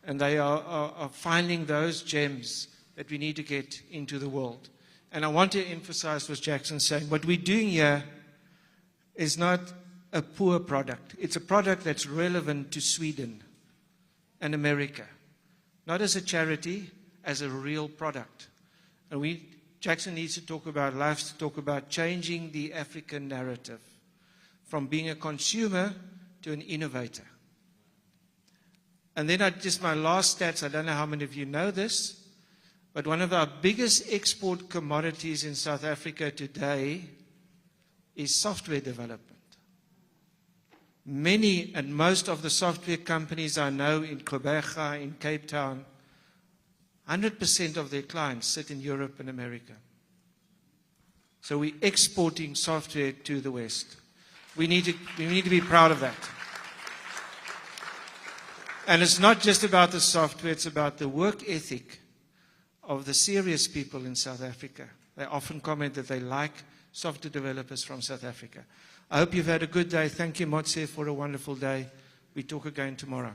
S5: and they are finding those gems that we need to get into the world. And I want to emphasize what Jackson's saying. What we're doing here is not a poor product. It's a product that's relevant to Sweden and America. Not as a charity, as a real product. And Jackson needs to talk about life, to talk about changing the African narrative from being a consumer to an innovator. And then just my last stats, I don't know how many of you know this, but one of our biggest export commodities in South Africa today is software development. Many and most of the software companies I know in Gqeberha, in Cape Town, 100% of their clients sit in Europe and America. So we're exporting software to the West. We need to be proud of that. And it's not just about the software, it's about the work ethic of the serious people in South Africa. They often comment that they like software developers from South Africa. I hope you've had a good day. Thank you, Motse, for a wonderful day. We talk again tomorrow.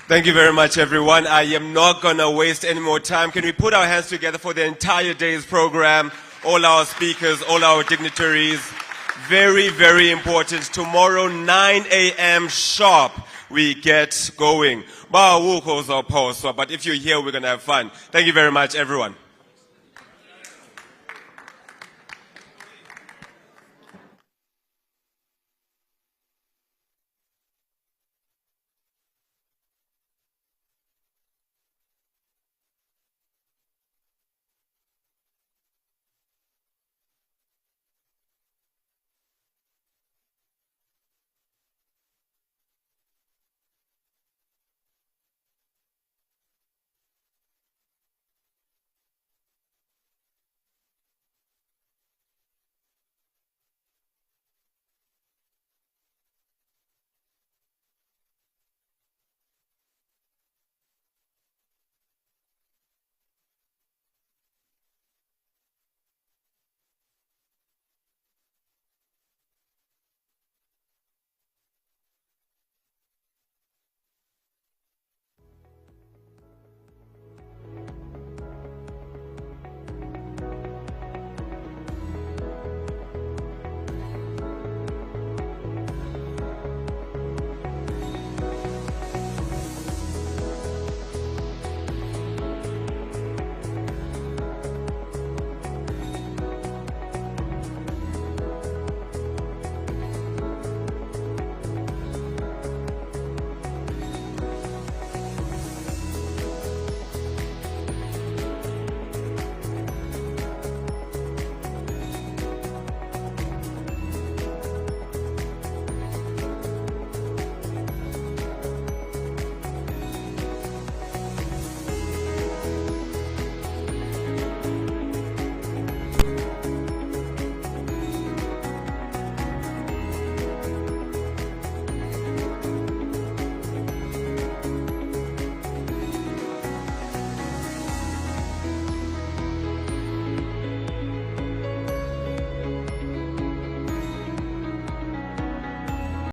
S14: Thank you very much, everyone. I am not going to waste any more time. Can we put our hands together for the entire day's program? All our speakers, all our dignitaries. Very, very important. Tomorrow, 9 a.m. sharp, we get going. But if you're here, we're going to have fun. Thank you very much, everyone.